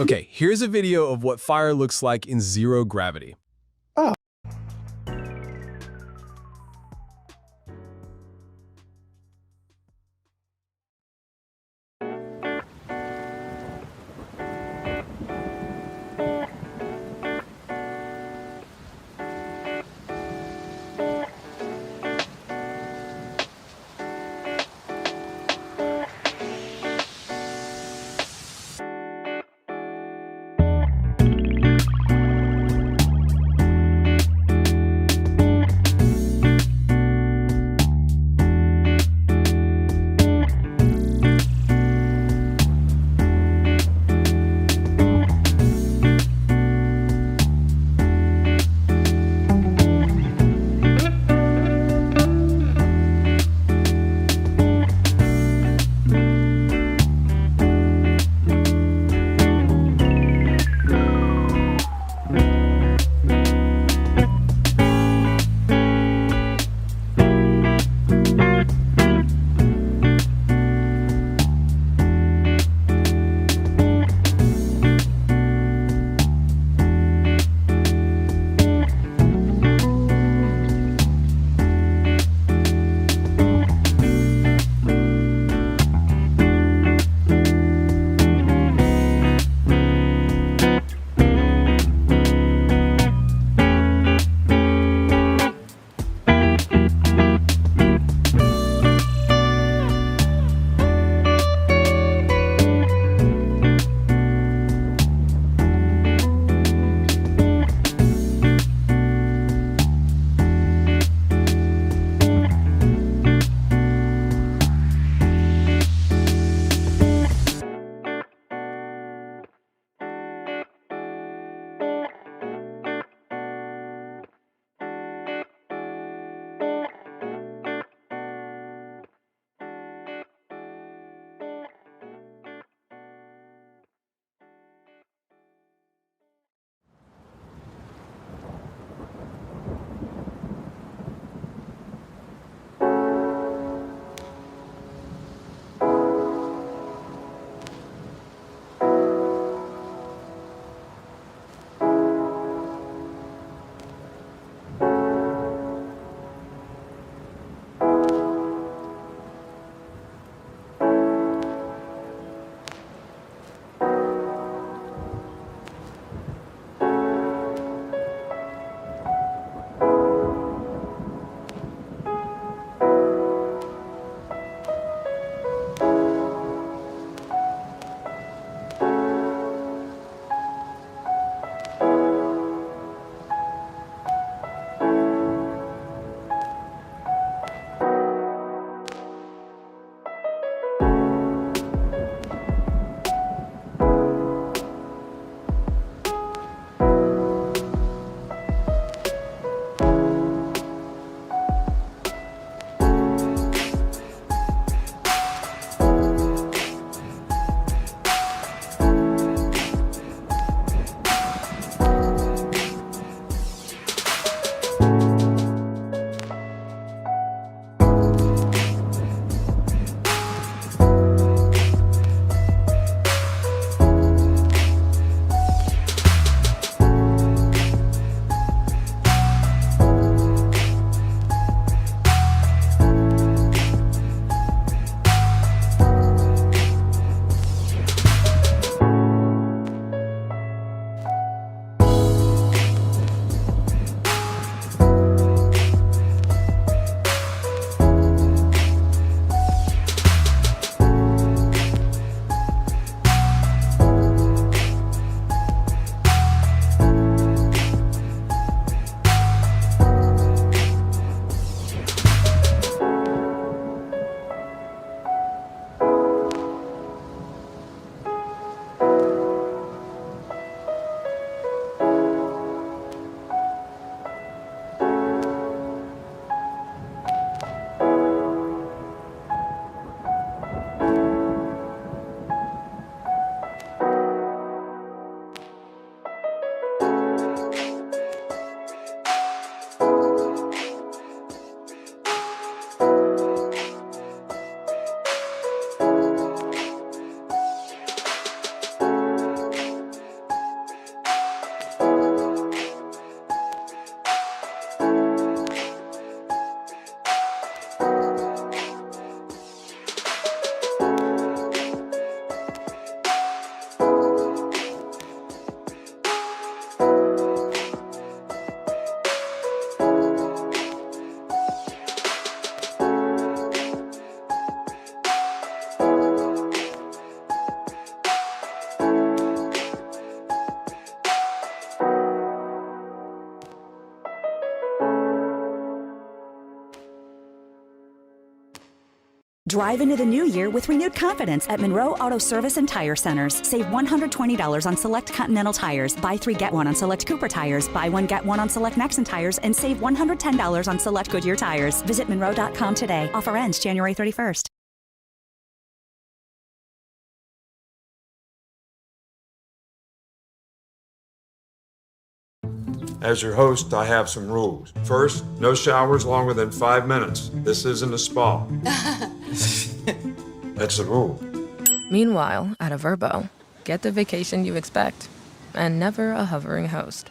Okay, here's a video of what fire looks like in zero gravity. Oh. Drive into the new year with renewed confidence at Monroe Auto Service and Tire Centers. Save $120 on select Continental tires. Buy 3, get 1 on select Cooper tires. Buy 1, get 1 on select Nexen tires. And save $110 on select Goodyear tires. Visit Monroe.com today. Offer ends January 31st. As your host, I have some rules. First, no showers longer than 5 minutes. This isn't a spa. That's the rule. Meanwhile, at a Vrbo, get the vacation you expect and never a hovering host.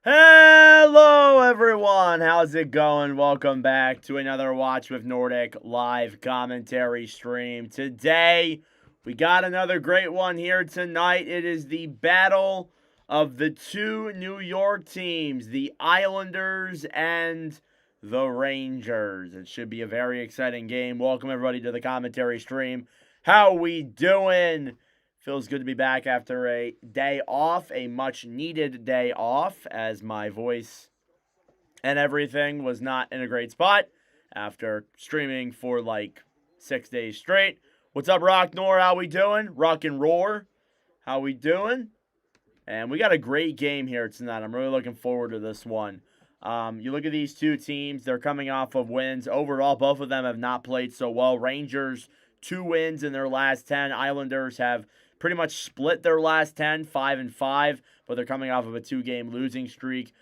Hello everyone, how's it going? Welcome back to another Watch with Nordic live commentary stream. Today, we got another great one here tonight. It is the battle of the two New York teams, the Islanders and the Rangers. It should be a very exciting game. Welcome everybody to the commentary stream. How we doing? Feels good to be back after a day off, a much-needed day off, as my voice and everything was not in a great spot after streaming for like 6 days straight. What's up, Rock Nor? How we doing? Rock and Roar. How we doing? And we got a great game here tonight. I'm really looking forward to this one. You look at these two teams. They're coming off of wins. Overall, both of them have not played so well. Rangers, 2 wins in their last 10. Islanders have pretty much split their last 10, 5-5, but they're coming off of a 2-game losing streak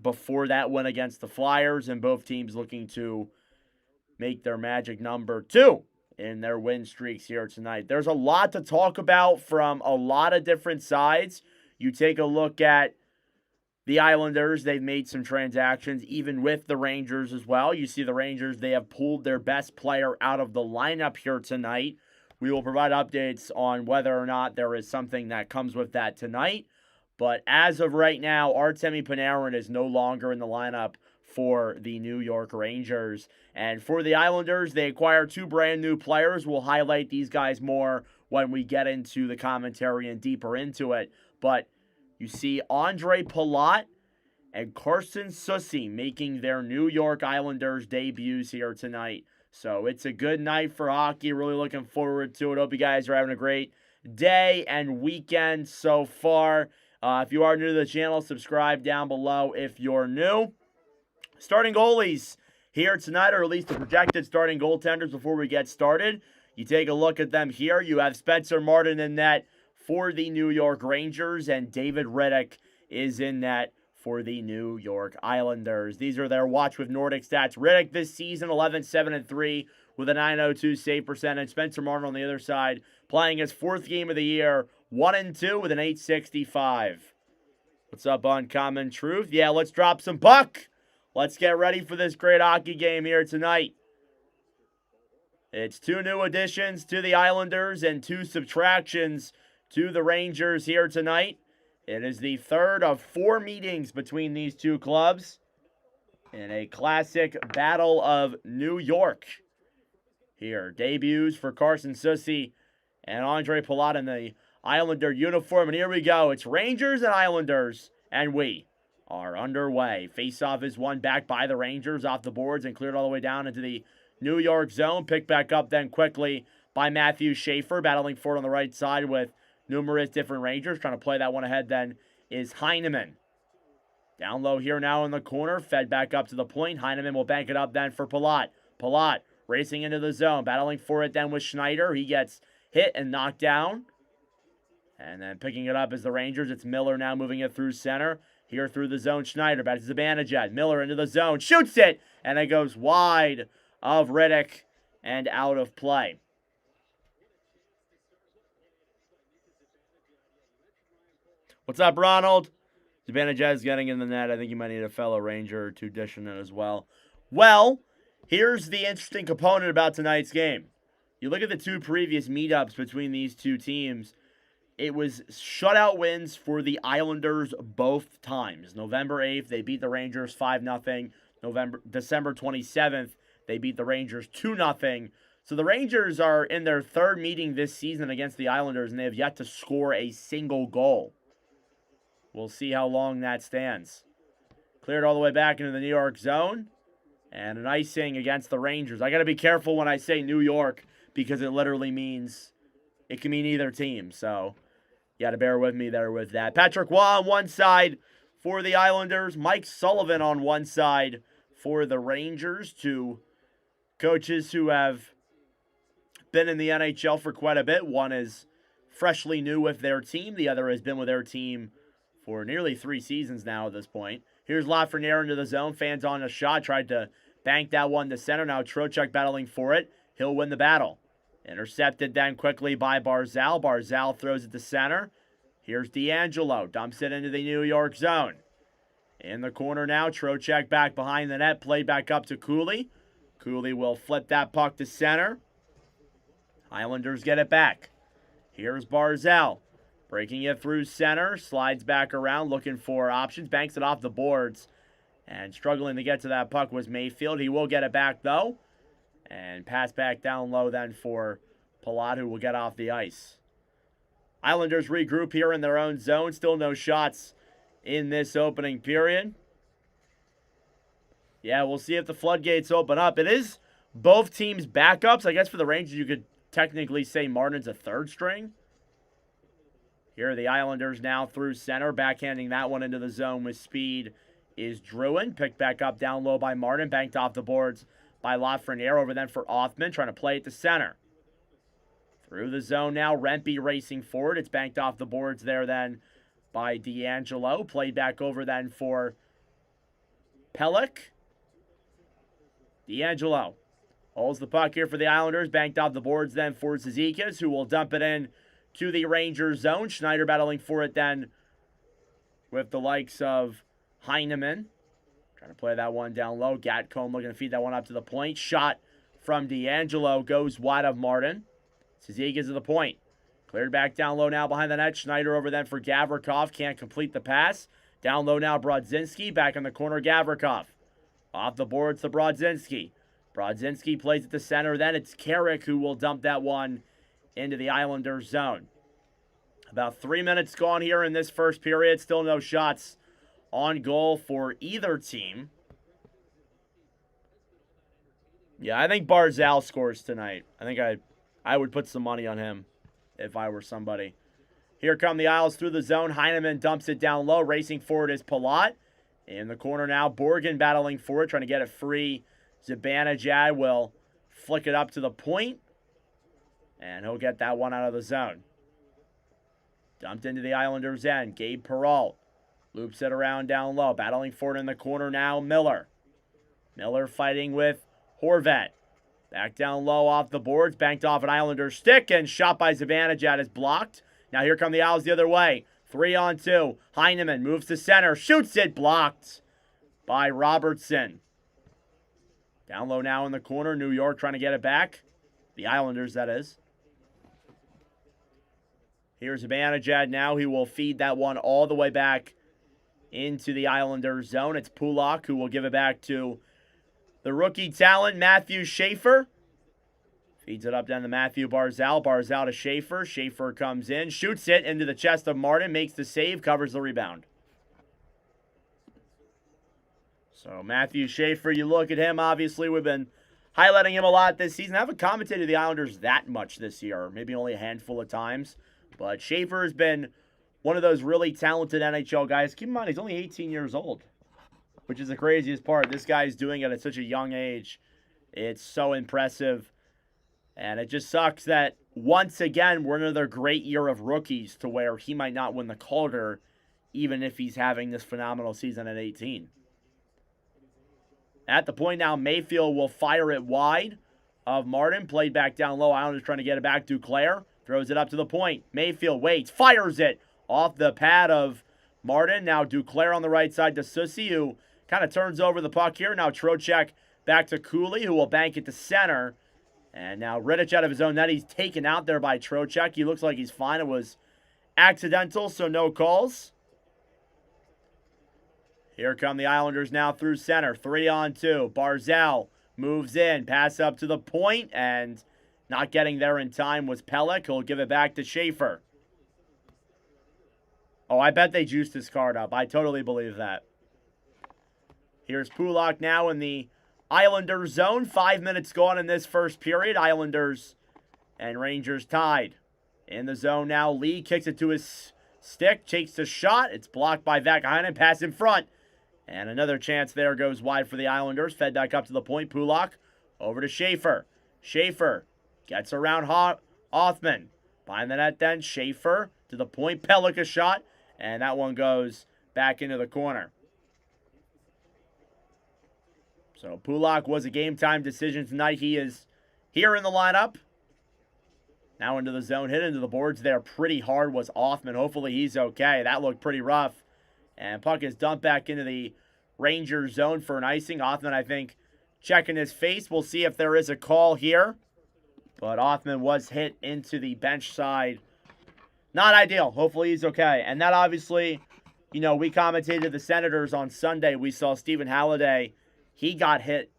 before that win against the Flyers, and both teams looking to make their magic number 2 in their win streaks here tonight. There's a lot to talk about from a lot of different sides. You take a look at the Islanders, they've made some transactions, even with the Rangers as well. You see the Rangers, they have pulled their best player out of the lineup here tonight. We will provide updates on whether or not there is something that comes with that tonight. But as of right now, Artemi Panarin is no longer in the lineup for the New York Rangers. And for the Islanders, they acquired 2 brand new players. We'll highlight these guys more when we get into the commentary and deeper into it. But you see Andre Palat and Carson Soucy making their New York Islanders debuts here tonight. So it's a good night for hockey. Really looking forward to it. Hope you guys are having a great day and weekend so far. If you are new to the channel, subscribe down below if you're new. Starting goalies here tonight, or at least the projected starting goaltenders before we get started. You take a look at them here. You have Spencer Martin in net for the New York Rangers, and David Rittich is in net for the New York Islanders. These are their Watch with Nordic stats. Rittich this season, 11-7-3 with a .902 save percentage. Spencer Martin on the other side, playing his 4th game of the year, 1-2 with an .865. What's up, Uncommon Truth? Yeah, let's drop some puck. Let's get ready for this great hockey game here tonight. It's 2 new additions to the Islanders and 2 subtractions to the Rangers here tonight. It is the 3rd of 4 meetings between these two clubs in a classic battle of New York. Here, debuts for Carson Soucy and Andre Palat in the Islander uniform. And here we go. It's Rangers and Islanders, and we are underway. Faceoff is won back by the Rangers off the boards and cleared all the way down into the New York zone. Picked back up then quickly by Matthew Schaefer, battling for it on the right side with numerous different Rangers. Trying to play that one ahead then is Heineman. Down low here now in the corner. Fed back up to the point. Heineman will bank it up then for Palat. Palat racing into the zone. Battling for it then with Schneider. He gets hit and knocked down. And then picking it up is the Rangers. It's Miller now moving it through center. Here through the zone. Schneider back to Zibanejad. Miller into the zone. Shoots it. And it goes wide of Riddick and out of play. What's up, Ronald? Zibanejad is getting in the net. I think you might need a fellow Ranger or two dishing it as well. Well, here's the interesting component about tonight's game. You look at the two previous meetups between these two teams. It was shutout wins for the Islanders both times. November 8th, they beat the Rangers 5-0. December 27th, they beat the Rangers 2-0. So the Rangers are in their third meeting this season against the Islanders, and they have yet to score a single goal. We'll see how long that stands. Cleared all the way back into the New York zone. And an icing against the Rangers. I got to be careful when I say New York because it literally means it can mean either team. So you got to bear with me there with that. Patrick Waugh on one side for the Islanders. Mike Sullivan on one side for the Rangers. Two coaches who have been in the NHL for quite a bit. One is freshly new with their team. The other has been with their team for nearly 3 seasons now at this point. Here's Lafreniere into the zone. Fans on a shot. Tried to bank that one to center. Now Trocheck battling for it. He'll win the battle. Intercepted then quickly by Barzal. Barzal throws it to center. Here's D'Angelo. Dumps it into the New York zone. In the corner now. Trocheck back behind the net. Played back up to Cooley. Cooley will flip that puck to center. Islanders get it back. Here's Barzal. Breaking it through center, slides back around, looking for options, banks it off the boards. And struggling to get to that puck was Mayfield. He will get it back, though. And pass back down low then for Palat, who will get off the ice. Islanders regroup here in their own zone. Still no shots in this opening period. Yeah, we'll see if the floodgates open up. It is both teams' backups. I guess for the Rangers, you could technically say Martin's a third string. Here are the Islanders now through center. Backhanding that one into the zone with speed is Drouin. Picked back up down low by Martin. Banked off the boards by Lafreniere. Over then for Othman. Trying to play it to center. Through the zone now. Rempe racing forward. It's banked off the boards there then by D'Angelo. Played back over then for Pelech. D'Angelo holds the puck here for the Islanders. Banked off the boards then for Zizekas, who will dump it in to the Rangers zone. Schneider battling for it then with the likes of Heineman. Trying to play that one down low. Gatcombe looking to feed that one up to the point. Shot from D'Angelo goes wide of Martin. Zizekas to the point. Cleared back down low now behind the net. Schneider over then for Gavrikov. Can't complete the pass. Down low now Brodzinski. Back in the corner Gavrikov. Off the boards to Brodzinski. Brodzinski plays at the center. Then it's Carrick who will dump that one into the Islanders zone. About 3 minutes gone here in this first period. Still no shots on goal for either team. Yeah, I think Barzal scores tonight. I think I would put some money on him if I were somebody. Here come the Isles through the zone. Heineman dumps it down low. Racing forward is Palat. In the corner now, Borgen battling for it, trying to get it free. Zibanejad will flick it up to the point. And he'll get that one out of the zone. Dumped into the Islanders' end. Gabe Perreault loops it around down low. Battling for it in the corner now, Miller. Miller fighting with Horvat. Back down low off the boards. Banked off an Islanders stick. And shot by Zibanejad is blocked. Now here come the Isles the other way. 3-on-2. Heineman moves to center. Shoots it. Blocked by Robertson. Down low now in the corner. New York trying to get it back. The Islanders, that is. Here's Zibanejad now. He will feed that one all the way back into the Islanders zone. It's Pulak who will give it back to the rookie talent, Matthew Schaefer. Feeds it up down to Matthew Barzal. Barzal to Schaefer. Schaefer comes in, shoots it into the chest of Martin, makes the save, covers the rebound. So Matthew Schaefer, you look at him, obviously we've been highlighting him a lot this season. I haven't commentated the Islanders that much this year, maybe only a handful of times. But Schaefer has been one of those really talented NHL guys. Keep in mind, he's only 18 years old, which is the craziest part. This guy's doing it at such a young age. It's so impressive. And it just sucks that, once again, we're another great year of rookies to where he might not win the Calder, even if he's having this phenomenal season at 18. At the point now, Mayfield will fire it wide of Martin. Played back down low. Islanders trying to get it back. Duclair throws it up to the point. Mayfield waits. Fires it off the pad of Martin. Now Duclair on the right side to Susi, who kind of turns over the puck here. Now Trocheck back to Cooley, who will bank it to center. And now Rittich out of his own net. He's taken out there by Trocheck. He looks like he's fine. It was accidental, so no calls. Here come the Islanders now through center. 3-on-2. Barzal moves in. Pass up to the point, and not getting there in time was Pelech. He'll give it back to Schaefer. Oh, I bet they juiced his card up. I totally believe that. Here's Pulock now in the Islanders zone. 5 minutes gone in this first period. Islanders and Rangers tied. In the zone now, Lee kicks it to his stick. Takes the shot. It's blocked by Vakainen. Pass in front. And another chance there goes wide for the Islanders. Fed back up to the point. Pulock over to Schaefer. Schaefer gets around Othman. Behind the net then. Schaefer to the point. Pelech a shot. And that one goes back into the corner. So Pulock was a game-time decision tonight. He is here in the lineup. Now into the zone. Hit into the boards there pretty hard was Othman. Hopefully he's okay. That looked pretty rough. And puck is dumped back into the Rangers zone for an icing. Othman, I think, checking his face. We'll see if there is a call here. But Othman was hit into the bench side. Not ideal. Hopefully he's okay. And that obviously, we commentated the Senators on Sunday. We saw Stephen Halliday. He got hit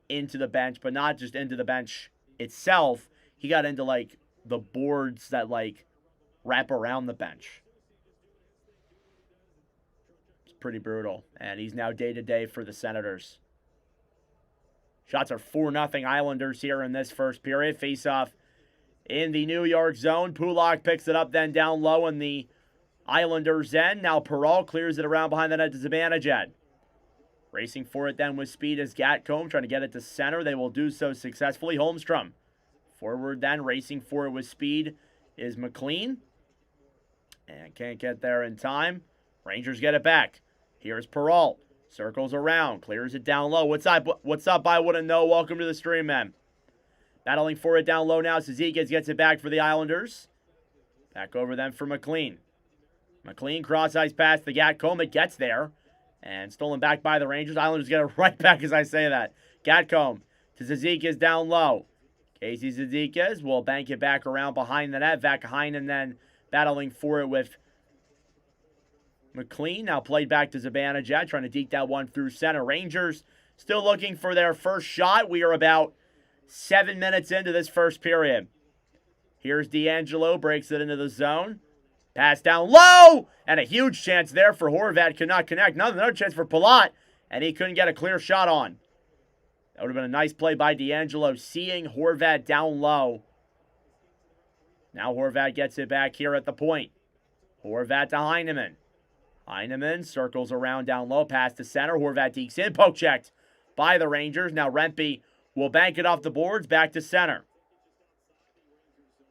into the bench, but not just into the bench itself. He got into, the boards that, wrap around the bench. It's pretty brutal. And he's now day-to-day for the Senators. Shots are 4-0 Islanders here in this first period. Face-off in the New York zone. Pulock picks it up then down low in the Islanders' end. Now Perrault clears it around behind the net to Zibanejad. Racing for it then with speed is Gatcomb, trying to get it to center. They will do so successfully. Holmstrom. Forward then, racing for it with speed is McLean. And can't get there in time. Rangers get it back. Here's Perrault. Circles around, clears it down low. What's up? I wouldn't know. Welcome to the stream, man. Battling for it down low now. Cizikas gets it back for the Islanders. Back over then for McLean. McLean cross-ice pass to Gatcomb. It gets there. And stolen back by the Rangers. Islanders get it right back as I say that. Gatcomb to Cizikas down low. Casey Cizikas will bank it back around behind the net. Vakainen then battling for it with McLean. Now played back to Zibanejad. Trying to deke that one through center. Rangers still looking for their first shot. We are about 7 minutes into this first period. Here's D'Angelo. Breaks it into the zone. Pass down low. And a huge chance there for Horvat. Could not connect. Another chance for Palat. And he couldn't get a clear shot on. That would have been a nice play by D'Angelo. Seeing Horvat down low. Now Horvat gets it back here at the point. Horvat to Heineman. Heineman circles around down low. Pass to center. Horvat dekes in. Poke checked by the Rangers. Now Rempe will bank it off the boards. Back to center.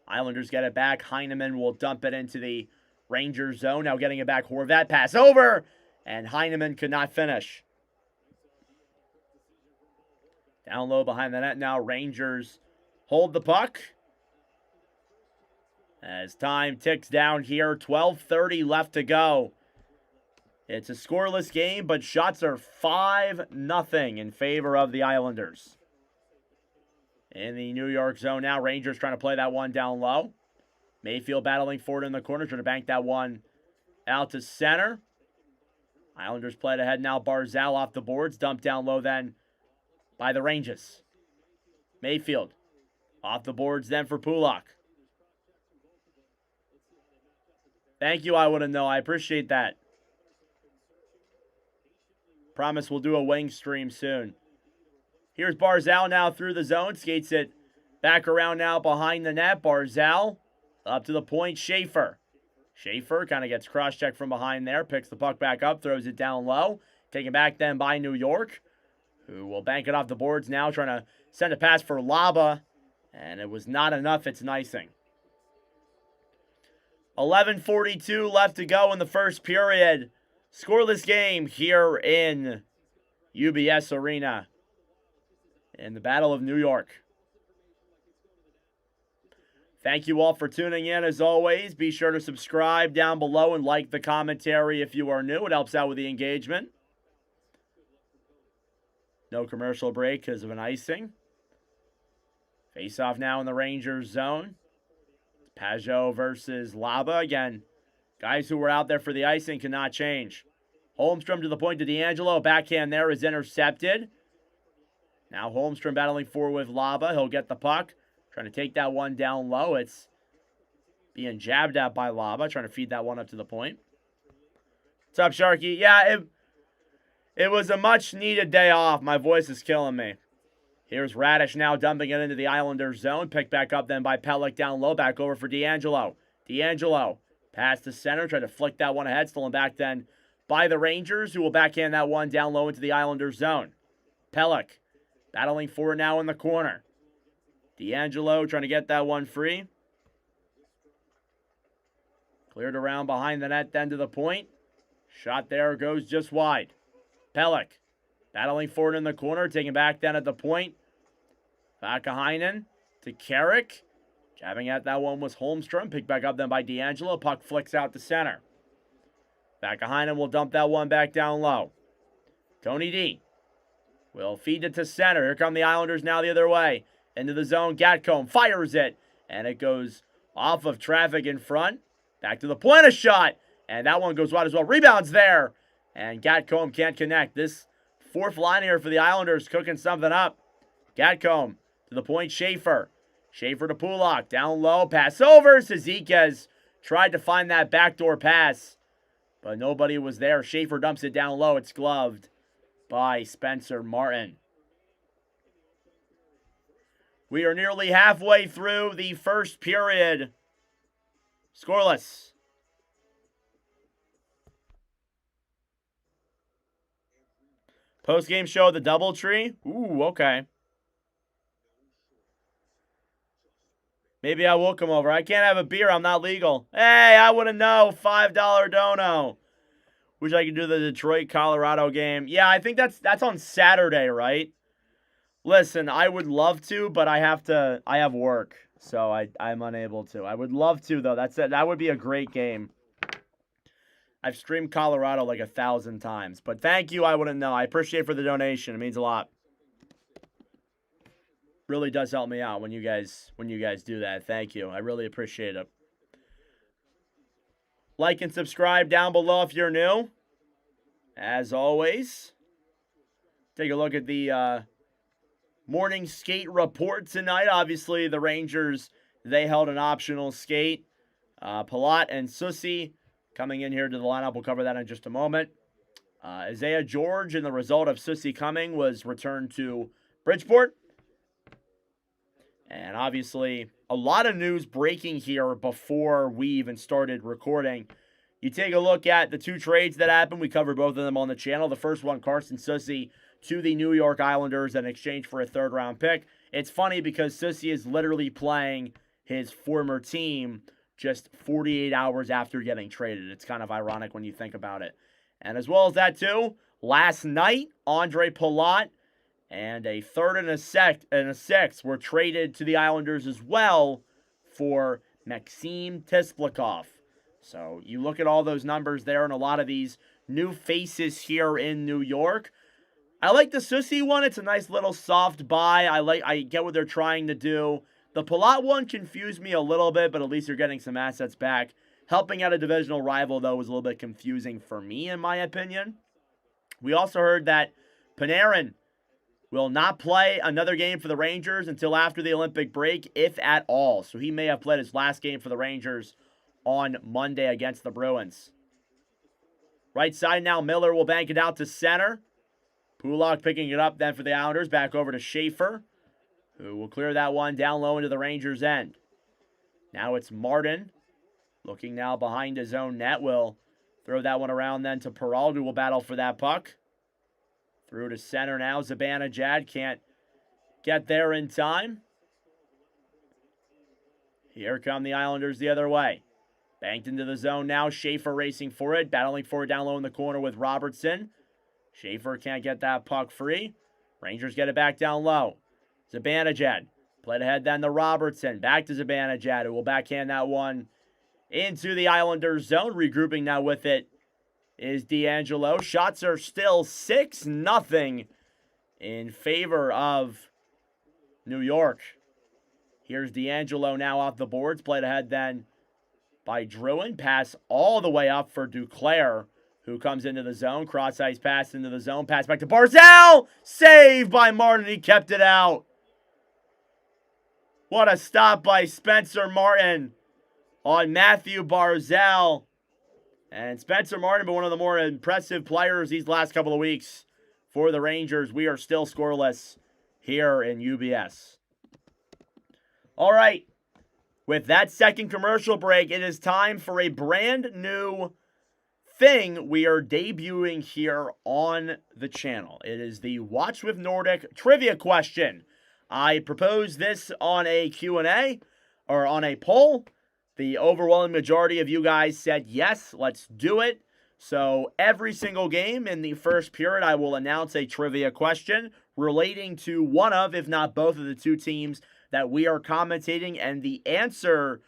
Islanders get it back. Heineman will dump it into the Rangers zone. Now getting it back. Horvat pass over. And Heineman could not finish. Down low behind the net now. Rangers hold the puck. As time ticks down here. 12:30 left to go. It's a scoreless game, but shots are 5-0 in favor of the Islanders. In the New York zone now, Rangers trying to play that one down low. Mayfield battling for it in the corner, trying to bank that one out to center. Islanders play it ahead now. Barzal off the boards, dumped down low then by the Rangers. Mayfield off the boards then for Pulock. Thank you, I wouldn't know. I appreciate that. Promise we'll do a wing stream soon. Here's Barzal now through the zone. Skates it back around now behind the net. Barzal up to the point. Schaefer kind of gets cross-checked from behind there. Picks the puck back up. Throws it down low. Taken back then by New York, who will bank it off the boards now. Trying to send a pass for Laba. And it was not enough. It's an icing. 11:42 left to go in the first period. Scoreless game here in UBS Arena in the Battle of New York. Thank you all for tuning in as always. Be sure to subscribe down below and like the commentary if you are new. It helps out with the engagement. No commercial break because of an icing. Face off now in the Rangers zone. Pajot versus Laba. Again, guys who were out there for the icing cannot change. Holmstrom to the point to D'Angelo. Backhand there is intercepted. Now Holmstrom battling forward with Laba. He'll get the puck. Trying to take that one down low. It's being jabbed at by Laba. Trying to feed that one up to the point. What's up, Sharky? Yeah, it was a much-needed day off. My voice is killing me. Here's Radish now dumping it into the Islanders zone. Picked back up then by Pelech down low. Back over for D'Angelo. D'Angelo pass to center. Tried to flick that one ahead. Stolen back then by the Rangers, who will backhand that one down low into the Islanders zone. Pelech battling for it now in the corner. D'Angelo trying to get that one free. Cleared around behind the net then to the point. Shot there goes just wide. Pelech battling for it in the corner. Taking back then at the point. Vakainen to Carrick. Jabbing at that one was Holmstrom. Picked back up then by D'Angelo. Puck flicks out to center. Vakainen will dump that one back down low. Tony D will feed it to center. Here come the Islanders now the other way. Into the zone. Gatcomb fires it. And it goes off of traffic in front. Back to the point. A shot. And that one goes wide as well. Rebounds there. And Gatcomb can't connect. This fourth line here for the Islanders cooking something up. Gatcomb to the point. Schaefer to Pulak. Down low. Pass over. Cizikas tried to find that backdoor pass. But nobody was there. Schaefer dumps it down low. It's gloved by Spencer Martin. We are nearly halfway through the first period. Scoreless. Post-game show, the Doubletree. Ooh, okay. Maybe I will come over. I can't have a beer. I'm not legal. Hey, I wouldn't know. $5 dono. Wish I could do the Detroit-Colorado game. Yeah, I think that's on Saturday, right? Listen, I would love to, but I have work, so I'm unable to. I would love to, though. That would be a great game. I've streamed Colorado like 1,000 times, but thank you. I wouldn't know. I appreciate for the donation. It means a lot. Really does help me out when you guys do that. Thank you. I really appreciate it. Like and subscribe down below if you're new. As always, take a look at the morning skate report tonight. Obviously, the Rangers, they held an optional skate. Palat and Susi coming in here to the lineup. We'll cover that in just a moment. Isaiah George, and the result of Susi coming, was returned to Bridgeport. And obviously, a lot of news breaking here before we even started recording. You take a look at the two trades that happened. We covered both of them on the channel. The first one, Carson Susi to the New York Islanders in exchange for a third-round pick. It's funny because Susi is literally playing his former team just 48 hours after getting traded. It's kind of ironic when you think about it. And as well as that, too, last night, Andre Palat and a third and a sixth were traded to the Islanders as well for Maxim Tisplikov. So you look at all those numbers there and a lot of these new faces here in New York. I like the Susi one. It's a nice little soft buy. I get what they're trying to do. The Palat one confused me a little bit, but at least you're getting some assets back. Helping out a divisional rival, though, was a little bit confusing for me, in my opinion. We also heard that Panarin will not play another game for the Rangers until after the Olympic break, if at all. So he may have played his last game for the Rangers on Monday against the Bruins. Right side now, Miller will bank it out to center. Pulak picking it up then for the Islanders. Back over to Schaefer, who will clear that one down low into the Rangers' end. Now it's Martin. Looking now behind his own net. Will throw that one around then to Peralta, who will battle for that puck. Through to center now. Zibanejad can't get there in time. Here come the Islanders the other way. Banked into the zone now. Schaefer racing for it. Battling for it down low in the corner with Robertson. Schaefer can't get that puck free. Rangers get it back down low. Zibanejad. Played ahead then to Robertson. Back to Zibanejad, who will backhand that one into the Islanders zone. Regrouping now with it is D'Angelo. Shots are still 6-0 in favor of New York. Here's D'Angelo now off the boards. Played ahead then by Drouin. Pass all the way up for Duclair, who comes into the zone. Cross-ice pass into the zone. Pass back to Barzal. Saved by Martin. He kept it out. What a stop by Spencer Martin on Matthew Barzal. And Spencer Martin, been one of the more impressive players these last couple of weeks for the Rangers. We are still scoreless here in UBS. All right. With that second commercial break, it is time for a brand new thing we are debuting here on the channel. It is the Watch with Nordic trivia question. I proposed this on a Q&A, or on a poll. The overwhelming majority of you guys said yes, let's do it. So every single game in the first period, I will announce a trivia question relating to one of, if not both of the two teams that we are commentating, and the answer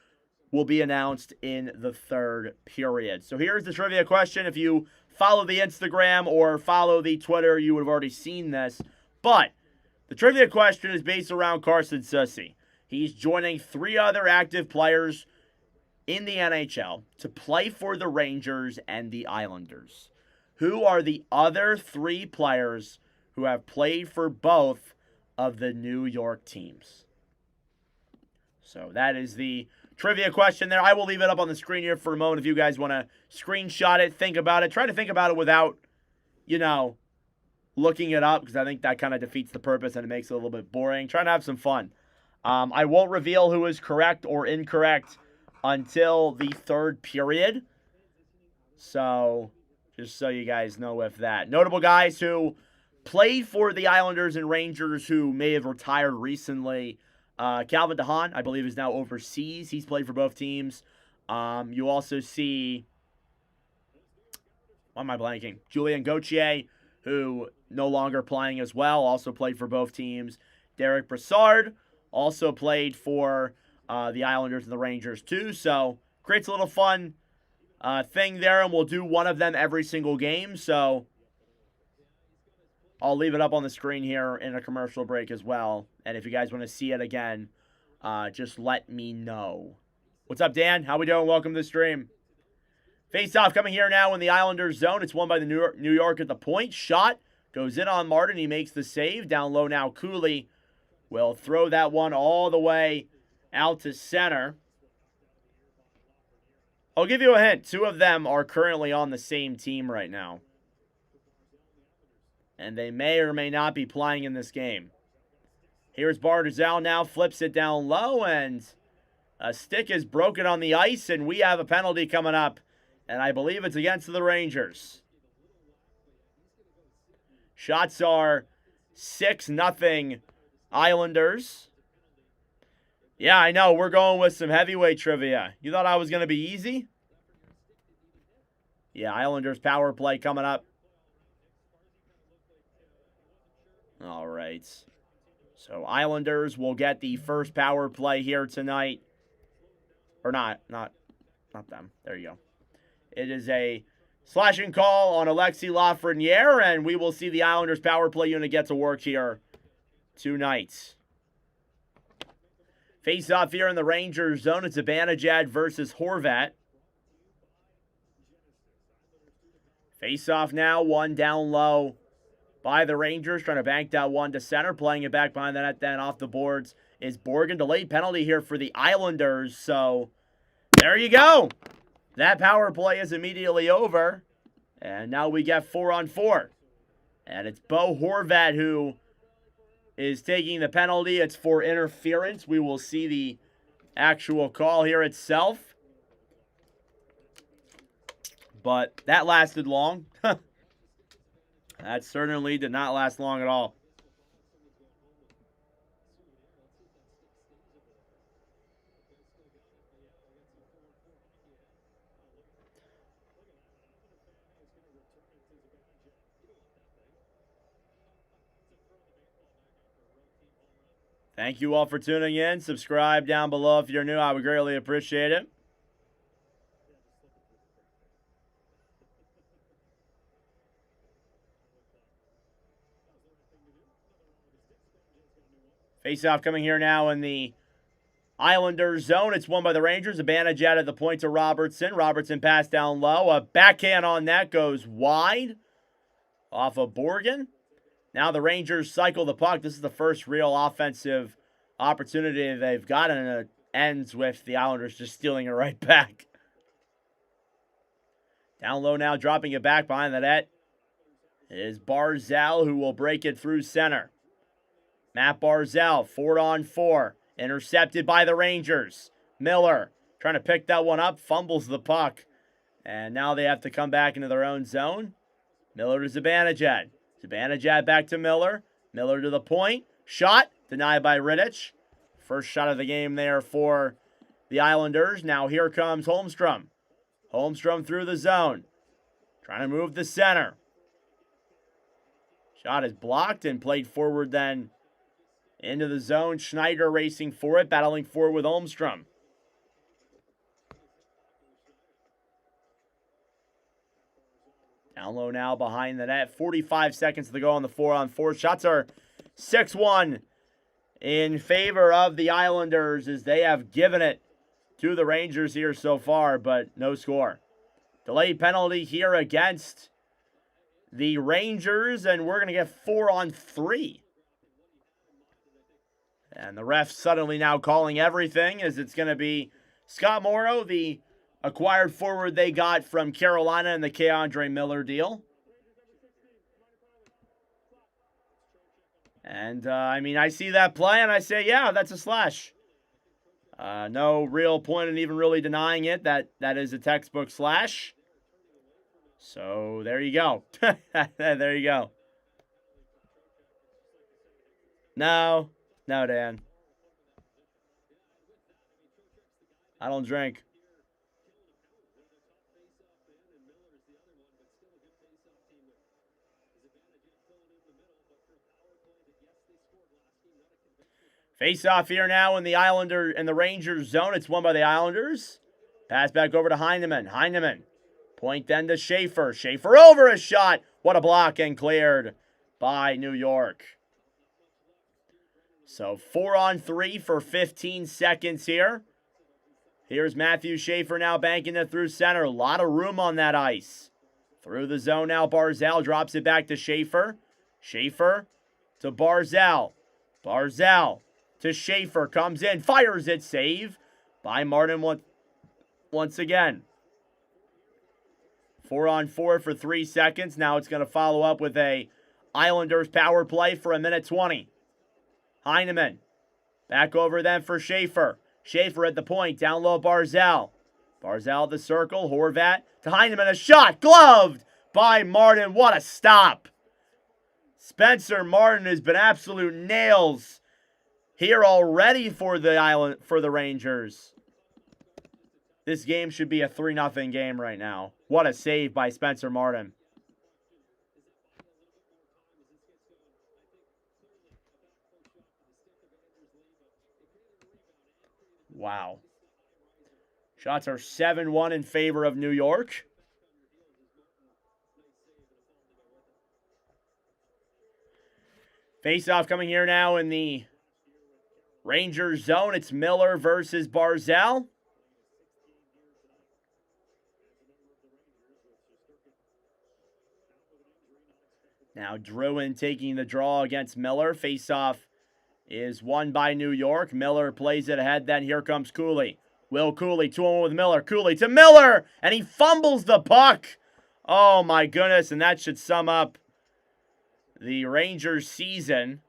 will be announced in the third period. So here's the trivia question. If you follow the Instagram or follow the Twitter, you would have already seen this. But the trivia question is based around Carson Soucy. He's joining 3 other active players in the NHL to play for the Rangers and the Islanders. Who are the other 3 players who have played for both of the New York teams? So that is the trivia question there. I will leave it up on the screen here for a moment if you guys want to screenshot it, think about it. Try to think about it without, looking it up, because I think that kind of defeats the purpose and it makes it a little bit boring. Try to have some fun. I won't reveal who is correct or incorrect until the third period. So, just so you guys know with that. Notable guys who played for the Islanders and Rangers who may have retired recently. Calvin DeHaan, I believe, is now overseas. He's played for both teams. You also see, why am I blanking? Julien Gauthier, who no longer playing as well, also played for both teams. Derek Brassard also played for the Islanders and the Rangers too. So creates a little fun thing there, and we'll do one of them every single game. So I'll leave it up on the screen here in a commercial break as well. And if you guys want to see it again, just let me know. What's up, Dan? How we doing? Welcome to the stream. Face-off coming here now in the Islanders zone. It's won by the New York at the point. Shot goes in on Martin. He makes the save. Down low now, Cooley will throw that one all the way out to center. I'll give you a hint. 2 of them are currently on the same team right now. And they may or may not be playing in this game. Here's Barzal now. Flips it down low, and a stick is broken on the ice, and we have a penalty coming up. And I believe it's against the Rangers. Shots are 6-0 Islanders. Yeah, I know. We're going with some heavyweight trivia. You thought I was going to be easy? Yeah, Islanders power play coming up. All right. So Islanders will get the first power play here tonight. Or not them. There you go. It is a slashing call on Alexis Lafreniere, and we will see the Islanders power play unit get to work here tonight. Face off here in the Rangers zone. It's Zibanejad versus Horvat. Face off now, one down low by the Rangers, trying to bank that one to center, playing it back behind the net, then off the boards is Borgen. Delayed penalty here for the Islanders, so there you go. That power play is immediately over, and now we get 4-on-4. And it's Bo Horvat who is taking the penalty. It's for interference. We will see the actual call here itself. But that lasted long. That certainly did not last long at all. Thank you all for tuning in. Subscribe down below if you're new. I would greatly appreciate it. Face-off coming here now in the Islanders zone. It's won by the Rangers. Advantage out at the point to Robertson. Robertson pass down low. A backhand on that goes wide off of Borgen. Now the Rangers cycle the puck. This is the first real offensive opportunity they've got, and it ends with the Islanders just stealing it right back. Down low now, dropping it back behind the net is Barzal, who will break it through center. Matt Barzal, 4-on-4, intercepted by the Rangers. Miller trying to pick that one up, fumbles the puck, and now they have to come back into their own zone. Miller to Zibanejad. Zibanejad back to Miller. Miller to the point. Shot denied by Rittich. First shot of the game there for the Islanders. Now here comes Holmstrom. Holmstrom through the zone. Trying to move the center. Shot is blocked and played forward then into the zone. Schneider racing for it, battling for it with Holmstrom. Down low now behind the net. 45 seconds to go on the 4-on-4. Shots are 6-1 in favor of the Islanders as they have given it to the Rangers here so far, but no score. Delayed penalty here against the Rangers, and we're going to get 4-on-3. And the ref suddenly now calling everything as it's going to be Scott Morrow, the acquired forward they got from Carolina in the Keandre Miller deal. And, I see that play and I say, yeah, that's a slash. No real point in even really denying it. That is a textbook slash. So, there you go. There you go. No, Dan. I don't drink. Face off here now in the Rangers zone. It's won by the Islanders. Pass back over to Heineman. Heineman. Point then to Schaefer. Schaefer over a shot. What a block and cleared by New York. So 4-on-3 for 15 seconds here. Here's Matthew Schaefer now banking it through center. A lot of room on that ice. Through the zone now, Barzal drops it back to Schaefer. Schaefer to Barzal. Barzal to Schaefer. Comes in, fires it. Save by Martin once again. 4-on-4 for 3 seconds. Now it's going to follow up with a Islanders power play for 1:20. Heineman. Back over then for Schaefer. Schaefer at the point. Down low, Barzal. Barzal at the circle. Horvat to Heineman. A shot. Gloved by Martin. What a stop. Spencer Martin has been absolute nails here already for the Rangers. This game should be a 3-0 game right now. What a save by Spencer Martin. Wow. Shots are 7-1 in favor of New York. Face-off coming here now in the Rangers zone. It's Miller versus Barzal. Now Druin taking the draw against Miller. Face-off is won by New York. Miller plays it ahead. Then here comes Cooley. Will Cooley 2-1 with Miller. Cooley to Miller. And he fumbles the puck. Oh my goodness. And that should sum up the Rangers season.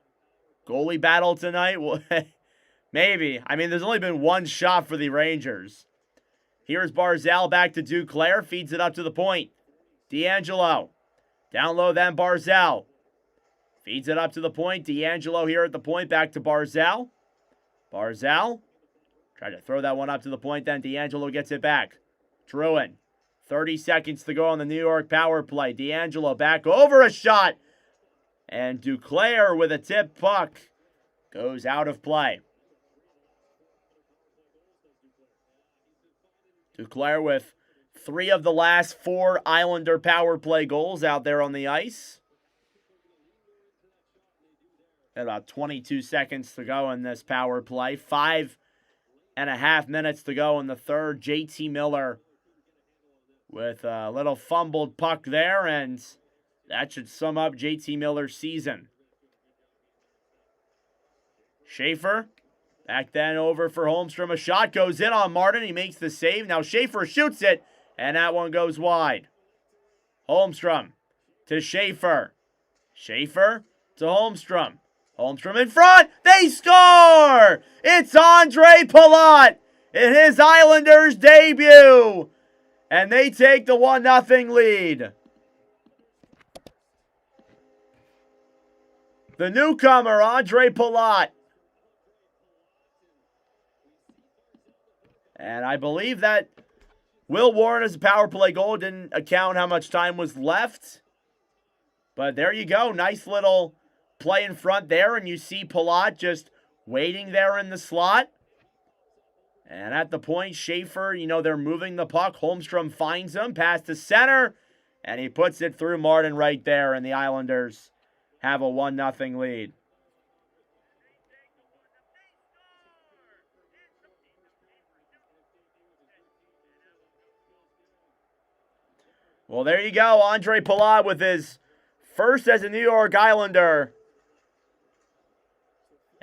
Goalie battle tonight? Well, maybe. I mean, there's only been one shot for the Rangers. Here's Barzal back to Duclair. Feeds it up to the point. D'Angelo. Down low then Barzal. Feeds it up to the point. D'Angelo here at the point. Back to Barzal. Barzal. Tried to throw that one up to the point then. D'Angelo gets it back. Druin. 30 seconds to go on the New York power play. D'Angelo back over a shot. And Duclair with a tip puck goes out of play. Duclair with 3 of the last 4 Islander power play goals out there on the ice. About 22 seconds to go in this power play. 5.5 minutes to go in the third. JT Miller with a little fumbled puck there, and that should sum up JT Miller's season. Schaefer, back then over for Holmstrom. A shot goes in on Martin. He makes the save. Now Schaefer shoots it, and that one goes wide. Holmstrom to Schaefer. Schaefer to Holmstrom. Holmstrom in front. They score! It's Andre Palat in his Islanders debut. And they take the 1-0 lead. The newcomer, Andre Palat. And I believe that Will Warner's power play goal didn't account how much time was left. But there you go. Nice little play in front there. And you see Palat just waiting there in the slot. And at the point, Schaefer, they're moving the puck. Holmstrom finds him, pass to center, and he puts it through Martin right there, and the Islanders have a 1-0 lead. Well, there you go. Andre Palat with his first as a New York Islander.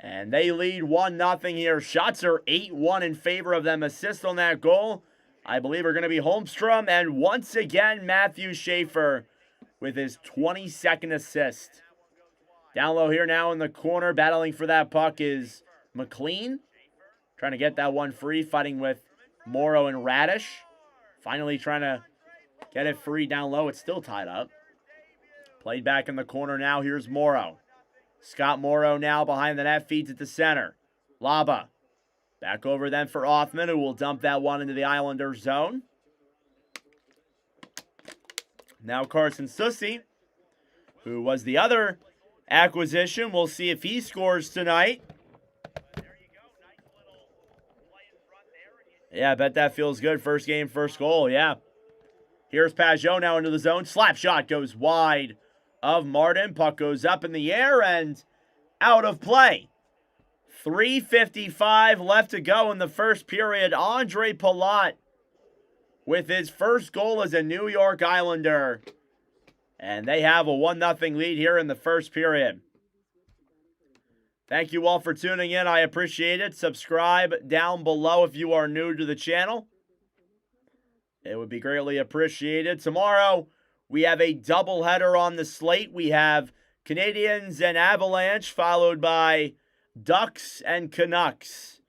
And they lead 1-0 here. Shots are 8-1 in favor of them. Assists on that goal, I believe, are going to be Holmstrom. And once again, Matthew Schaefer with his 22nd assist. Down low here now in the corner, battling for that puck is McLean. Trying to get that one free, fighting with Morrow and Radish. Finally trying to get it free down low. It's still tied up. Played back in the corner now. Here's Morrow. Scott Morrow now behind the net, feeds it to center. Laba. Back over then for Othman, who will dump that one into the Islanders zone. Now Carson Soucy, who was the other acquisition. We'll see if he scores tonight. Yeah, I bet that feels good. First game, first goal, yeah. Here's Pajot now into the zone. Slap shot goes wide of Martin. Puck goes up in the air and out of play. 3:55 left to go in the first period. Andre Palat with his first goal as a New York Islander. And they have a 1-0 lead here in the first period. Thank you all for tuning in. I appreciate it. Subscribe down below if you are new to the channel. It would be greatly appreciated. Tomorrow, we have a doubleheader on the slate. We have Canadiens and Avalanche, followed by Ducks and Canucks.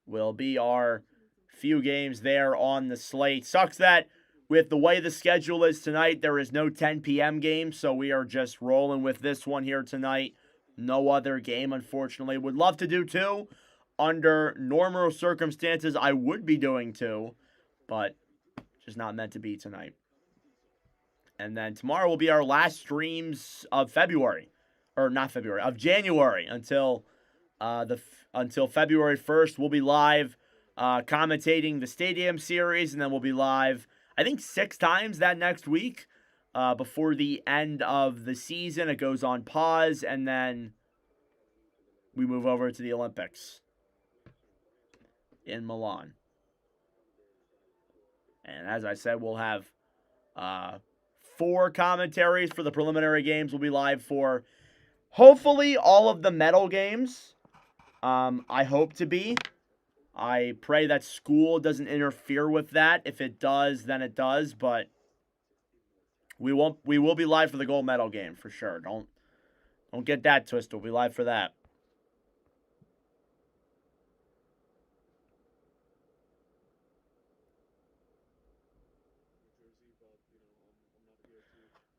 Will be our few games there on the slate. Sucks that with the way the schedule is tonight, there is no 10 p.m. game, so we are just rolling with this one here tonight. No other game, unfortunately. Would love to do two. Under normal circumstances, I would be doing two, but just not meant to be tonight. And then tomorrow will be our last streams of February. Or not February, of January until until February 1st. We'll be live commentating the Stadium Series, and then we'll be live, I think, 6 times that next week before the end of the season. It goes on pause, and then we move over to the Olympics in Milan. And as I said, we'll have 4 commentaries for the preliminary games. We'll be live for hopefully all of the medal games. I hope to be. I pray that school doesn't interfere with that. If it does, then it does. But we will be live for the gold medal game for sure. Don't get that twisted. We'll be live for that.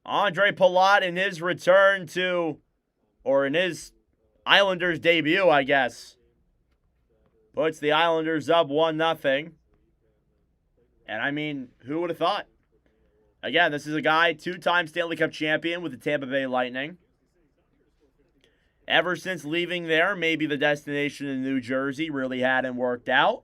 Andre Palat in his return to, or in his Islanders debut, I guess, puts the Islanders up 1-0. And I mean, who would have thought? Again, this is a guy, 2-time Stanley Cup champion with the Tampa Bay Lightning. Ever since leaving there, maybe the destination in New Jersey really hadn't worked out.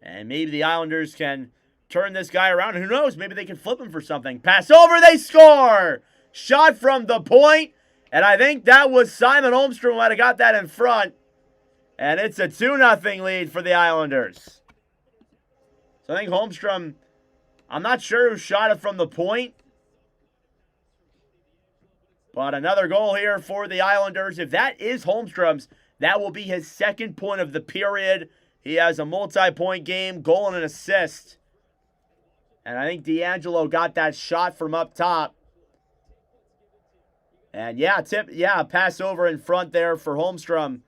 And maybe the Islanders can turn this guy around. Who knows? Maybe they can flip him for something. Pass over, they score! Shot from the point. And I think that was Simon Holmstrom who might have got that in front. And it's a 2-0 lead for the Islanders. So I think Holmstrom, I'm not sure who shot it from the point. But another goal here for the Islanders. If that is Holmstrom's, that will be his second point of the period. He has a multi-point game, goal and an assist. And I think D'Angelo got that shot from up top. And pass over in front there for Holmstrom.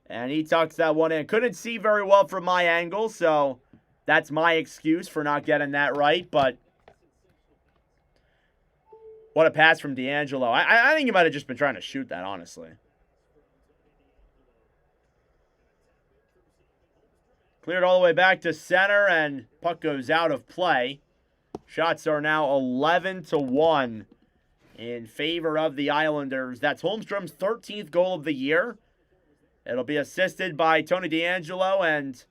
And he tucks that one in. Couldn't see very well from my angle, so that's my excuse for not getting that right. But what a pass from D'Angelo. I think he might have just been trying to shoot that, honestly. Cleared all the way back to center, and puck goes out of play. Shots are now 11-1 in favor of the Islanders. That's Holmstrom's 13th goal of the year. It'll be assisted by Tony D'Angelo, and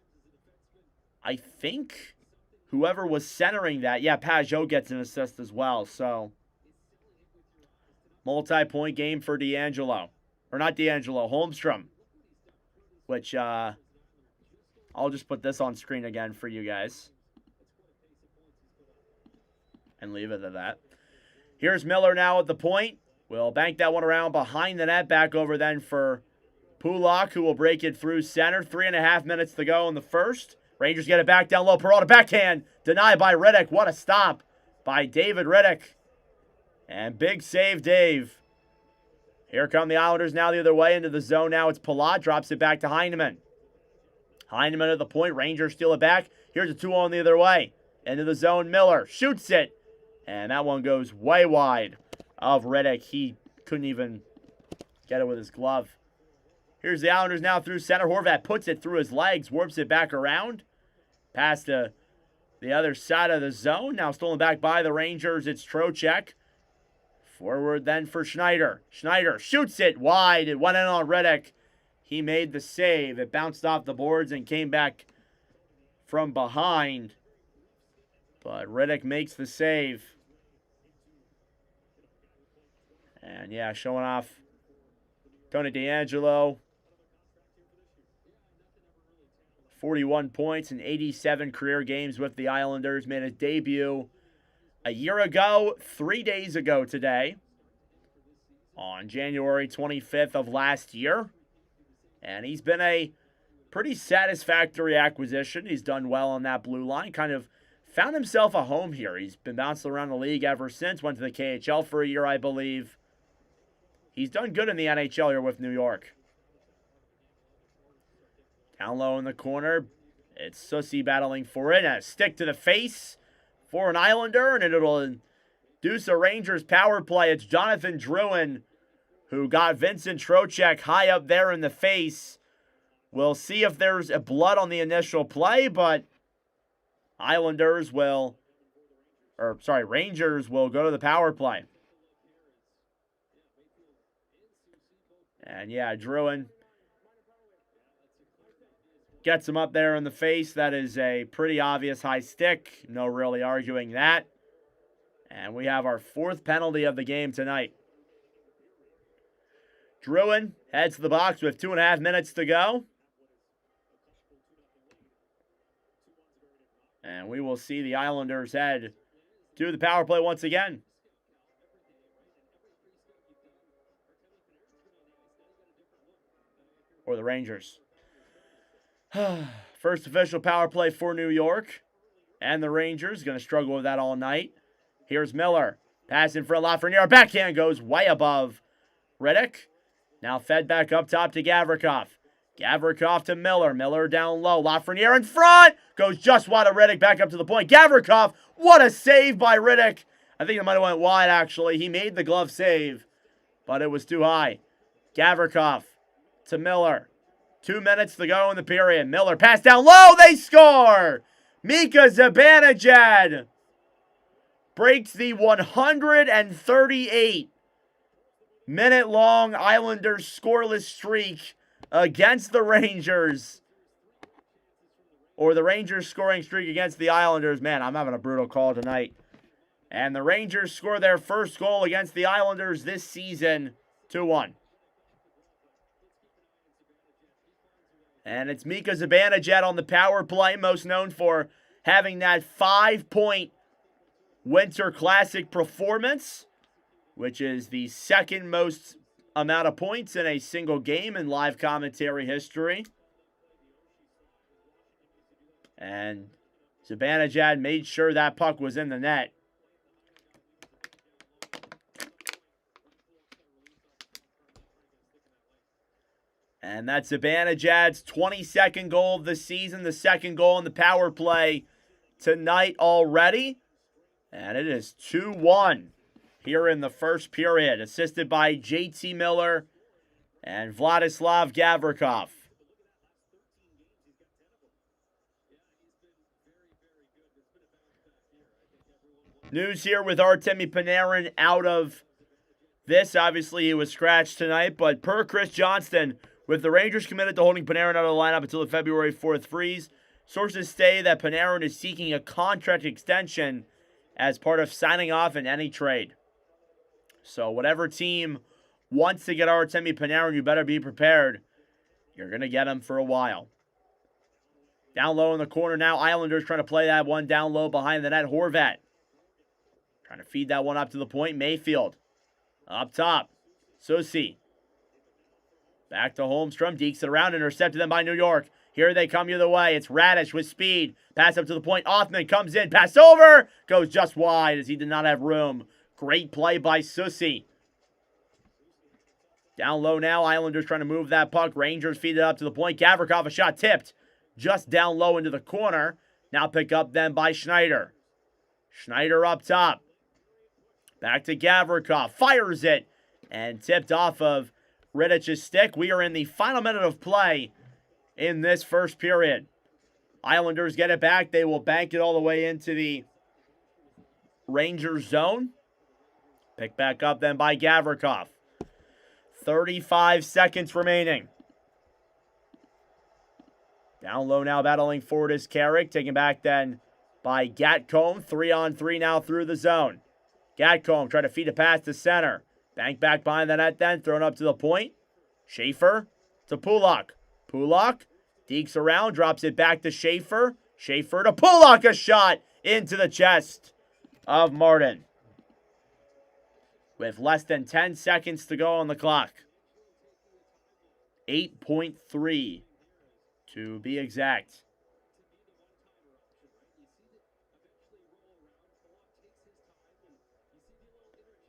I think whoever was centering that, Pajot gets an assist as well. So, multi-point game for D'Angelo. Or not D'Angelo, Holmstrom. Which, I'll just put this on screen again for you guys. And leave it at that. Here's Miller now at the point. We'll bank that one around behind the net. Back over then for Pulak, who will break it through center. 3.5 minutes to go in the first. Rangers get it back down low. Peralta backhand. Denied by Riddick. What a stop by David Riddick. And big save, Dave. Here come the Islanders now the other way into the zone. Now it's Palat. Drops it back to Heineman. Heineman at the point. Rangers steal it back. Here's a 2-on the other way. Into the zone. Miller shoots it. And that one goes way wide of Riddick. He couldn't even get it with his glove. Here's the Islanders now through center. Horvat puts it through his legs. Warps it back around. Pass to the other side of the zone. Now stolen back by the Rangers. It's Trocheck. Forward then for Schneider. Schneider shoots it wide. It went in on Riddick. He made the save. It bounced off the boards and came back from behind. But Riddick makes the save. And showing off Tony D'Angelo. 41 points in 87 career games with the Islanders. Made his debut a year ago, 3 days ago today. On January 25th of last year. And he's been a pretty satisfactory acquisition. He's done well on that blue line. Kind of found himself a home here. He's been bouncing around the league ever since. Went to the KHL for a year, I believe. He's done good in the NHL here with New York. Down low in the corner. It's Sussy battling for it. And a stick to the face for an Islander. And it'll induce a Rangers power play. It's Jonathan Drouin who got Vincent Trocheck high up there in the face. We'll see if there's a blood on the initial play, but Rangers will go to the power play. And Drouin gets him up there in the face. That is a pretty obvious high stick. No really arguing that. And we have our fourth penalty of the game tonight. Drouin heads to the box with 2.5 minutes to go. And we will see the Islanders head to the power play once again. Or the Rangers. First official power play for New York. And the Rangers going to struggle with that all night. Here's Miller. Pass in front of Lafreniere. Backhand goes way above Riddick. Now fed back up top to Gavrikov. Gavrikov to Miller. Miller down low. Lafreniere in front. Goes just wide of Riddick. Back up to the point. Gavrikov. What a save by Riddick. I think it might have went wide, actually. He made the glove save, but it was too high. Gavrikov to Miller. 2 minutes to go in the period. Miller pass down low. They score. Mika Zibanejad breaks the 138-minute-long Islanders scoreless streak against the Rangers. Or the Rangers scoring streak against the Islanders. Man, I'm having a brutal call tonight. And the Rangers score their first goal against the Islanders this season, 2-1. And it's Mika Zibanejad on the power play, most known for having that 5-point Winter Classic performance, which is the second most amount of points in a single game in live commentary history. And Zibanejad made sure that puck was in the net. And that's Zibanejad's 22nd goal of the season, the second goal in the power play tonight already. And it is 2-1 here in the first period, assisted by JT Miller and Vladislav Gavrikov. News here with Artemi Panarin out of this. Obviously, he was scratched tonight, but per Chris Johnston, with the Rangers committed to holding Panarin out of the lineup until the February 4th freeze, sources say that Panarin is seeking a contract extension as part of signing off in any trade. So whatever team wants to get Artemi Panarin, you better be prepared. You're going to get him for a while. Down low in the corner now, Islanders trying to play that one down low behind the net. Horvat trying to feed that one up to the point. Mayfield up top. Susi. Back to Holmstrom. Dekes it around. Intercepted them by New York. Here they come the other way. It's Radish with speed. Pass up to the point. Othman comes in. Pass over. Goes just wide as he did not have room. Great play by Susi. Down low now. Islanders trying to move that puck. Rangers feed it up to the point. Gavrikov, a shot tipped just down low into the corner. Now pick up then by Schneider. Schneider up top. Back to Gavrikov. Fires it. And tipped off of Riddich's stick. We are in the final minute of play in this first period. Islanders get it back. They will bank it all the way into the Rangers zone. Pick back up then by Gavrikov. 35 seconds remaining. Down low now, battling forward is Carrick. Taken back then by Gatcomb. 3-on-3 now through the zone. Gatcomb trying to feed a pass to center. Bank back behind the net then. Thrown up to the point. Schaefer to Pulak. Pulak dekes around. Drops it back to Schaefer. Schaefer to Pulak. A shot into the chest of Martin. With less than 10 seconds to go on the clock. 8.3 to be exact.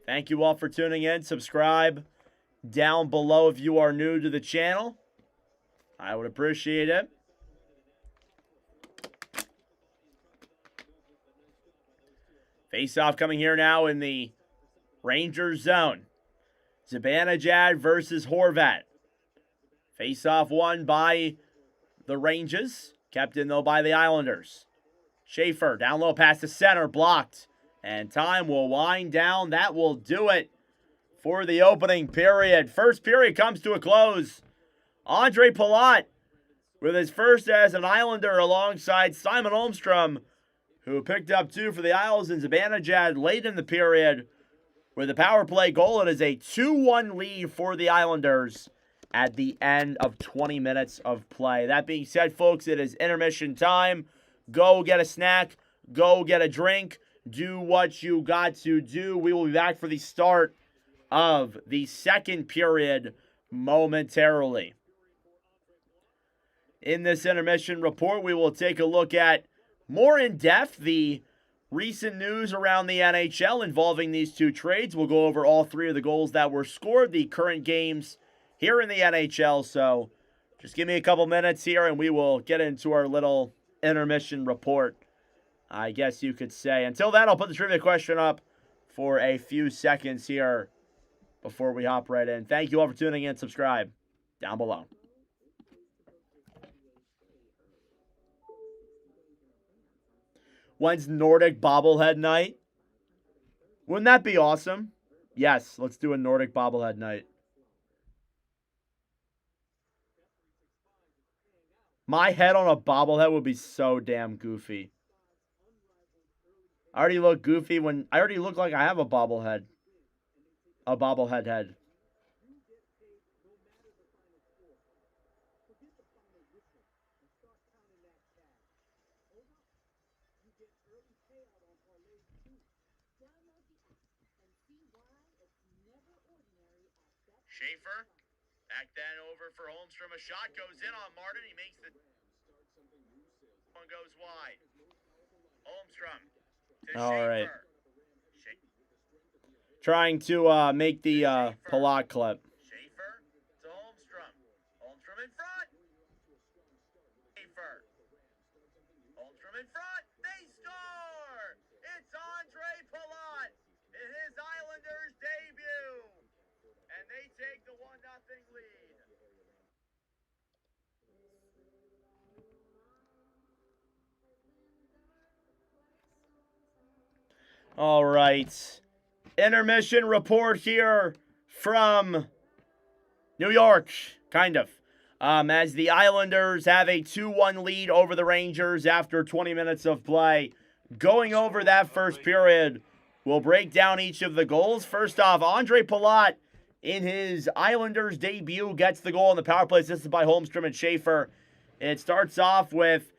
Thank you all for tuning in. Subscribe down below if you are new to the channel. I would appreciate it. Face-off coming here now in the Rangers zone. Zibanejad versus Horvat. Face-off won by the Rangers. Kept in, though, by the Islanders. Schaefer, down low, pass to center, blocked. And time will wind down. That will do it for the opening period. First period comes to a close. Andre Palat with his first as an Islander alongside Simon Holmstrom, who picked up 2 for the Isles, and Zibanejad late in the period with a power play goal. It is a 2-1 lead for the Islanders at the end of 20 minutes of play. That being said, folks, it is intermission time. Go get a snack. Go get a drink. Do what you got to do. We will be back for the start of the second period momentarily. In this intermission report, we will take a look at more in depth the recent news around the NHL involving these two trades. We'll go over all three of the goals that were scored, the current games here in the NHL. So just give me a couple minutes here and we will get into our little intermission report, I guess you could say. Until then, I'll put the trivia question up for a few seconds here before we hop right in. Thank you all for tuning in. Subscribe down below. When's Nordic bobblehead night? Wouldn't that be awesome? Yes, let's do a Nordic bobblehead night. My head on a bobblehead would be so damn goofy. I already look goofy when I already look like I have a bobblehead. A bobblehead head. Schaefer, back then over for Holmstrom. A shot goes in on Martin. He makes the one goes wide. Holmstrom to Schaefer. Right. Trying to make the Palat clip. Schaefer to Holmstrom. Holmstrom in front. Schaefer. Holmstrom in front. They score! It's Andre Palat in his Islanders debut. And they take the 1-0 lead. All right. Intermission report here from New York, kind of. As the Islanders have a 2-1 lead over the Rangers after 20 minutes of play. Going over that first period, we'll break down each of the goals. First off, Andre Palat, in his Islanders debut, gets the goal on the power play, assisted by Holmstrom and Schaefer. It starts off with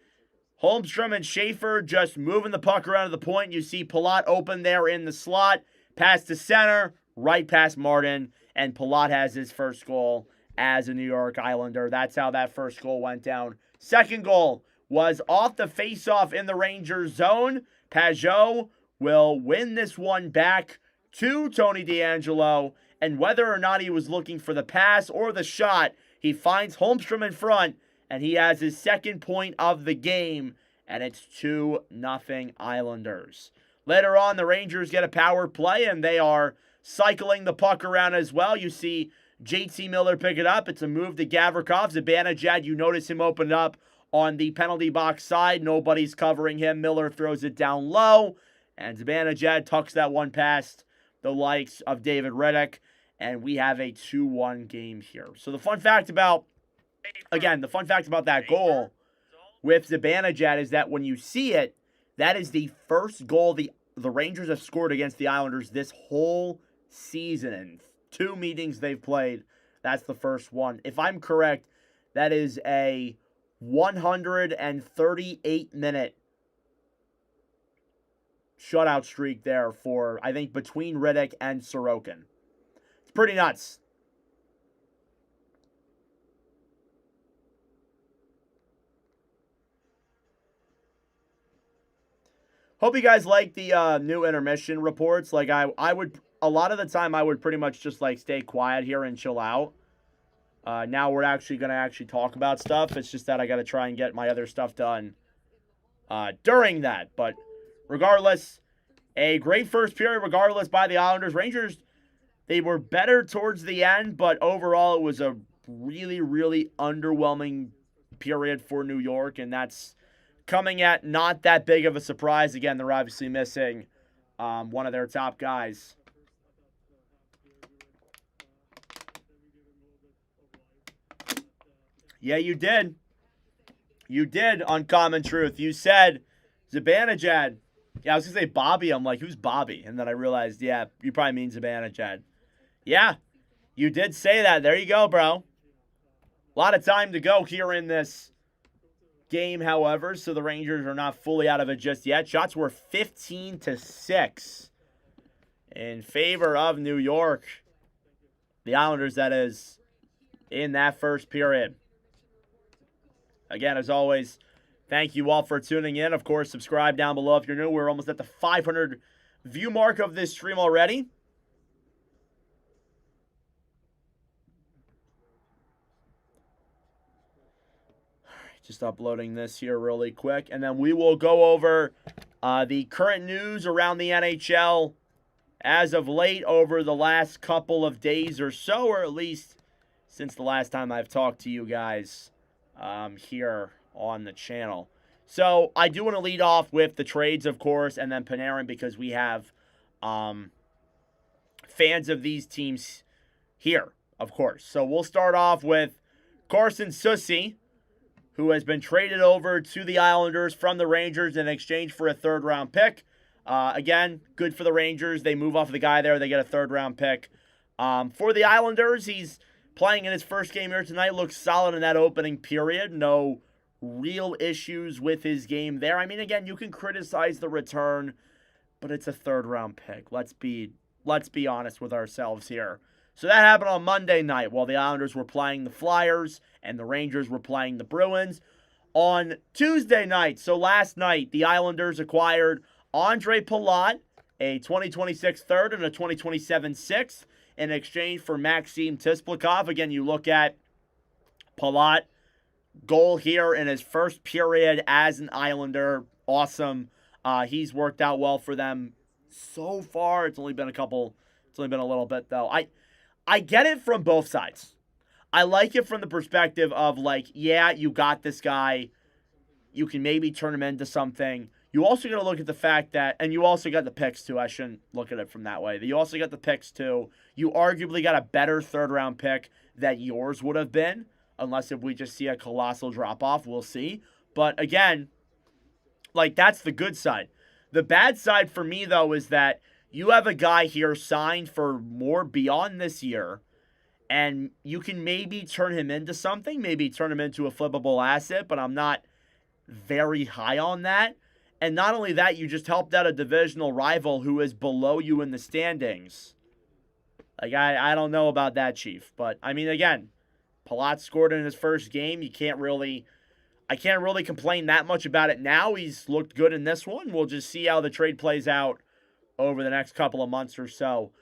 Holmstrom and Schaefer just moving the puck around to the point. You see Palat open there in the slot, pass to center, right past Martin, and Palat has his first goal as a New York Islander. That's how that first goal went down. Second goal was off the faceoff in the Rangers zone. Pajot will win this one back to Tony DeAngelo. And whether or not he was looking for the pass or the shot, he finds Holmstrom in front, and he has his second point of the game, and it's 2-0 Islanders. Later on, the Rangers get a power play, and they are cycling the puck around as well. You see JT Miller pick it up. It's a move to Gavrikov. Zibanejad, you notice him open up on the penalty box side. Nobody's covering him. Miller throws it down low, and Zibanejad tucks that one past the likes of David Riddick. And we have a 2-1 game here. So the fun fact about that goal with Zibanejad is that when you see it, that is the first goal the Rangers have scored against the Islanders this whole season. In 2 meetings they've played, that's the first one. If I'm correct, that is a 138-minute shutout streak there for, I think, between Riddick and Sorokin. Pretty nuts. Hope you guys like the new intermission reports. Like I would, a lot of the time I would pretty much just like stay quiet here and chill out. Now we're actually going to talk about stuff. It's just that I got to try and get my other stuff done during that. But regardless, a great first period regardless by the Islanders. Rangers, they were better towards the end, but overall it was a really, really underwhelming period for New York, and that's coming at not that big of a surprise. Again, they're obviously missing one of their top guys. Yeah, you did. You did, Uncommon Truth. You said Zibanejad. Yeah, I was going to say Bobby. I'm like, who's Bobby? And then I realized, yeah, you probably mean Zibanejad. Yeah, you did say that. There you go, bro. A lot of time to go here in this game, however, so the Rangers are not fully out of it just yet. Shots were 15-6 in favor of New York. The Islanders, that is, in that first period. Again, as always, Thank you all for tuning in. Of course, subscribe down below if you're new. We're almost at the 500 view mark of this stream already. Just uploading this here really quick. And then we will go over the current news around the NHL as of late over the last couple of days or so, or at least since the last time I've talked to you guys here on the channel. So I do want to lead off with the trades, of course, and then Panarin, because we have fans of these teams here, of course. So we'll start off with Carson Soucy, who has been traded over to the Islanders from the Rangers in exchange for a third-round pick. Again, good for the Rangers. They move off of the guy there. They get a third-round pick. For the Islanders, he's playing in his first game here tonight. Looks solid in that opening period. No real issues with his game there. I mean, again, you can criticize the return, but it's a third-round pick. Let's be honest with ourselves here. So that happened on Monday night while the Islanders were playing the Flyers and the Rangers were playing the Bruins. On Tuesday night, so last night, the Islanders acquired Andre Palat, a 2026 third and a 2027 sixth, in exchange for Maxim Tisplikov. Again, you look at Palat, goal here in his first period as an Islander. Awesome. He's worked out well for them so far. It's only been a little bit, though. I get it from both sides. I like it from the perspective of, like, yeah, you got this guy. You can maybe turn him into something. You also got to look at the fact that, and you also got the picks too. I shouldn't look at it from that way. You also got the picks too. You arguably got a better third-round pick that yours would have been, unless if we just see a colossal drop-off. We'll see. But again, like, that's the good side. The bad side for me, though, is that you have a guy here signed for more beyond this year, and you can maybe turn him into something, maybe turn him into a flippable asset, but I'm not very high on that. And not only that, you just helped out a divisional rival who is below you in the standings. Like, I don't know about that, Chief. But, I mean, again, Palat scored in his first game. I can't really complain that much about it now. He's looked good in this one. We'll just see how the trade plays out over the next couple of months or so.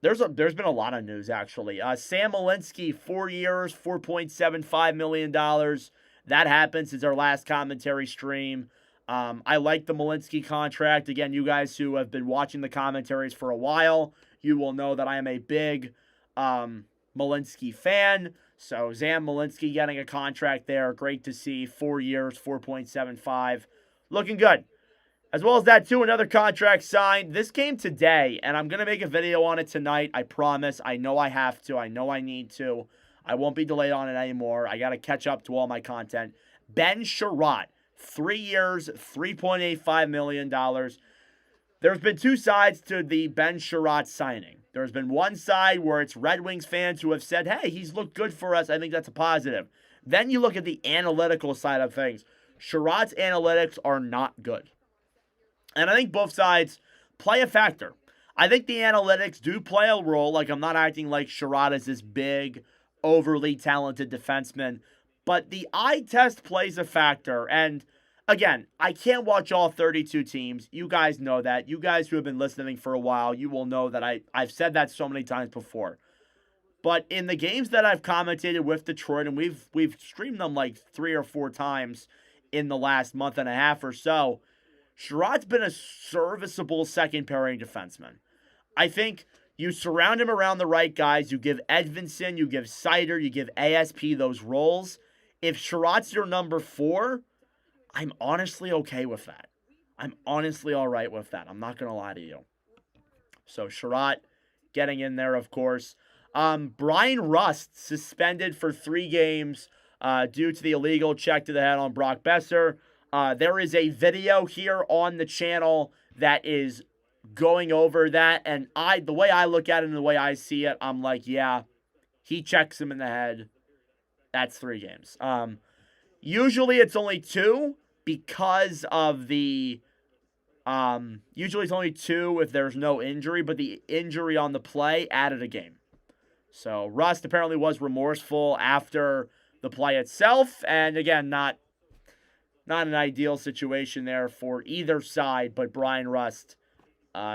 There's been a lot of news, actually. Sam Malinsky, 4 years, $4.75 million. That happened since our last commentary stream. I like the Malinsky contract. Again, you guys who have been watching the commentaries for a while, you will know that I am a big Malinsky fan. So Sam Malinsky getting a contract there. Great to see. 4 years, 4.75. Looking good. As well as that, too, another contract signed. This came today, and I'm going to make a video on it tonight. I promise. I know I have to. I know I need to. I won't be delayed on it anymore. I got to catch up to all my content. Ben Sherratt, 3 years, $3.85 million. There's been two sides to the Ben Sherratt signing. There's been one side where it's Red Wings fans who have said, hey, he's looked good for us. I think that's a positive. Then you look at the analytical side of things. Sherratt's analytics are not good. And I think both sides play a factor. I think the analytics do play a role. Like, I'm not acting like Sherratt is this big, overly talented defenseman. But the eye test plays a factor. And, again, I can't watch all 32 teams. You guys know that. You guys who have been listening for a while, you will know that I've said that so many times before. But in the games that I've commentated with Detroit, and we've streamed them like 3 or 4 times in the last month and a half or so, Sherratt's been a serviceable second-pairing defenseman. I think you surround him around the right guys. You give Edvinsson, you give Seider, you give ASP those roles. If Sherratt's your number 4, I'm honestly okay with that. I'm honestly all right with that. I'm not going to lie to you. So Sherratt getting in there, of course. Brian Rust suspended for 3 games due to the illegal check to the head on Brock Besser. There is a video here on the channel that is going over that, and the way I look at it and the way I see it, I'm like, yeah, he checks him in the head. That's 3 games. Usually it's only 2 because of the, usually it's only 2 if there's no injury, but the injury on the play added a game. So Rust apparently was remorseful after the play itself, and again, not not an ideal situation there for either side, but Brian Rust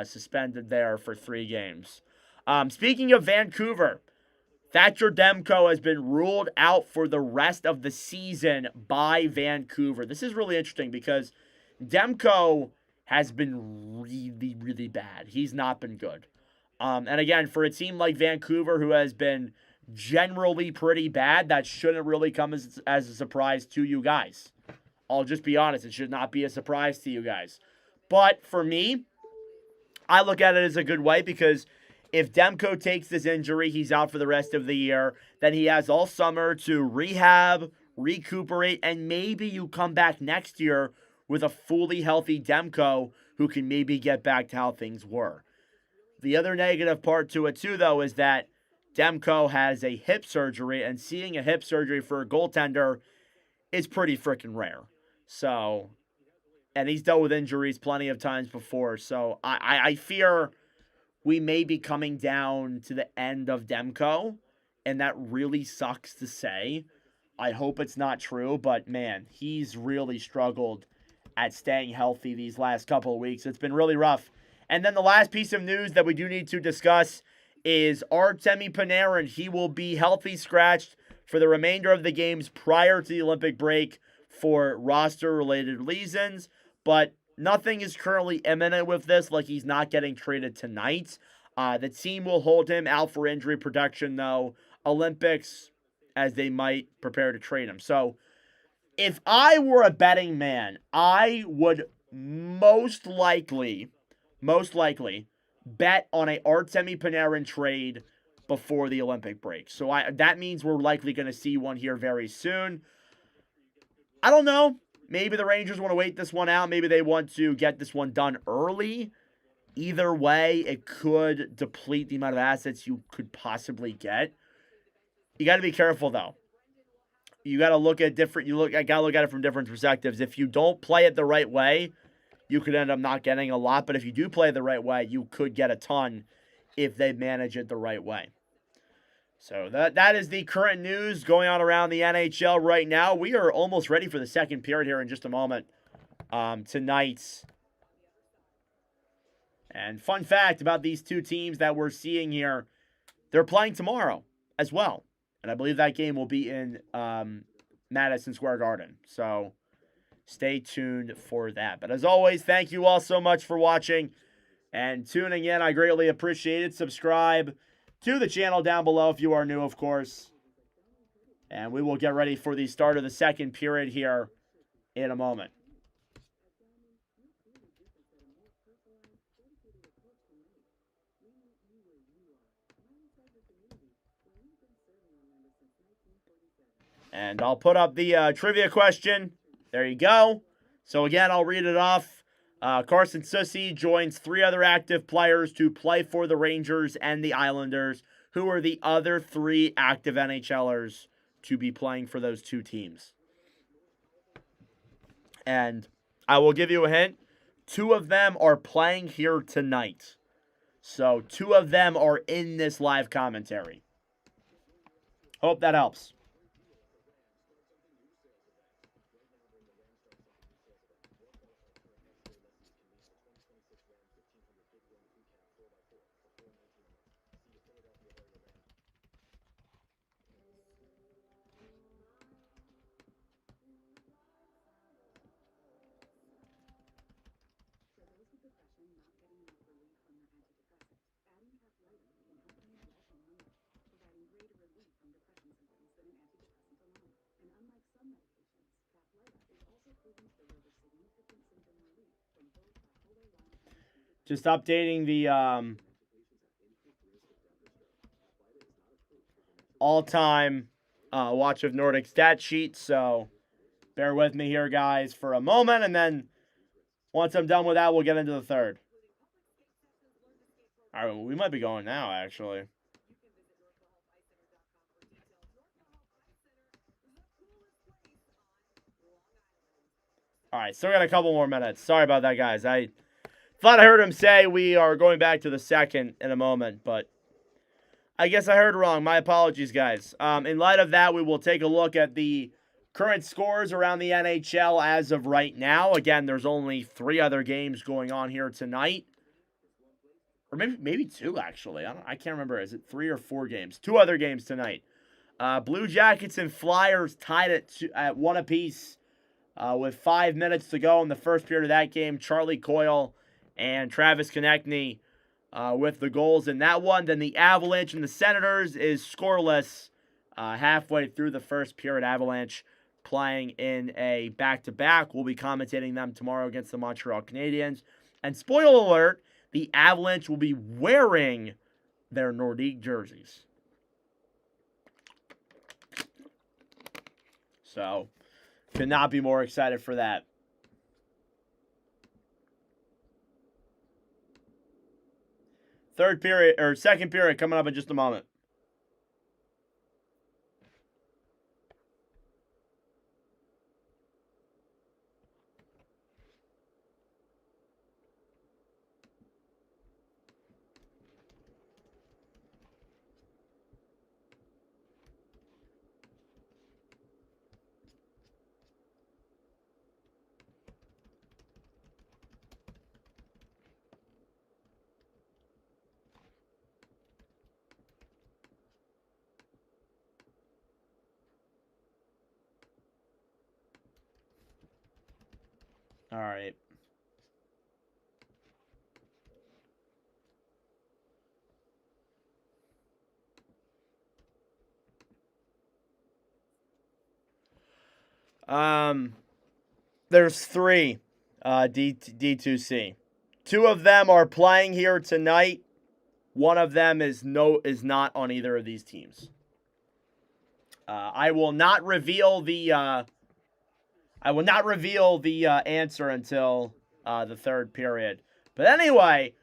suspended there for 3 games. Speaking of Vancouver, Thatcher Demko has been ruled out for the rest of the season by Vancouver. This is really interesting because Demko has been really, really bad. He's not been good. And again, for a team like Vancouver, who has been generally pretty bad, that shouldn't really come as a surprise to you guys. I'll just be honest. It should not be a surprise to you guys. But for me, I look at it as a good way because if Demko takes this injury, he's out for the rest of the year. Then he has all summer to rehab, recuperate, and maybe you come back next year with a fully healthy Demko who can maybe get back to how things were. The other negative part to it, too, though, is that Demko has a hip surgery, and seeing a hip surgery for a goaltender is pretty freaking rare. So, and he's dealt with injuries plenty of times before, so I fear we may be coming down to the end of Demko, and that really sucks to say. I hope it's not true, but man, he's really struggled at staying healthy these last couple of weeks. It's been really rough. And then the last piece of news that we do need to discuss is Artemi Panarin. He will be healthy scratched for the remainder of the games prior to the Olympic break for roster-related reasons, but nothing is currently imminent with this, like he's not getting traded tonight. The team will hold him out for injury protection, though. Olympics, as they might prepare to trade him. So, if I were a betting man, I would most likely bet on a Artemi Panarin trade before the Olympic break. So that means we're likely going to see one here very soon. I don't know. Maybe the Rangers want to wait this one out. Maybe they want to get this one done early. Either way, it could deplete the amount of assets you could possibly get. You got to be careful, though. You got to look at I got to look at it from different perspectives. If you don't play it the right way, you could end up not getting a lot. But if you do play it the right way, you could get a ton if they manage it the right way. So that is the current news going on around the NHL right now. We are almost ready for the second period here in just a moment tonight. And fun fact about these two teams that we're seeing here, they're playing tomorrow as well. And I believe that game will be in Madison Square Garden. So stay tuned for that. But as always, thank you all so much for watching and tuning in. I greatly appreciate it. Subscribe to the channel down below if you are new, of course. And we will get ready for the start of the second period here in a moment. And I'll put up the trivia question. There you go. So again, I'll read it off. Carson Soucy joins 3 other active players to play for the Rangers and the Islanders. Who are the other 3 active NHLers to be playing for those 2 teams? And I will give you a hint. 2 of them are playing here tonight. So 2 of them are in this live commentary. Hope that helps. Just updating the all-time Watch of Nordic stat sheet, so bear with me here, guys, for a moment, and then once I'm done with that, we'll get into the third. All right, we might be going now, actually. All right, still got a couple more minutes. Sorry about that, guys. I thought I heard him say we are going back to the second in a moment, but I guess I heard wrong. My apologies, guys. In light of that, we will take a look at the Current scores around the NHL as of right now. Again, there's only 3 other games going on here tonight. Or maybe 2, actually. I can't remember. Is it 3 or 4 games? 2 other games tonight. Blue Jackets and Flyers tied at 1 apiece with 5 minutes to go in the first period of that game. Charlie Coyle and Travis Konechny with the goals in that one. Then the Avalanche and the Senators is scoreless halfway through the first period. Avalanche playing in a back-to-back. We'll be commentating them tomorrow against the Montreal Canadiens. And spoiler alert, the Avalanche will be wearing their Nordique jerseys. So, could not be more excited for that. Second period coming up in just a moment. All right. There's 3 D2C. 2 of them are playing here tonight. One of them is not on either of these teams. I will not reveal the answer until the third period. But anyway,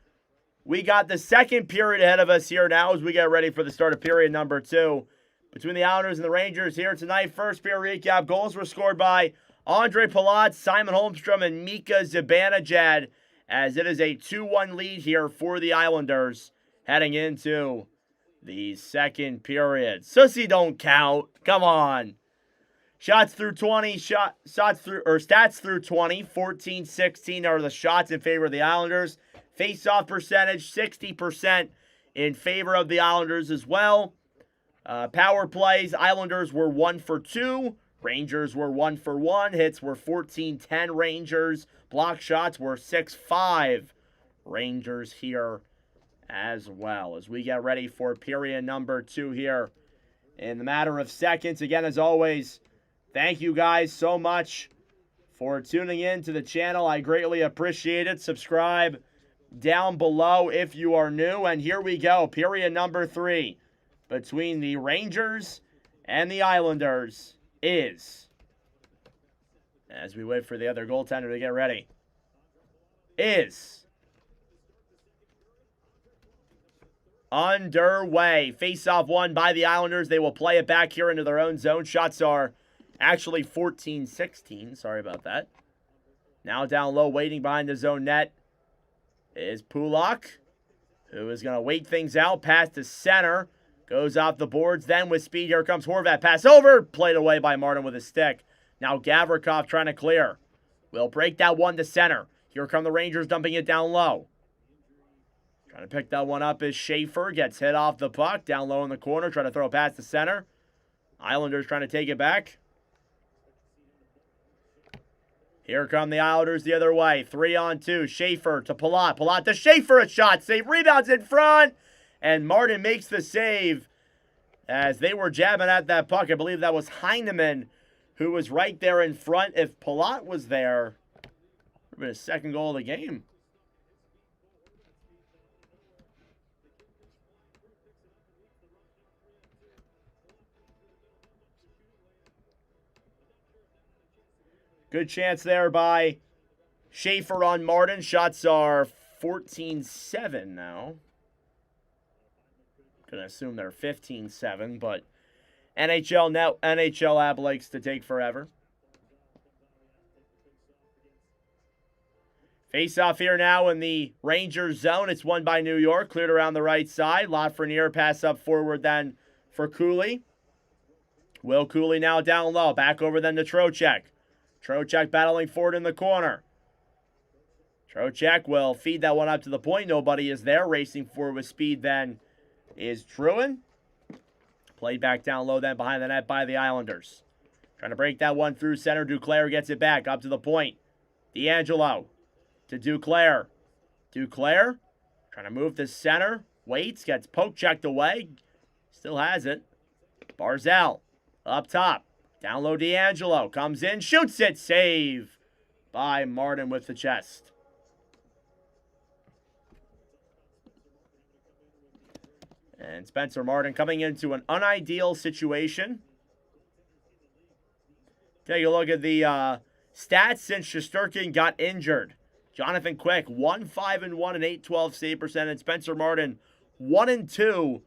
we got the second period ahead of us here now as we get ready for the start of period number 2 between the Islanders and the Rangers here tonight. First period recap: goals were scored by Andre Palat, Simon Holmstrom, and Mika Zibanejad, as it is a 2-1 lead here for the Islanders heading into the second period. Sussy don't count. Come on. Stats through 20, 14-16 are the shots in favor of the Islanders. Face-off percentage, 60% in favor of the Islanders as well. Power plays, Islanders were 1 for 2. Rangers were 1 for 1. Hits were 14-10 Rangers. Block shots were 6-5 Rangers here as well. As we get ready for period number 2 here in the matter of seconds. Again, as always, thank you guys so much for tuning in to the channel. I greatly appreciate it. Subscribe down below if you are new. And here we go. Period number 3 between the Rangers and the Islanders is, as we wait for the other goaltender to get ready, is underway. Face-off won by the Islanders. They will play it back here into their own zone. Shots are actually 14-16. Sorry about that. Now down low, waiting behind the zone net is Pulak, who is going to wait things out. Pass to center. Goes off the boards. Then with speed, here comes Horvat. Pass over. Played away by Martin with a stick. Now Gavrikov trying to clear. Will break that one to center. Here come the Rangers dumping it down low. Trying to pick that one up is Schaefer. Gets hit off the puck. Down low in the corner. Trying to throw a pass to center. Islanders trying to take it back. Here come the Islanders the other way. 3-on-2. Schaefer to Palat. Palat to Schaefer. A shot. Save. Rebounds in front. And Martin makes the save as they were jabbing at that puck. I believe that was Heineman who was right there in front. If Palat was there, it would have been his second goal of the game. Good chance there by Schaefer on Martin. Shots are 14-7 now. Gonna assume they're 15-7, but NHL app likes to take forever. Face off here now in the Rangers zone. It's won by New York. Cleared around the right side. Lafreniere pass up forward then for Cooley. Will Cooley now down low. Back over then to Trocheck. Trocheck battling forward in the corner. Trocheck will feed that one up to the point. Nobody is there. Racing forward with speed then is Druin. Played back down low then behind the net by the Islanders. Trying to break that one through center. Duclair gets it back up to the point. D'Angelo to Duclair. Duclair trying to move to center. Waits, gets poke checked away. Still has it. Barzal up top. Down low D'Angelo. Comes in, shoots it. Save by Martin with the chest. And Spencer Martin coming into an unideal situation. Take a look at the stats since Shesterkin got injured. Jonathan Quick, 1-5-1, an .812 save percentage. Spencer Martin, 1-2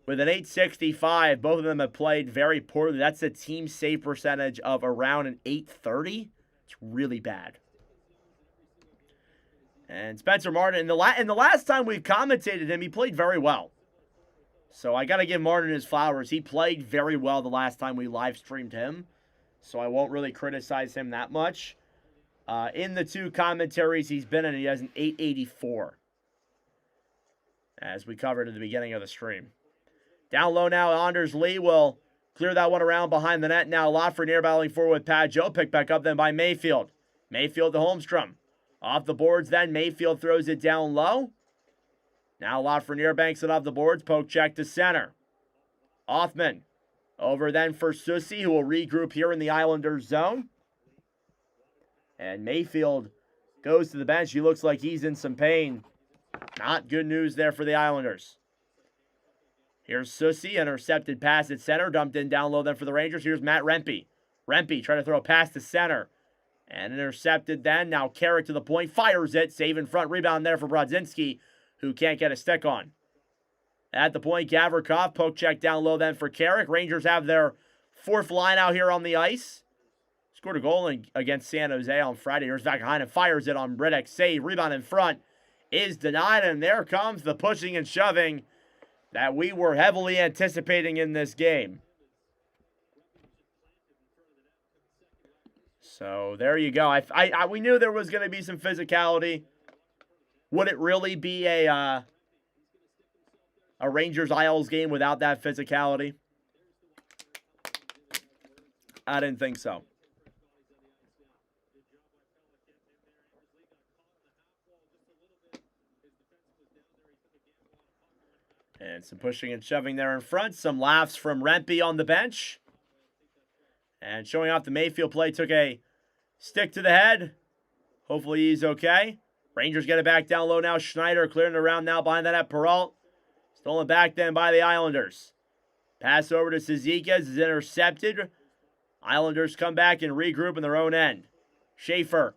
with an .865. Both of them have played very poorly. That's a team save percentage of around an .830. It's really bad. And Spencer Martin, in the last time we commentated him, he played very well. So I got to give Martin his flowers. He played very well the last time we live streamed him. So I won't really criticize him that much. In the two commentaries he's been in, he has an .884. As we covered at the beginning of the stream. Down low now, Anders Lee will clear that one around behind the net. Now Lafreniere battling forward with Padjo. Picked back up then by Mayfield. Mayfield to Holmstrom. Off the boards then, Mayfield throws it down low. Now Lafreniere banks it off the boards. Poke check to center. Othman. Over then for Susi, who will regroup here in the Islanders zone. And Mayfield goes to the bench. He looks like he's in some pain. Not good news there for the Islanders. Here's Susi, intercepted pass at center. Dumped in down low then for the Rangers. Here's Matt Rempe. Rempe trying to throw a pass to center. And intercepted then. Now Carrick to the point. Fires it. Save in front. Rebound there for Brodzinski, who can't get a stick on. At the point, Gavrikov, poke check down low then for Carrick. Rangers have their fourth line out here on the ice. Scored a goal against San Jose on Friday. Here's Vakainen, fires it on Riddick. Save, rebound in front is denied, and there comes the pushing and shoving that we were heavily anticipating in this game. So there you go. We knew there was going to be some physicality. Would it really be a Rangers Isles game without that physicality? I didn't think so. And some pushing and shoving there in front. Some laughs from Rempe on the bench. And showing off the Mayfield play. Took a stick to the head. Hopefully he's okay. Rangers get it back down low now. Schneider clearing around now behind that at Peralt. Stolen back then by the Islanders. Pass over to Cizikas is intercepted. Islanders come back and regroup in their own end. Schaefer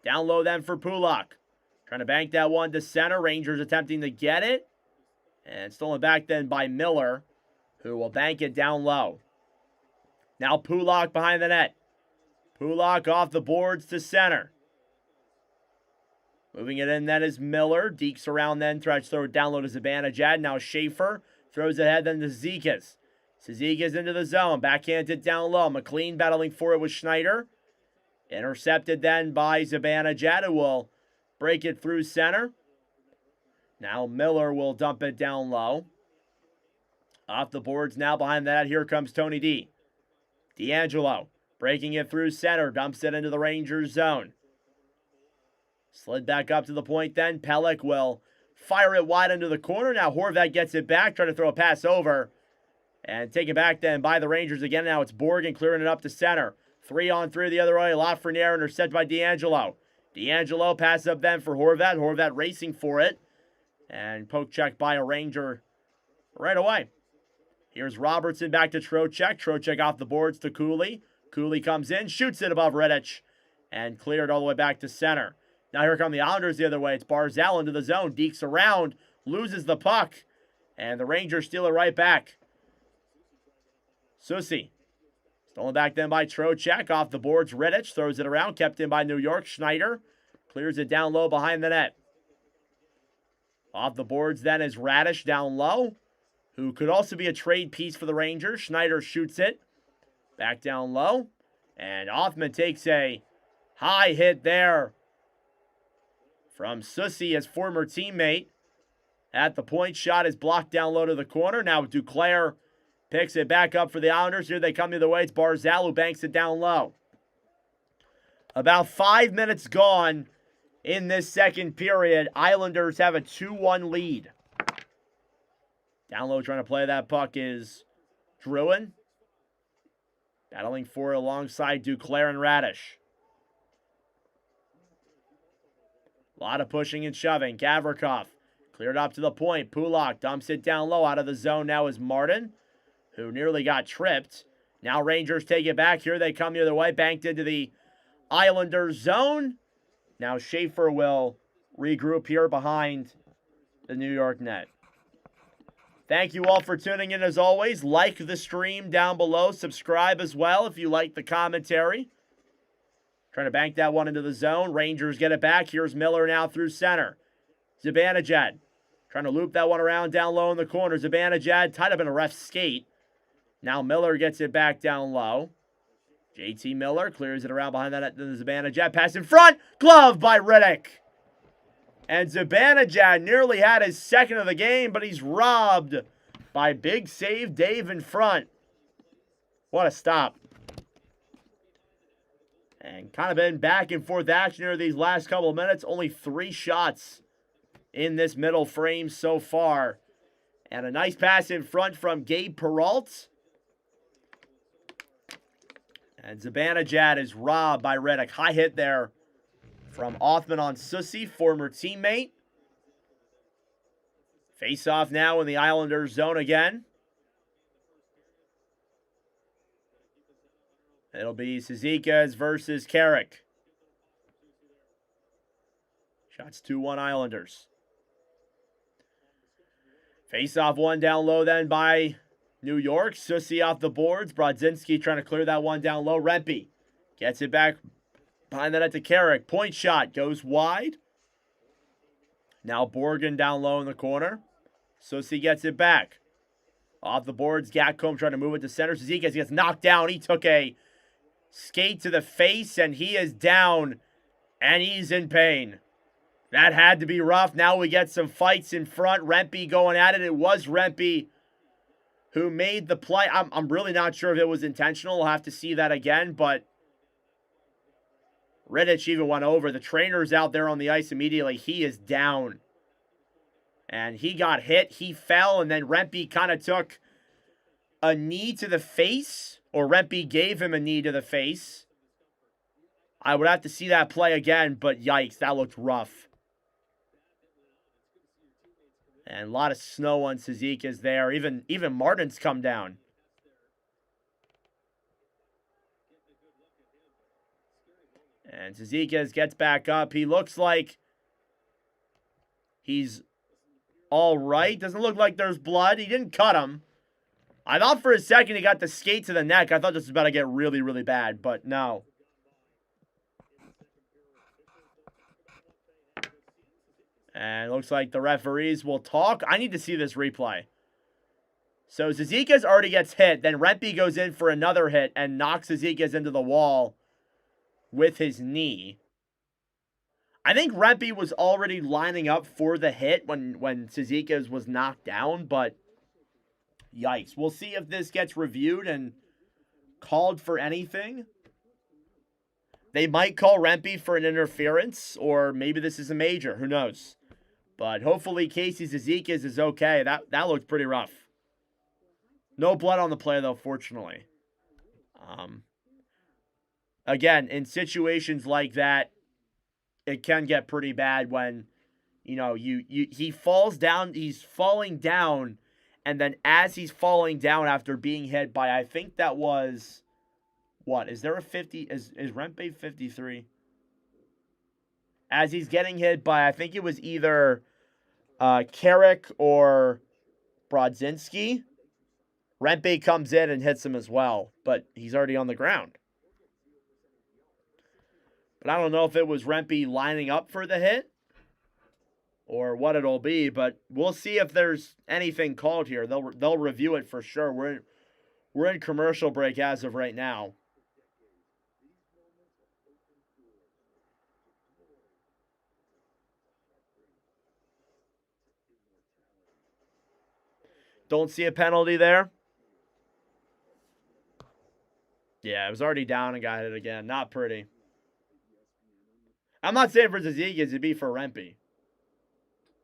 down low then for Pulak. Trying to bank that one to center. Rangers attempting to get it. And stolen back then by Miller, who will bank it down low. Now Pulak behind the net. Pulak off the boards to center. Moving it in then is Miller. Deeks around then. Tries to throw it down low to Zibanejad. Now Schaefer throws it ahead then to Zizekas. Zizekas into the zone. Backhanded down low. McLean battling for it with Schneider. Intercepted then by Zibanejad, who will break it through center. Now Miller will dump it down low. Off the boards now behind that. Here comes Tony D. D'Angelo breaking it through center. Dumps it into the Rangers zone. Slid back up to the point then. Pelech will fire it wide into the corner. Now Horvat gets it back. Trying to throw a pass over. And take it back then by the Rangers again. Now it's Borgen clearing it up to center. 3-on-3 the other way. Lafreniere intercepted by D'Angelo. D'Angelo pass up then for Horvat. Horvat racing for it. And poke check by a Ranger right away. Here's Robertson back to Trocheck. Trocheck off the boards to Cooley. Cooley comes in, shoots it above Rittich, and cleared all the way back to center. Now here come the Islanders the other way. It's Barzal into the zone. Deeks around, loses the puck, and the Rangers steal it right back. Susi. Stolen back then by Trocheck. Off the boards, Rittich throws it around. Kept in by New York. Schneider clears it down low behind the net. Off the boards then is Radish down low, who could also be a trade piece for the Rangers. Schneider shoots it. Back down low. And Othman takes a high hit there from Sussy, his former teammate. At the point, shot is blocked down low to the corner. Now Duclair picks it back up for the Islanders. Here they come the other way. It's Barzal who banks it down low. About 5 minutes gone in this second period. Islanders have a 2-1 lead. Down low trying to play that puck is Drouin. Battling for it alongside Duclair and Radish. A lot of pushing and shoving. Gavrikov cleared up to the point. Pulak dumps it down low. Out of the zone now is Martin, who nearly got tripped. Now Rangers take it back. Here they come the other way. Banked into the Islanders zone. Now Schaefer will regroup here behind the New York net. Thank you all for tuning in as always. Like the stream down below. Subscribe as well if you like the commentary. Trying to bank that one into the zone. Rangers get it back. Here's Miller now through center. Zibanejad trying to loop that one around down low in the corner. Zibanejad tied up in a ref skate. Now Miller gets it back down low. JT Miller clears it around behind that. The Zibanejad pass in front. Glove by Riddick. And Zibanejad nearly had his second of the game, but he's robbed by big save Dave in front. What a stop. And kind of been back and forth action here these last couple of minutes. Only 3 shots in this middle frame so far. And a nice pass in front from Gabe Peralt. And Zibanejad is robbed by Riddick. High hit there from Othman on Sussy, former teammate. Face off now in the Islanders zone again. It'll be Cizikas versus Carrick. Shots 2-1 Islanders. Face off one down low then by New York. Sussy off the boards. Brodzinski trying to clear that one down low. Rempe gets it back behind the net to Carrick. Point shot goes wide. Now Borgen down low in the corner. Sussy gets it back. Off the boards. Gatcomb trying to move it to center. Cizikas gets knocked down. He took a skate to the face, and he is down, and he's in pain. That had to be rough. Now we get some fights in front. Rempe going at it. It was Rempe who made the play. I'm really not sure if it was intentional. We'll have to see that again, but Rittich even went over. The trainer's out there on the ice immediately. He is down. And he got hit. He fell, and then Rempe kind of took a knee to the face, or Rempe gave him a knee to the face. I would have to see that play again, but yikes, that looked rough. And a lot of snow on Cizikas there. Even Martin's come down. And Cizikas gets back up. He looks like he's all right. Doesn't look like there's blood. He didn't cut him. I thought for a second he got the skate to the neck. I thought this was about to get really, really bad, but no. And it looks like the referees will talk. I need to see this replay. So Cizikas already gets hit. Then Rempe goes in for another hit and knocks Cizikas into the wall with his knee. I think Rempe was already lining up for the hit when Cizikas was knocked down, but yikes. We'll see if this gets reviewed and called for anything. They might call Rempe for an interference, or maybe this is a major. Who knows? But hopefully Casey Cizikas is okay. That looked pretty rough. No blood on the play, though, fortunately. Again, in situations like that, it can get pretty bad when, you know, he falls down. He's falling down, and then as he's falling down after being hit by, I think that was, what? Is there a 50? Is Rempe 53? As he's getting hit by, I think it was either Carrick or Brodzinski, Rempe comes in and hits him as well, but he's already on the ground. But I don't know if it was Rempe lining up for the hit or what it'll be, but we'll see if there's anything called here. They'll review it for sure. We're in commercial break as of right now. Don't see a penalty there. Yeah, it was already down and got hit again. Not pretty. I'm not saying for Zizekias, it'd be for Rempe. In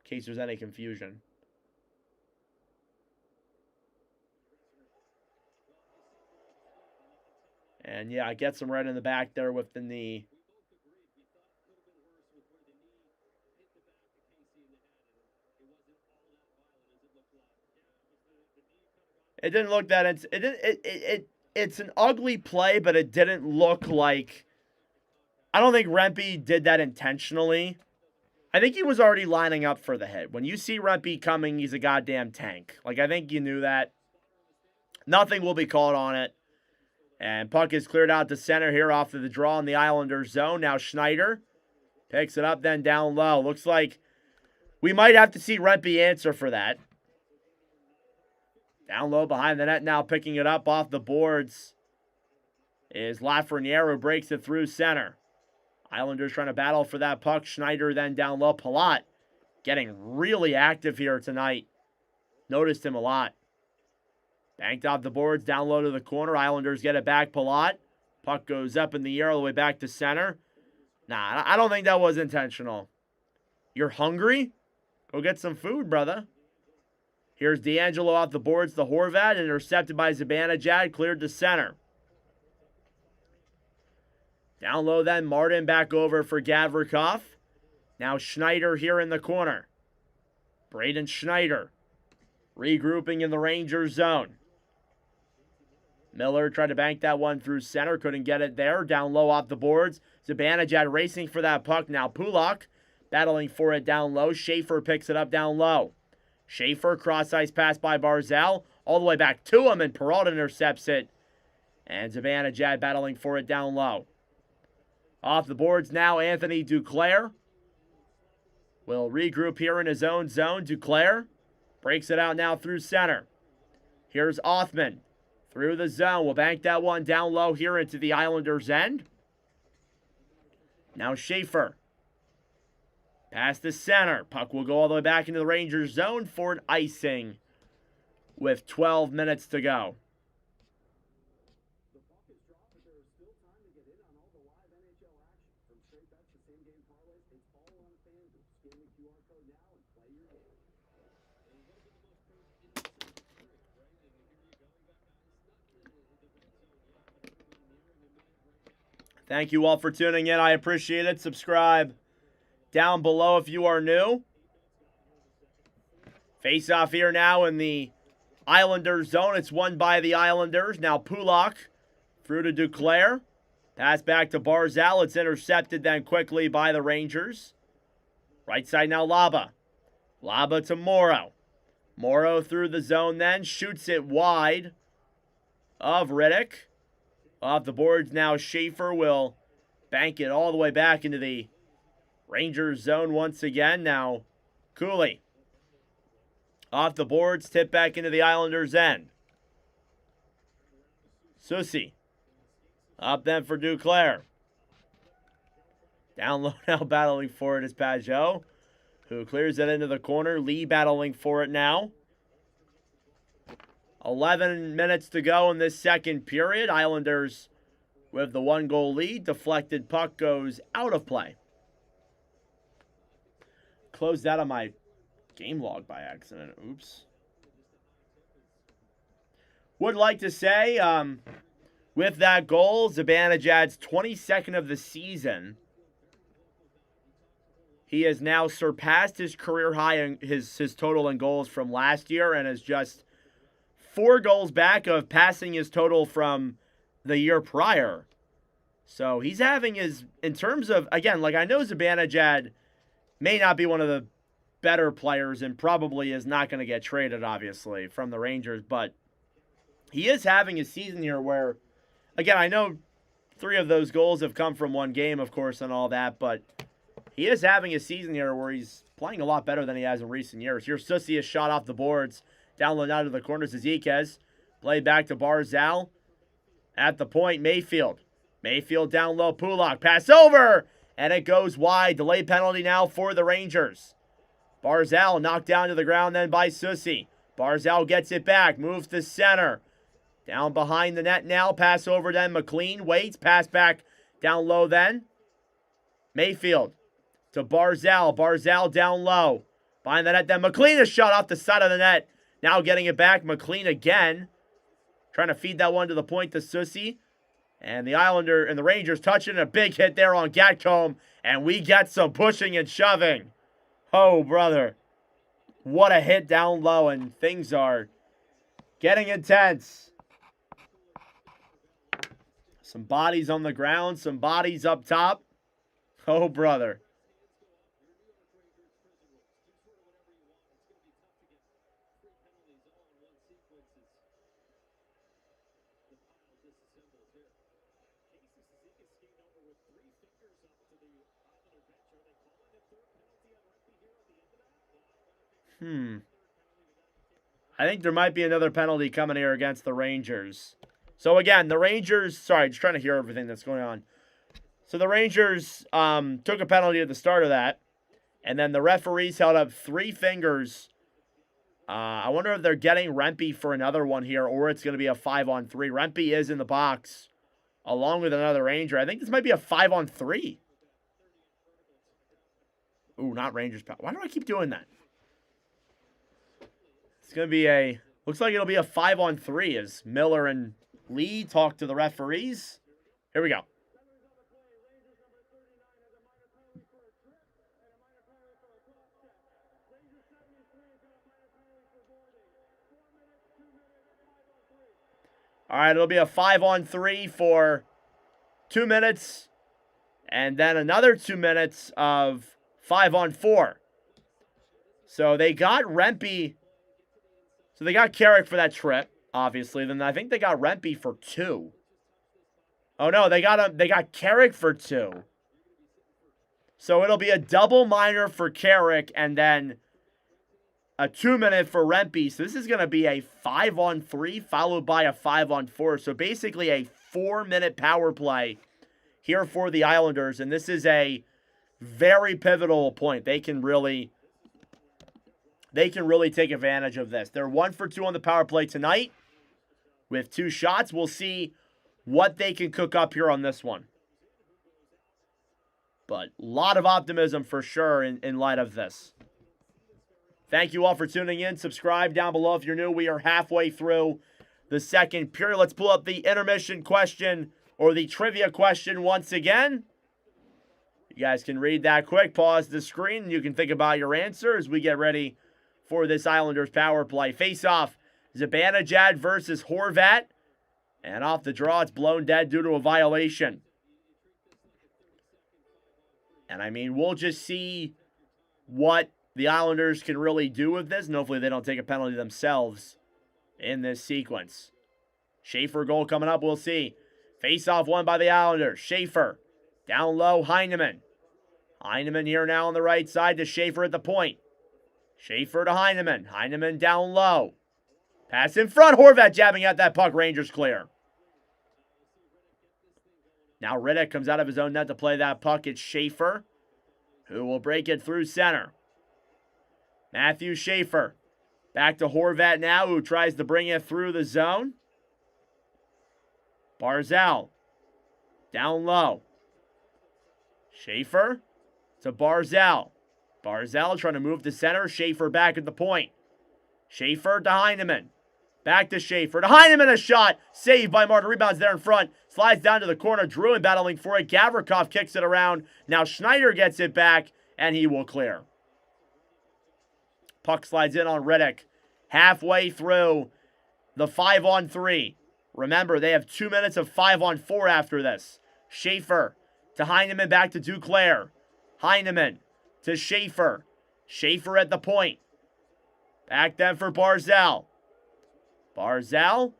case there's any confusion. And yeah, I get him right in the back there with the knee. It didn't look that it's an ugly play, but it didn't look like, I don't think Rempe did that intentionally. I think he was already lining up for the hit. When you see Rempe coming, he's a goddamn tank. Like, I think you knew that. Nothing will be called on it. And puck is cleared out to center here off of the draw in the Islanders zone. Now Schneider picks it up, then down low. Looks like we might have to see Rempe answer for that. Down low behind the net now, picking it up off the boards is Lafreniere, who breaks it through center. Islanders trying to battle for that puck. Schneider then down low. Palat getting really active here tonight. Noticed him a lot. Banked off the boards, down low to the corner. Islanders get it back. Palat. Puck goes up in the air all the way back to center. Nah, I don't think that was intentional. You're hungry? Go get some food, brother. Here's D'Angelo off the boards to Horvat, intercepted by Zibanejad, cleared to center. Down low then, Martin back over for Gavrikov. Now Schneider here in the corner. Braden Schneider regrouping in the Rangers zone. Miller tried to bank that one through center, couldn't get it there. Down low off the boards. Zibanejad racing for that puck. Now Pulak battling for it down low. Schaefer picks it up down low. Schaefer, cross-ice pass by Barzal, all the way back to him, and Peralta intercepts it. And Zibanejad battling for it down low. Off the boards now, Anthony Duclair will regroup here in his own zone. Duclair breaks it out now through center. Here's Othman through the zone. We'll bank that one down low here into the Islanders' end. Now Schaefer. Past the center. Puck will go all the way back into the Rangers zone for an icing with 12 minutes to go. Thank you all for tuning in. I appreciate it. Subscribe down below if you are new. Face off here now in the Islanders zone. It's won by the Islanders. Now Pulak through to Duclair. Pass back to Barzal. It's intercepted then quickly by the Rangers. Right side now Laba. Laba to Morrow. Morrow through the zone then. Shoots it wide of Riddick. Off the boards now, Schaefer will bank it all the way back into the Rangers zone once again. Now, Cooley. Off the boards, tip back into the Islanders' end. Susi. Up then for Duclair. Down low now, battling for it is Pajot, who clears it into the corner. Lee battling for it now. 11 minutes to go in this second period. Islanders with the 1-goal lead. Deflected puck goes out of play. Closed out on my game log by accident. Oops. Would like to say, with that goal, Zibanejad's 22nd of the season. He has now surpassed his career high in his total in goals from last year and is just 4 goals back of passing his total from the year prior. So he's having his, in terms of, again, like I know Zibanejad may not be one of the better players and probably is not going to get traded, obviously, from the Rangers, but he is having a season here where, again, I know 3 of those goals have come from one game, of course, and all that, but he is having a season here where he's playing a lot better than he has in recent years. Here's Susi, a shot off the boards. Down low now to the corners is Iquez. Play back to Barzal. At the point, Mayfield. Mayfield down low, Pulak. Pass over! And it goes wide. Delay penalty now for the Rangers. Barzal knocked down to the ground then by Susi. Barzal gets it back. Moves to center. Down behind the net now. Pass over then. McLean waits. Pass back down low then. Mayfield to Barzal. Barzal down low. Behind the net then. McLean is shot off the side of the net. Now getting it back. McLean again. Trying to feed that one to the point to Susi. And the Islander and the Rangers touching a big hit there on Gatcombe. And we get some pushing and shoving. Oh, brother. What a hit down low. And things are getting intense. Some bodies on the ground. Some bodies up top. Oh, brother. I think there might be another penalty coming here against the Rangers. So again, the Rangers, sorry, just trying to hear everything that's going on. So the Rangers took a penalty at the start of that. And then the referees held up 3 fingers. I wonder if they're getting Rempe for another one here, or it's going to be a 5-on-3. Rempe is in the box along with another Ranger. I think this might be a 5-on-3. Ooh, not Rangers. Why do I keep doing that? It's going to be looks like it'll be a 5-on-3 as Miller and Lee talk to the referees. Here we go. All right, it'll be a 5-on-3 for 2 minutes. And then another 2 minutes of 5-on-4. So they got Rempe. So they got Carrick for that trip, obviously. Then I think they got Rempe for 2. Oh no, they got Carrick for 2. So it'll be a double minor for Carrick and then a 2-minute for Rempe. So this is going to be a 5-on-3 followed by a 5-on-4. So basically a 4-minute power play here for the Islanders. And this is a very pivotal point. They can really take advantage of this. They're 1 for 2 on the power play tonight with 2 shots. We'll see what they can cook up here on this one. But a lot of optimism for sure in light of this. Thank you all for tuning in. Subscribe down below if you're new. We are halfway through the second period. Let's pull up the intermission question or the trivia question once again. You guys can read that quick. Pause the screen and you can think about your answer as we get ready for this Islanders power play. Face-off, Zibanejad versus Horvat. And off the draw, it's blown dead due to a violation. And I mean, we'll just see what the Islanders can really do with this. And hopefully they don't take a penalty themselves in this sequence. Schaefer goal coming up, we'll see. Face-off won by the Islanders. Schaefer, down low, Heineman. Heineman here now on the right side to Schaefer at the point. Schaefer to Heineman. Heineman down low. Pass in front. Horvat jabbing at that puck. Rangers clear. Now Riddick comes out of his own net to play that puck. It's Schaefer who will break it through center. Matthew Schaefer. Back to Horvat now, who tries to bring it through the zone. Barzal. Down low. Schaefer to Barzal. Barzal trying to move to center. Schaefer back at the point. Schaefer to Heineman. Back to Schaefer. To Heineman, a shot. Saved by Martin. Rebounds there in front. Slides down to the corner. Druin battling for it. Gavrikov kicks it around. Now Schneider gets it back, and he will clear. Puck slides in on Riddick. Halfway through the 5-on-3. Remember, they have 2 minutes of 5-on-4 after this. Schaefer to Heineman, back to Duclair. Heineman to Schaefer. Schaefer at the point. Back then for Barzal. Barzal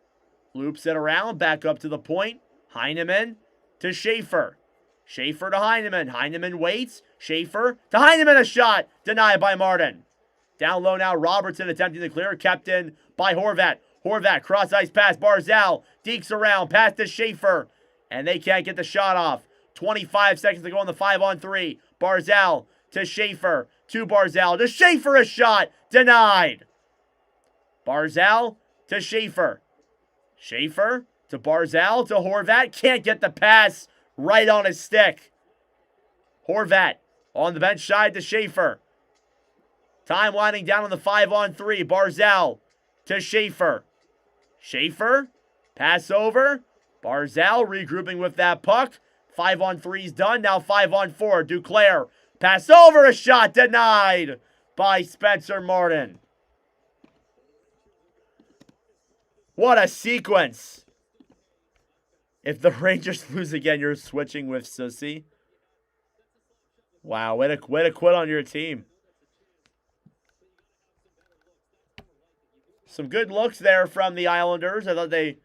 loops it around, back up to the point. Heineman to Schaefer. Schaefer to Heineman. Heineman waits. Schaefer to Heineman, a shot. Denied by Martin. Down low now, Robertson attempting to clear, kept in by Horvat. Horvat, cross-ice pass. Barzal dekes around. Pass to Schaefer. And they can't get the shot off. 25 seconds to go on the 5-on-3. Barzal to Schaefer. To Barzal. To Schaefer, a shot. Denied. Barzal to Schaefer. Schaefer to Barzal to Horvat. Can't get the pass right on his stick. Horvat on the bench side to Schaefer. Time winding down on the 5-on-3. Barzal to Schaefer. Schaefer. Pass over. Barzal regrouping with that puck. 5-on-3's done. Now 5-on-4. Duclair. Pass over. A shot denied by Spencer Martin. What a sequence. If the Rangers lose again, you're switching with Susie. Wow, way to quit on your team. Some good looks there from the Islanders. I thought they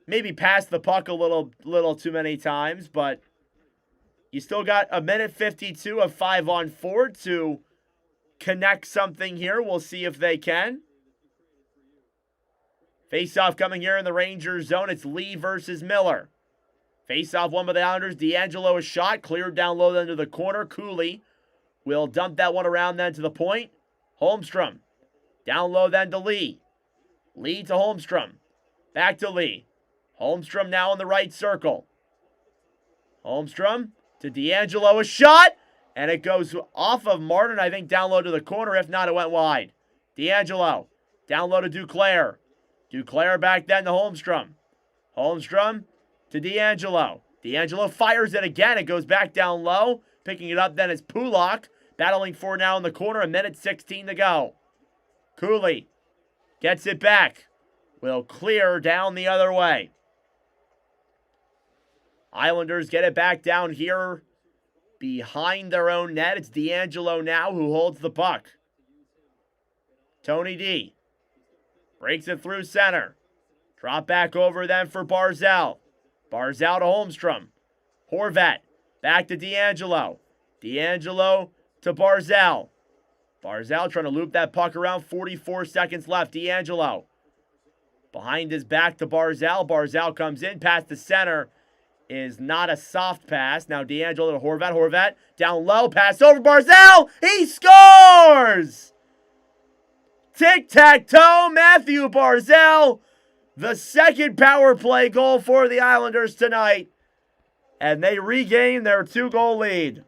maybe passed the puck a little too many times, but you still got a minute 52 of 5-on-4 to connect something here. We'll see if they can. Face-off coming here in the Rangers zone. It's Lee versus Miller. Face-off won by the Islanders. D'Angelo, a shot. Cleared down low then to the corner. Cooley will dump that one around then to the point. Holmstrom. Down low then to Lee. Lee to Holmstrom. Back to Lee. Holmstrom now in the right circle. Holmstrom to D'Angelo. A shot. And it goes off of Martin, I think, down low to the corner. If not, it went wide. D'Angelo. Down low to Duclair. Duclair back then to Holmstrom. Holmstrom to D'Angelo. D'Angelo fires it again. It goes back down low. Picking it up then is Pulak. Battling for now in the corner. A minute 16 to go. Cooley gets it back. Will clear down the other way. Islanders get it back down here behind their own net. It's D'Angelo now who holds the puck. Tony D. Breaks it through center. Drop back over then for Barzal. Barzal to Holmstrom. Horvat. Back to D'Angelo. D'Angelo to Barzal. Barzal trying to loop that puck around. 44 seconds left. D'Angelo. Behind his back to Barzal. Barzal comes in. Pass to center. Is not a soft pass. Now D'Angelo to Horvat. Horvat down low. Pass over Barzal. He scores! Tic-tac-toe, Matthew Barzal. The second power play goal for the Islanders tonight. And they regain their 2-goal lead.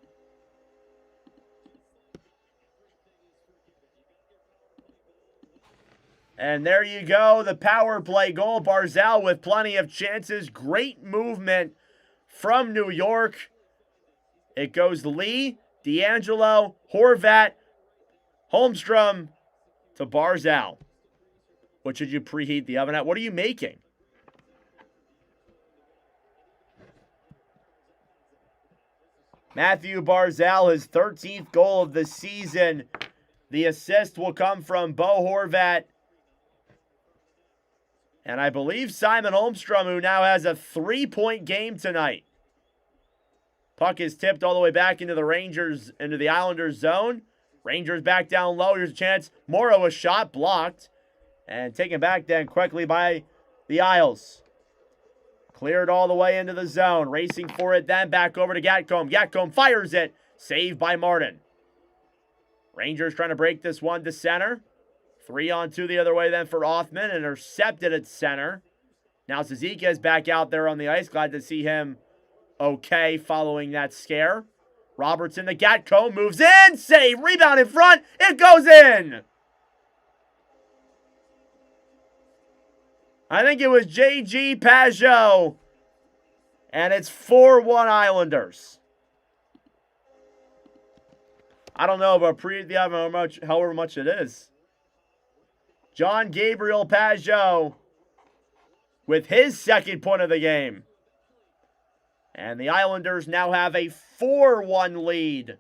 And there you go, the power play goal. Barzal with plenty of chances. Great movement from New York. It goes Lee, D'Angelo, Horvat, Holmstrom, to Barzal. What should you preheat the oven at? What are you making? Matthew Barzal, his 13th goal of the season. The assist will come from Bo Horvat. And I believe Simon Holmstrom, who now has a 3-point game tonight. Puck is tipped all the way back into the Islanders zone. Rangers back down low. Here's a chance. Morrow, a shot blocked. And taken back then quickly by the Isles. Cleared all the way into the zone. Racing for it then. Back over to Gatcomb. Gatcomb fires it. Saved by Martin. Rangers trying to break this one to center. 3-on-2 the other way then for Othman. Intercepted at center. Now Suzuki is back out there on the ice. Glad to see him okay following that scare. Robertson to Gatcomb, moves in, save, rebound in front, it goes in! I think it was J.G. Pajot, and it's 4-1 Islanders. I don't know, but however much it is. John Gabriel Pajot with his second point of the game. And the Islanders now have a 4-1 lead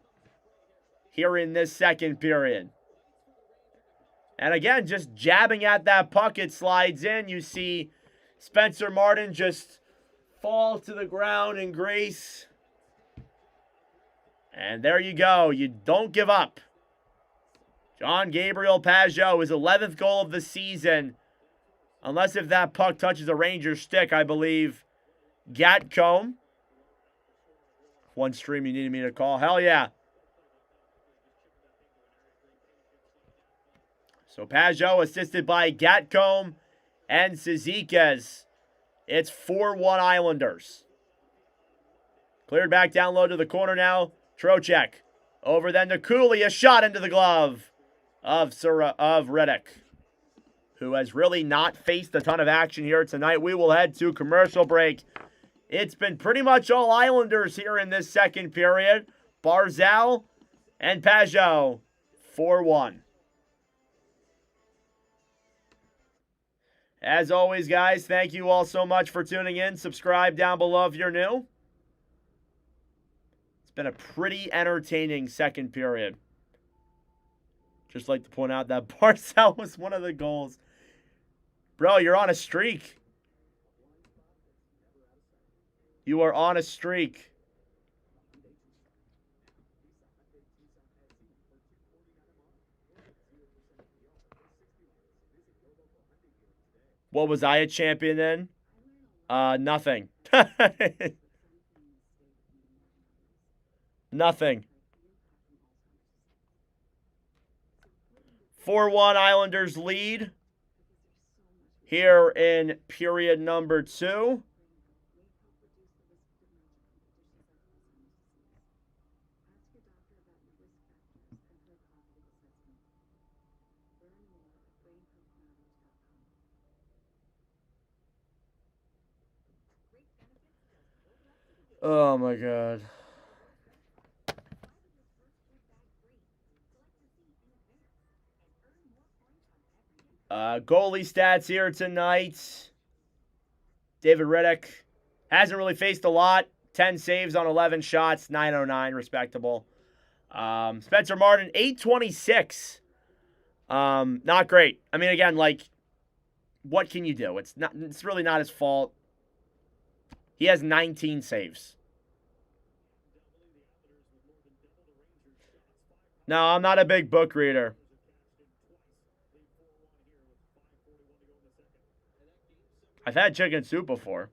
here in this second period. And again, just jabbing at that puck, it slides in. You see Spencer Martin just fall to the ground in grace. And there you go. You don't give up. John Gabriel Pajot, his 11th goal of the season. Unless if that puck touches a Rangers stick, I believe Gatcombe. One stream you needed me to call. Hell yeah. So Pajot assisted by Gatcombe and Ciziquez. It's 4-1 Islanders. Cleared back down low to the corner now. Trocheck. Over then to Cooley. A shot into the glove of Riddick, who has really not faced a ton of action here tonight. We will head to commercial break. It's been pretty much all Islanders here in this second period. Barzal and Pajot, 4-1. As always, guys, thank you all so much for tuning in. Subscribe down below if you're new. It's been a pretty entertaining second period. Just like to point out that Barzal was one of the goals. Bro, you're on a streak. You are on a streak. What was I a champion in? Nothing. Nothing. 4-1 Islanders lead here in period number 2. Oh my God. Goalie stats here tonight. David Riddick hasn't really faced a lot. 10 saves on 11 shots, 909, respectable. Spencer Martin, 826. Not great. I mean, again, like, what can you do? It's really not his fault. He has 19 saves. No, I'm not a big book reader. I've had chicken soup before.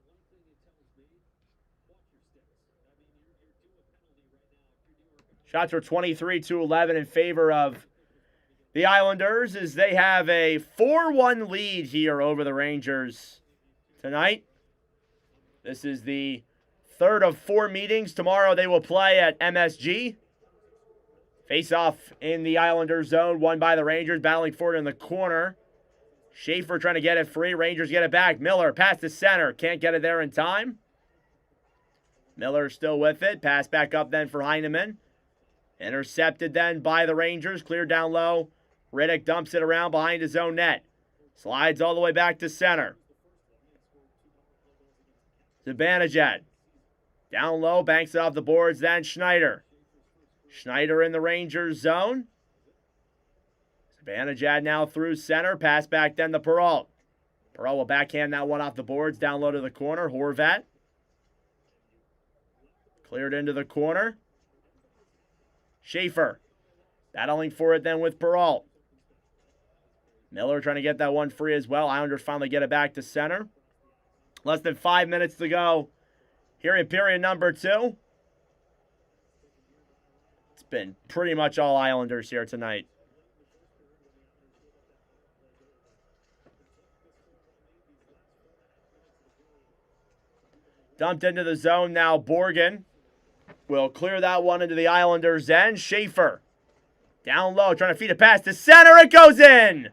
Shots were 23-11 in favor of the Islanders as they have a 4-1 lead here over the Rangers tonight. This is the third of 4 meetings. Tomorrow they will play at MSG. Face-off in the Islanders zone, won by the Rangers, battling for it in the corner. Schaefer trying to get it free. Rangers get it back. Miller, pass to center. Can't get it there in time. Miller still with it. Pass back up then for Heineman. Intercepted then by the Rangers. Cleared down low. Riddick dumps it around behind his own net. Slides all the way back to center. Zibanejad. Down low. Banks it off the boards. Then Schneider. Schneider in the Rangers zone. Zibanejad now through center. Pass back then to Perrault. Perrault will backhand that one off the boards. Down low to the corner. Horvat. Cleared into the corner. Schaefer. Battling for it then with Perrault. Miller trying to get that one free as well. Islanders finally get it back to center. Less than 5 minutes to go here in period number 2. It's been pretty much all Islanders here tonight. Dumped into the zone now. Borgen will clear that one into the Islanders' end. Schaefer down low, trying to feed a pass to center. It goes in.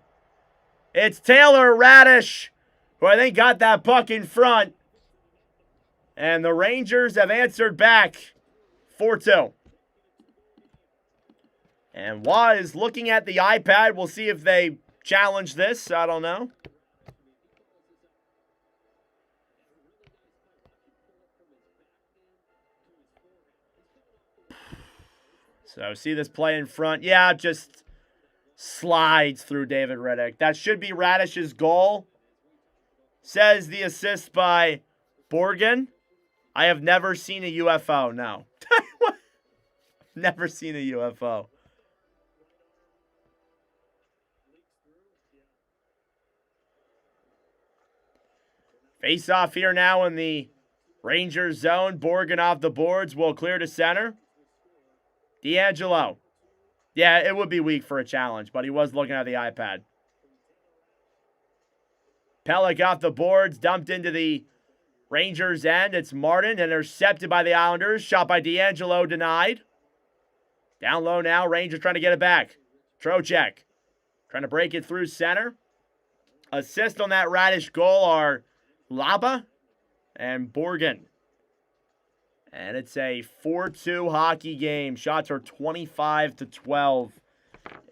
It's Taylor Radish, who I think got that puck in front. And the Rangers have answered back 4-2. And Waz looking at the iPad. We'll see if they challenge this. I don't know. So see this play in front. Yeah, just slides through David Riddick. That should be Radish's goal. Says the assist by Borgen. I have never seen a UFO. No. Never seen a UFO. Face off here now in the Rangers zone. Borgen off the boards will clear to center. D'Angelo. Yeah, it would be weak for a challenge, but he was looking at the iPad. Pellick off the boards, dumped into the Rangers end. It's Martin, intercepted by the Islanders. Shot by D'Angelo, denied. Down low now, Rangers trying to get it back. Trocheck trying to break it through center. Assist on that Radish goal are Laba and Borgen. And it's a 4-2 hockey game. Shots are 25-12.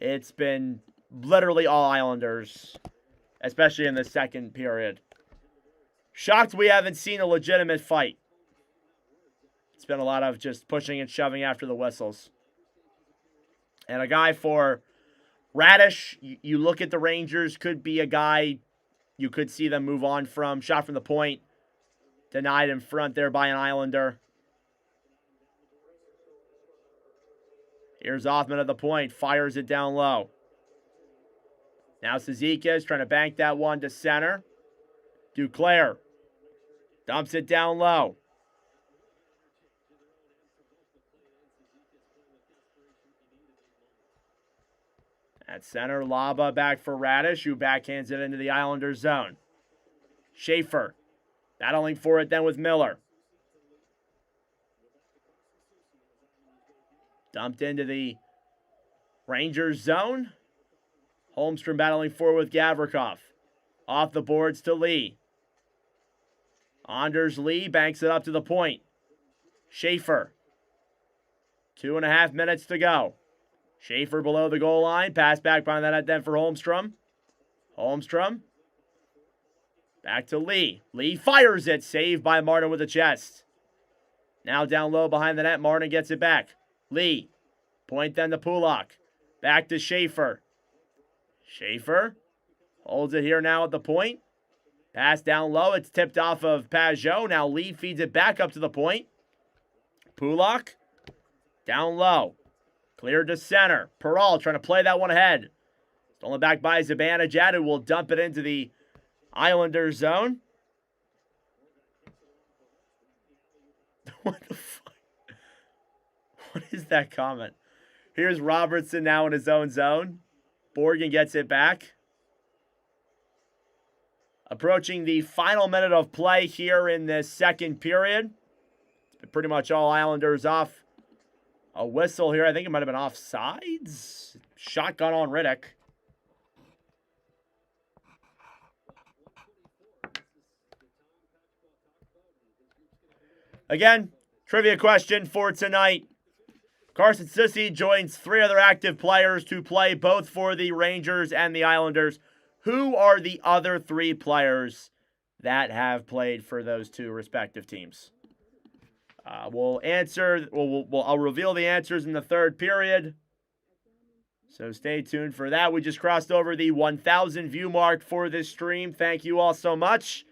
It's been literally all Islanders, especially in the second period. Shocked we haven't seen a legitimate fight. It's been a lot of just pushing and shoving after the whistles. And a guy for Radish, you look at the Rangers, could be a guy you could see them move on from. Shot from the point. Denied in front there by an Islander. Here's Hoffman at the point. Fires it down low. Now Cizikas trying to bank that one to center. Duclair dumps it down low. At center, Laba back for Radish, who backhands it into the Islanders zone. Schaefer battling for it then with Miller. Dumped into the Rangers zone. Holmstrom battling forward with Gavrikov. Off the boards to Lee. Anders Lee banks it up to the point. Schaefer. 2.5 minutes to go. Schaefer below the goal line. Pass back behind that net then for Holmstrom. Holmstrom. Back to Lee. Lee fires it. Saved by Martin with the chest. Now down low behind the net. Martin gets it back. Lee. Point then to Pulak. Back to Schaefer. Schaefer holds it here now at the point. Pass down low. It's tipped off of Pajot. Now Lee feeds it back up to the point. Pulak. Down low. Cleared to center. Peral trying to play that one ahead. Stolen back by Zibanejad, who will dump it into the Islanders zone. What the fuck? What is that comment? Here's Robertson now in his own zone. Borgen gets it back. Approaching the final minute of play here in this second period. It's been pretty much all Islanders off. A whistle here. I think it might have been offsides. Shotgun on Riddick. Again, trivia question for tonight. Carson Sissy joins 3 other active players to play both for the Rangers and the Islanders. Who are the other 3 players that have played for those 2 respective teams? We'll answer. I'll reveal the answers in the third period. So stay tuned for that. We just crossed over the 1,000 view mark for this stream. Thank you all so much.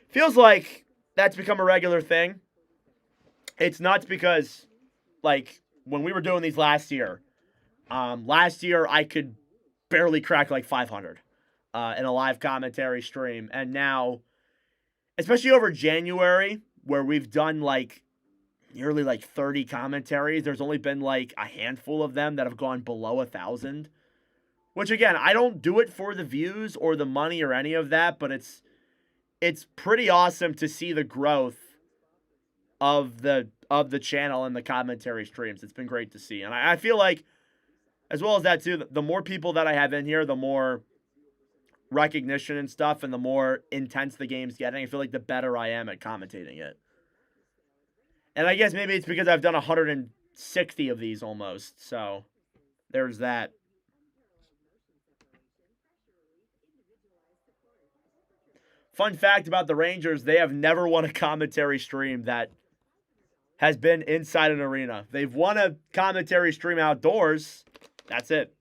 Feels like that's become a regular thing. It's nuts because, like, when we were doing these last year I could barely crack like 500 in a live commentary stream. And now, especially over January, where we've done like nearly like 30 commentaries, there's only been like a handful of them that have gone below 1,000. Which, again, I don't do it for the views or the money or any of that, but it's pretty awesome to see the growth of the channel and the commentary streams. It's been great to see. And I feel like, as well as that too, the more people that I have in here, the more recognition and stuff, and the more intense the game's getting. I feel like the better I am at commentating it. And I guess maybe it's because I've done 160 of these almost. So there's that. Fun fact about the Rangers, they have never won a commentary stream that has been inside an arena. They've won a commentary stream outdoors. That's it.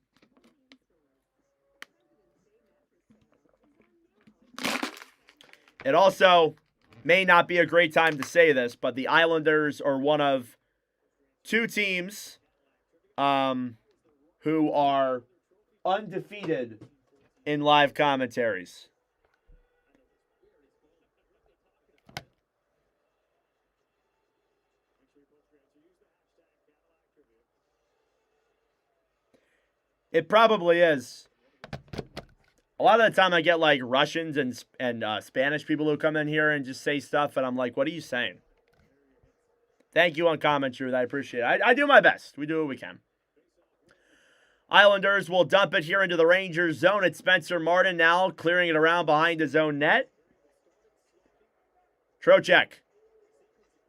It also may not be a great time to say this, but the Islanders are one of 2 teams who are undefeated in live commentaries. It probably is. A lot of the time I get like Russians and Spanish people who come in here and just say stuff, and I'm like, what are you saying? Thank you on comment, Truth. I appreciate it. I do my best. We do what we can. Islanders will dump it here into the Rangers zone. It's Spencer Martin now clearing it around behind his own net. Trocheck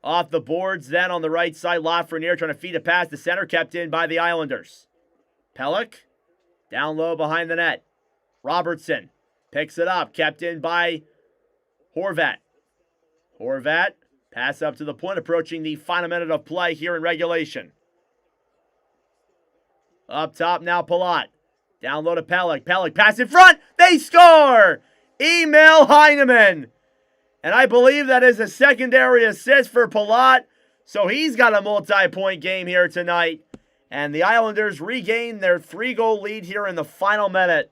off the boards then on the right side. Lafreniere trying to feed it past the center, kept in by the Islanders. Pelech down low behind the net. Robertson picks it up, kept in by Horvat. Horvat, pass up to the point, approaching the final minute of play here in regulation. Up top now, Palat. Down low to Pelech. Pelech, pass in front. They score! Emil Heineman. And I believe that is a secondary assist for Palat. So he's got a multi-point game here tonight. And the Islanders regain their 3-goal lead here in the final minute.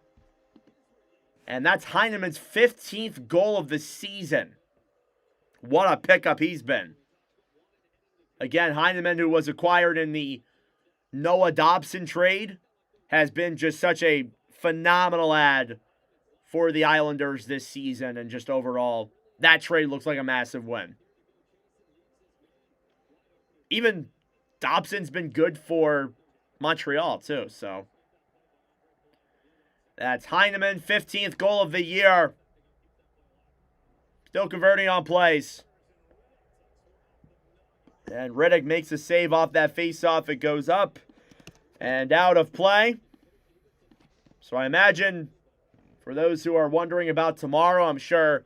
And that's Heineman's 15th goal of the season. What a pickup he's been. Again, Heineman, who was acquired in the Noah Dobson trade, has been just such a phenomenal ad for the Islanders this season. And just overall, that trade looks like a massive win. Even Dobson's been good for Montreal, too, so that's Heineman, 15th goal of the year. Still converting on plays. And Riddick makes a save off that faceoff. It goes up and out of play. So I imagine, for those who are wondering about tomorrow, I'm sure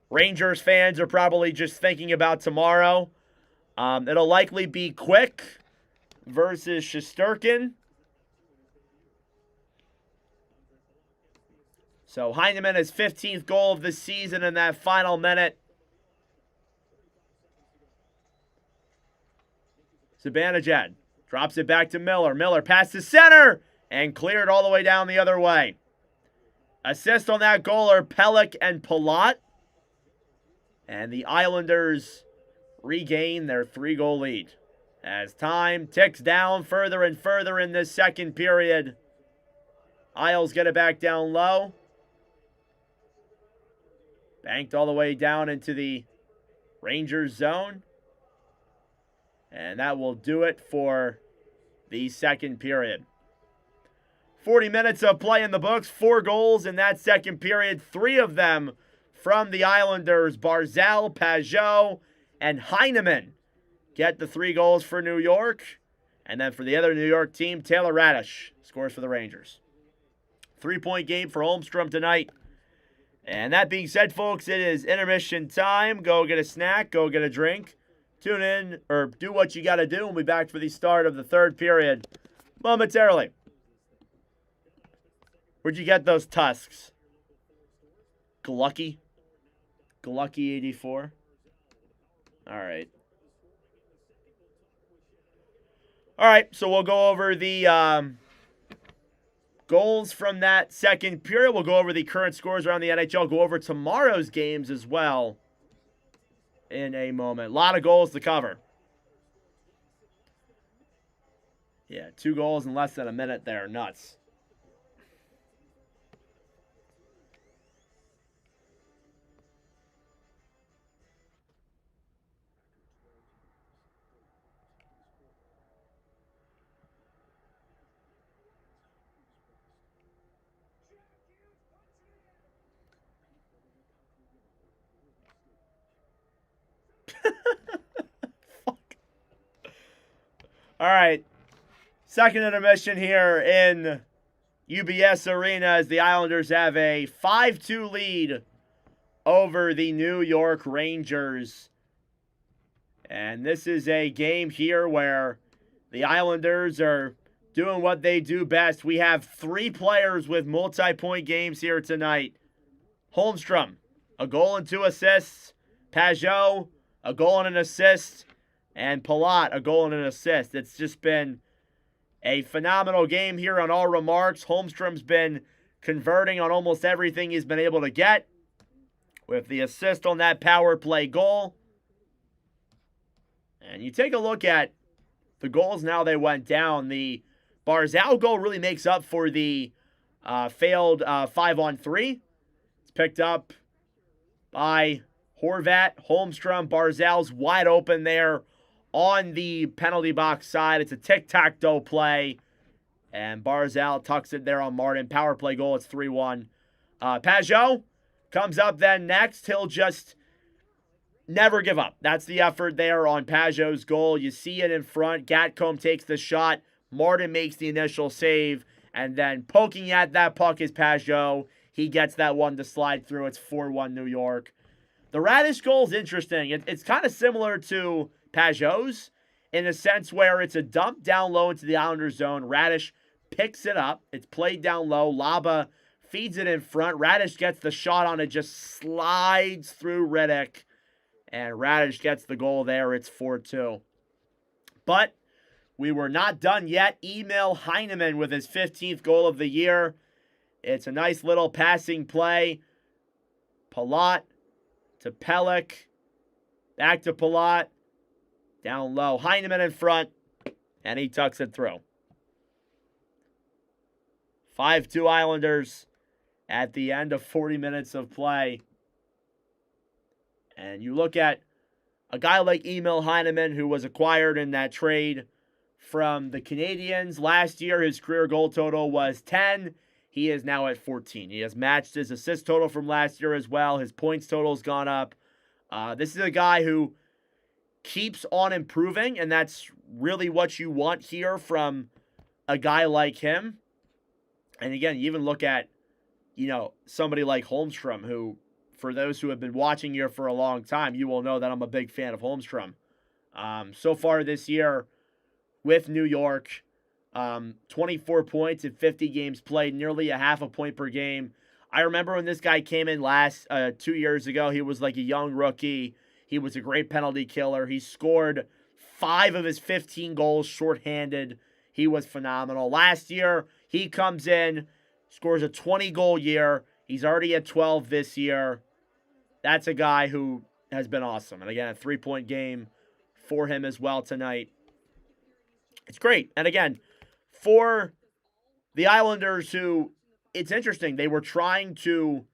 Rangers fans are probably just thinking about tomorrow. It'll likely be Quick versus Shesterkin. So Heineman, his 15th goal of the season in that final minute. Zibanejad drops it back to Miller. Miller past the center and cleared all the way down the other way. Assist on that goal are Pelech and Palat. And the Islanders regain their 3-goal lead. As time ticks down further and further in this second period, Isles get it back down low. Banked all the way down into the Rangers zone. And that will do it for the second period. 40 minutes of play in the books. 4 goals in that second period. 3 of them from the Islanders. Barzal, Pajot, and Heineman get the 3 goals for New York. And then for the other New York team, Taylor Radish scores for the Rangers. 3-point game for Holmstrom tonight. And that being said, folks, it is intermission time. Go get a snack. Go get a drink. Tune in, or do what you got to do. We'll be back for the start of the third period momentarily. Where'd you get those tusks? Glucky? Glucky 84? All right. All right, so we'll go over the goals from that second period. We'll go over the current scores around the NHL. Go over tomorrow's games as well in a moment. A lot of goals to cover. Yeah, 2 goals in less than a minute there. Nuts. All right, second intermission here in UBS Arena as the Islanders have a 5-2 lead over the New York Rangers. And this is a game here where the Islanders are doing what they do best. We have 3 players with multi-point games here tonight. Holmstrom, a goal and 2 assists. Pajot, a goal and an assist. And Palat, a goal and an assist. It's just been a phenomenal game here on all remarks. Holmstrom's been converting on almost everything he's been able to get, with the assist on that power play goal. And you take a look at the goals now they went down. The Barzal goal really makes up for the failed 5-on-3. It's picked up by Horvat. Holmstrom. Barzal's wide open there on the penalty box side. It's a tic-tac-toe play. And Barzal tucks it there on Martin. Power play goal. It's 3-1. Pajot comes up then next. He'll just never give up. That's the effort there on Pajot's goal. You see it in front. Gatcombe takes the shot. Martin makes the initial save. And then poking at that puck is Pajot. He gets that one to slide through. It's 4-1 New York. The Radish goal is interesting. It's kind of similar to Pajot's in a sense where it's a dump down low into the Islanders zone. Radish picks it up. It's played down low. Laba feeds it in front. Radish gets the shot on it, just slides through Riddick. And Radish gets the goal there. It's 4-2. But we were not done yet. Emil Heineman with his 15th goal of the year. It's a nice little passing play. Palat to Pelech. Back to Palat. Down low. Heineman in front. And he tucks it through. 5-2 Islanders at the end of 40 minutes of play. And you look at a guy like Emil Heineman, who was acquired in that trade from the Canadiens. Last year, his career goal total was 10. He is now at 14. He has matched his assist total from last year as well. His points total has gone up. This is a guy who keeps on improving, and that's really what you want here from a guy like him. And again, you even look at, somebody like Holmstrom, who, for those who have been watching here for a long time, you will know that I'm a big fan of Holmstrom. So far this year with New York, 24 points in 50 games played, nearly a half a point per game. I remember when this guy came in 2 years ago, he was like a young rookie. He was a great penalty killer. He scored 5 of his 15 goals shorthanded. He was phenomenal. Last year, he comes in, scores a 20-goal year. He's already at 12 this year. That's a guy who has been awesome. And again, a 3-point game for him as well tonight. It's great. And again, for the Islanders who, it's interesting, they were trying to,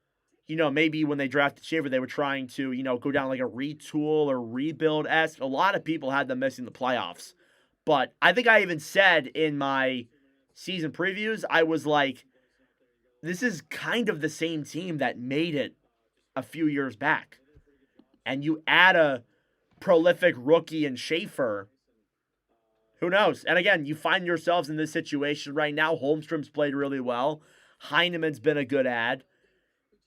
maybe when they drafted Shaver, they were trying to, go down like a retool or rebuild-esque. A lot of people had them missing the playoffs. But I think I even said in my season previews, I was like, this is kind of the same team that made it a few years back. And you add a prolific rookie in Schaefer, who knows? And again, you find yourselves in this situation right now. Holmstrom's played really well. Heineman's been a good ad.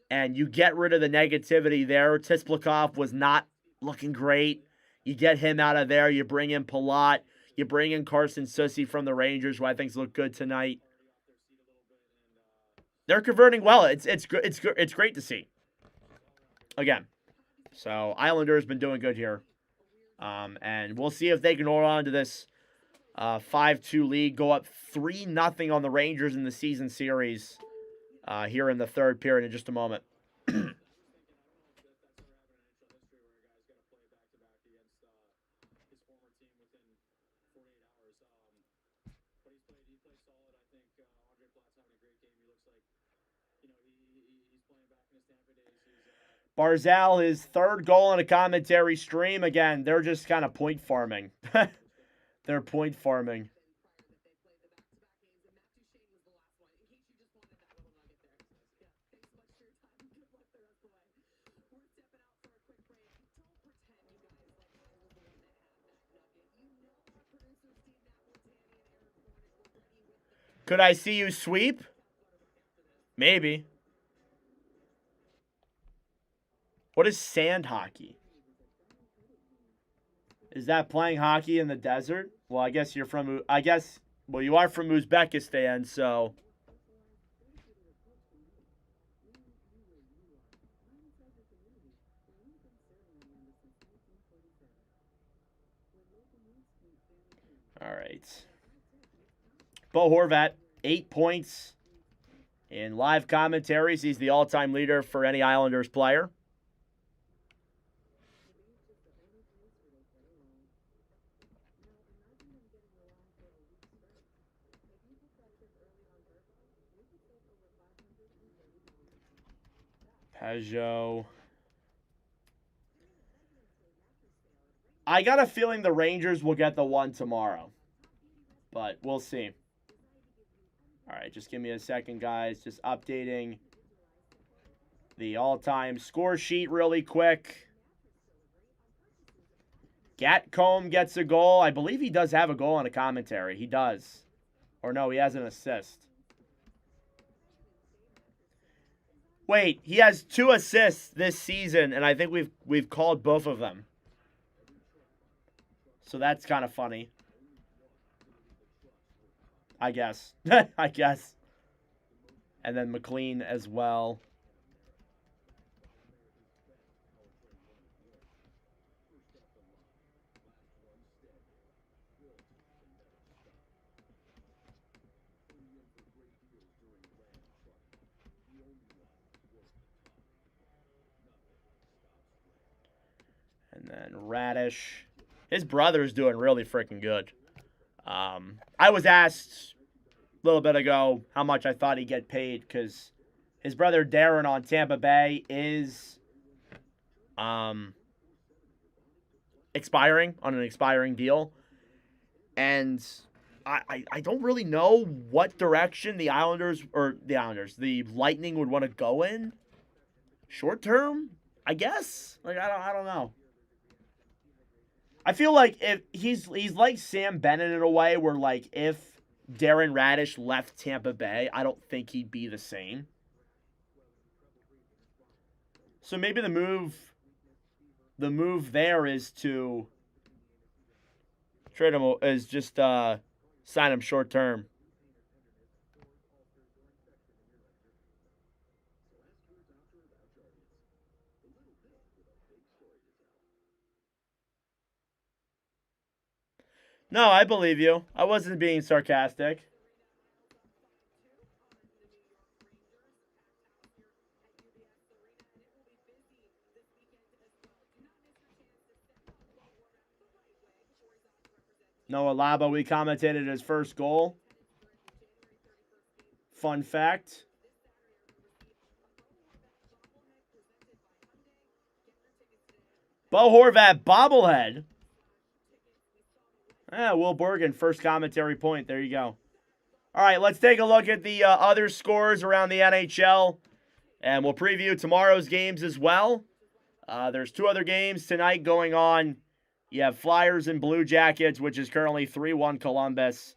And you get rid of the negativity there. Tisplikov was not looking great. You get him out of there. You bring in Palat. You bring in Carson Soucy from the Rangers, who I think look good tonight. They're converting well. It's great to see. Again, so Islanders been doing good here, and we'll see if they can hold on to this 5-2 lead. Go up 3-0 on the Rangers in the season series here in the third period in just a moment. Barzal, his third goal in a commentary stream. Again, they're just kind of point farming. They're point farming. Could I see you sweep? Maybe. What is sand hockey? Is that playing hockey in the desert? Well, I guess you're from, you are from Uzbekistan, so. All right. Bo Horvat, 8 points in live commentaries. He's the all-time leader for any Islanders player. Peugeot. I got a feeling the Rangers will get the one tomorrow, but we'll see. All right, just give me a second, guys. Just updating the all-time score sheet really quick. Gatcomb gets a goal. I believe he does have a goal on a commentary. He does. Or no, he has an assist. Wait, he has 2 assists this season, and I think we've called both of them. So that's kind of funny. I guess. I guess. And then McLean as well. And then Radish. His brother's doing really freaking good. I was asked a little bit ago how much I thought he'd get paid because his brother Darren on Tampa Bay is expiring on an expiring deal. And I don't really know what direction the Lightning would want to go in. Short term, I guess. Like I don't know. I feel like if he's like Sam Bennett in a way where like if Darren Radish left Tampa Bay, I don't think he'd be the same. So maybe the move there is to trade him, is just sign him short term. No, I believe you. I wasn't being sarcastic. Noah Labo, we commentated his first goal. Fun fact. Bo Horvat bobblehead. Will Borgen, first commentary point. There you go. All right, let's take a look at the other scores around the NHL. And we'll preview tomorrow's games as well. There's 2 other games tonight going on. You have Flyers and Blue Jackets, which is currently 3-1 Columbus.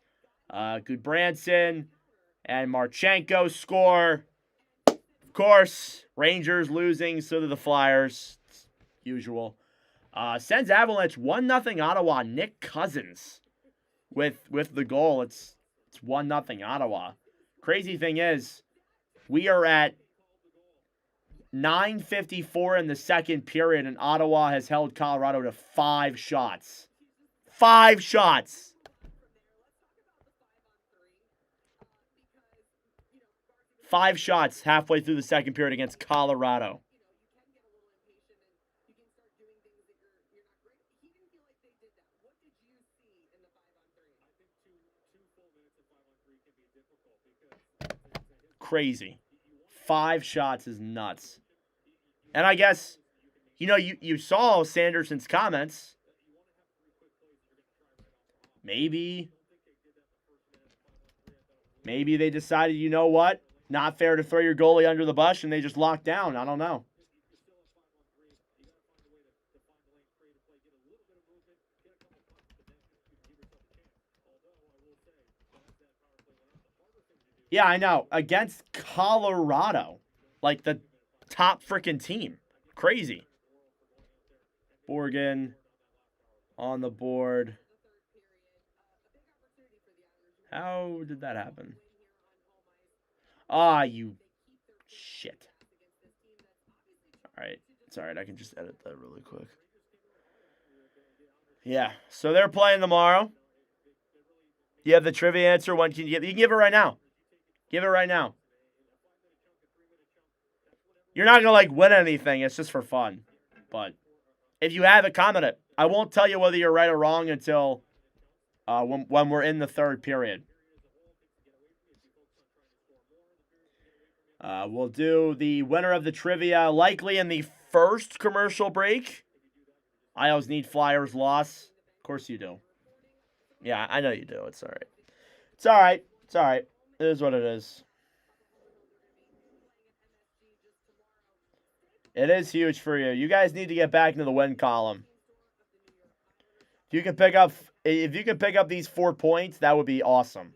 Goodbranson and Marchenko score. Of course, Rangers losing, so do the Flyers. Usual. Sens Avalanche 1-0 Ottawa. Nick Cousins with the goal. It's 1-0 Ottawa. Crazy thing is, we are at 9:54 in the second period, and Ottawa has held Colorado to 5 shots. 5 shots. Five shots halfway through the second period against Colorado. Crazy. 5 shots is nuts. And I guess, you saw Sanderson's comments. Maybe they decided, you know what? Not fair to throw your goalie under the bus, and they just locked down. I don't know. Yeah, I know. Against Colorado. Like the top freaking team. Crazy. Borgen on the board. How did that happen? You shit. All right. It's all right. I can just edit that really quick. Yeah. So they're playing tomorrow. You have the trivia answer. When can you give? You can give it right now. Give it right now. You're not going to, win anything. It's just for fun. But if you have it, comment it. I won't tell you whether you're right or wrong until when we're in the third period. We'll do the winner of the trivia likely in the first commercial break. I always need Flyers loss. Of course you do. Yeah, I know you do. It's all right. It's all right. It's all right. It is what it is. It is huge for you. You guys need to get back into the win column. If you can pick up these 4 points, that would be awesome.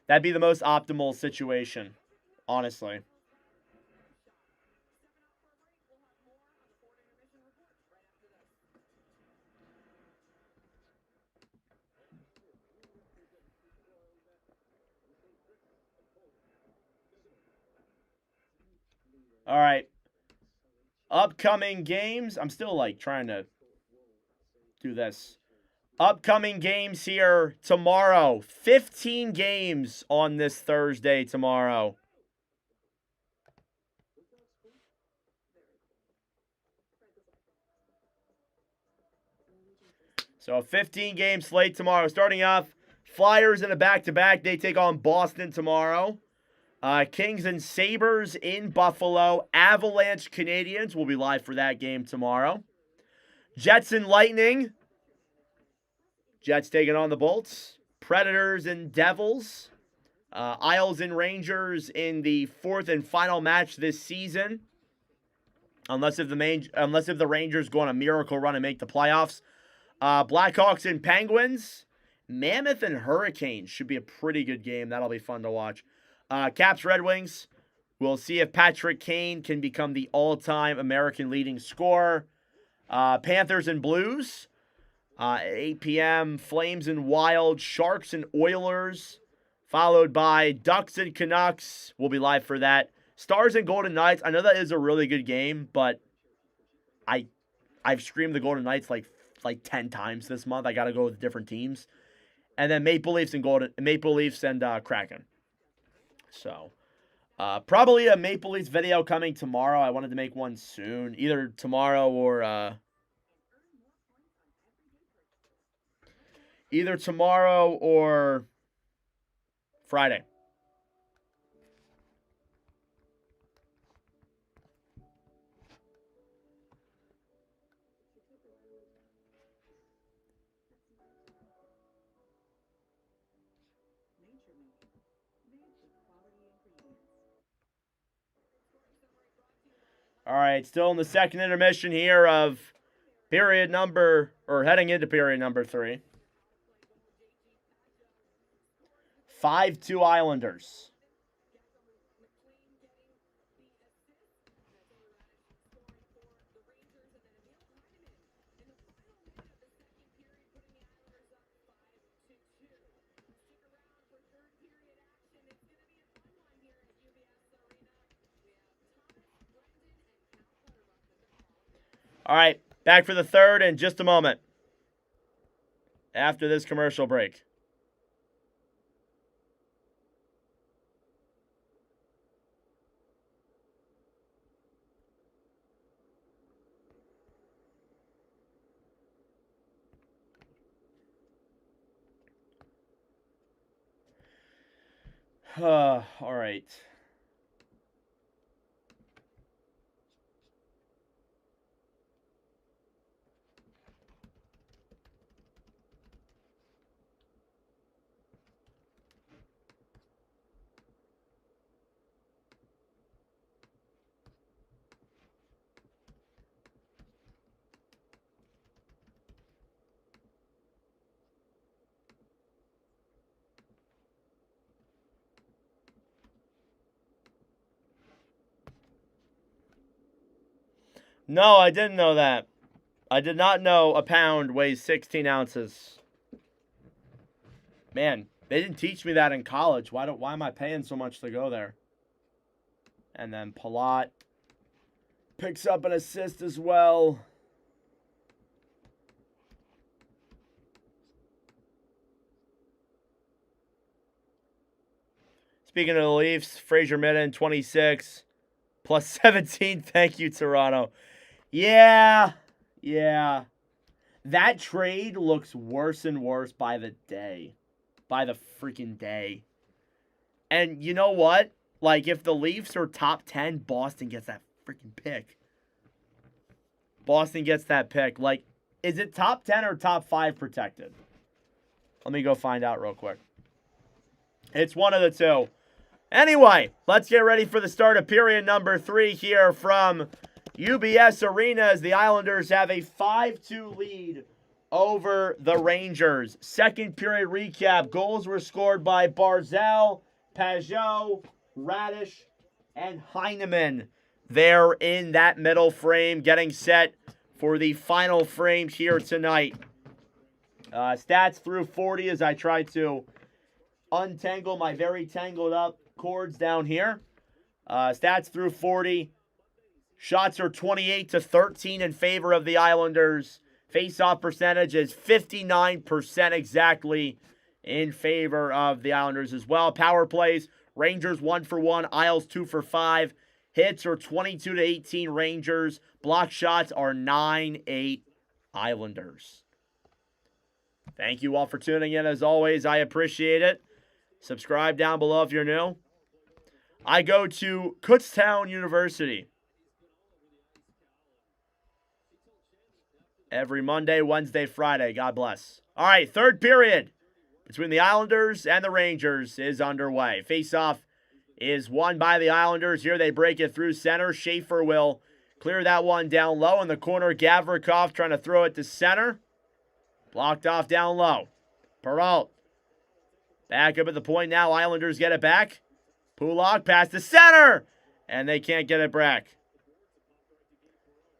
That'd be the most optimal situation, honestly. All right. Upcoming games. I'm still like trying to do this. Upcoming games here tomorrow. 15 games on this Thursday tomorrow. So a 15-game slate tomorrow. Starting off, Flyers in a back-to-back. They take on Boston tomorrow. Kings and Sabres in Buffalo. Avalanche Canadiens will be live for that game tomorrow. Jets and Lightning. Jets taking on the Bolts. Predators and Devils. Isles and Rangers in the fourth and final match this season. Unless if the Rangers go on a miracle run and make the playoffs. Blackhawks and Penguins. Mammoth and Hurricanes should be a pretty good game. That'll be fun to watch. Caps Red Wings. We'll see if Patrick Kane can become the all-time American leading scorer. Panthers and Blues. 8 p.m. Flames and Wild. Sharks and Oilers. Followed by Ducks and Canucks. We'll be live for that. Stars and Golden Knights. I know that is a really good game, but I've screamed the Golden Knights like 10 times this month. I got to go with different teams. And then Maple Leafs and Kraken. So, probably a Maple Leafs video coming tomorrow. I wanted to make one soon. Either tomorrow or Friday. All right, still in the second intermission here of heading into period number 3. 5-2 Islanders. All right, back for the third in just a moment. After this commercial break. All right. No, I didn't know that. I did not know a pound weighs 16 ounces. Man, they didn't teach me that in college. Why am I paying so much to go there? And then Palat picks up an assist as well. Speaking of the Leafs, Fraser Midden, 26, plus 17. Thank you, Toronto. Yeah. That trade looks worse and worse by the day. By the freaking day. And you know what? Like, if the Leafs are top 10, Boston gets that freaking pick. Boston gets that pick. Like, is it top 10 or top 5 protected? Let me go find out real quick. It's one of the two. Anyway, let's get ready for the start of period number 3 here from UBS Arena as the Islanders have a 5-2 lead over the Rangers. Second period recap. Goals were scored by Barzal, Pajot, Radish, and Heineman. There in that middle frame, getting set for the final frame here tonight. Stats through 40 as I try to untangle my very tangled up cords down here. Stats through 40. Shots are 28-13 in favor of the Islanders. Face-off percentage is 59% exactly in favor of the Islanders as well. Power plays, Rangers 1 for 1, Isles 2 for 5. Hits are 22-18 Rangers. Block shots are 9-8 Islanders. Thank you all for tuning in. As always, I appreciate it. Subscribe down below if you're new. I go to Kutztown University every Monday, Wednesday, Friday. God bless. All right, third period between the Islanders and the Rangers is underway. Face-off is won by the Islanders. Here they break it through center. Schaefer will clear that one down low. In the corner, Gavrikov trying to throw it to center. Blocked off down low. Perrault. Back up at the point now. Islanders get it back. Pulock pass to center. And they can't get it back.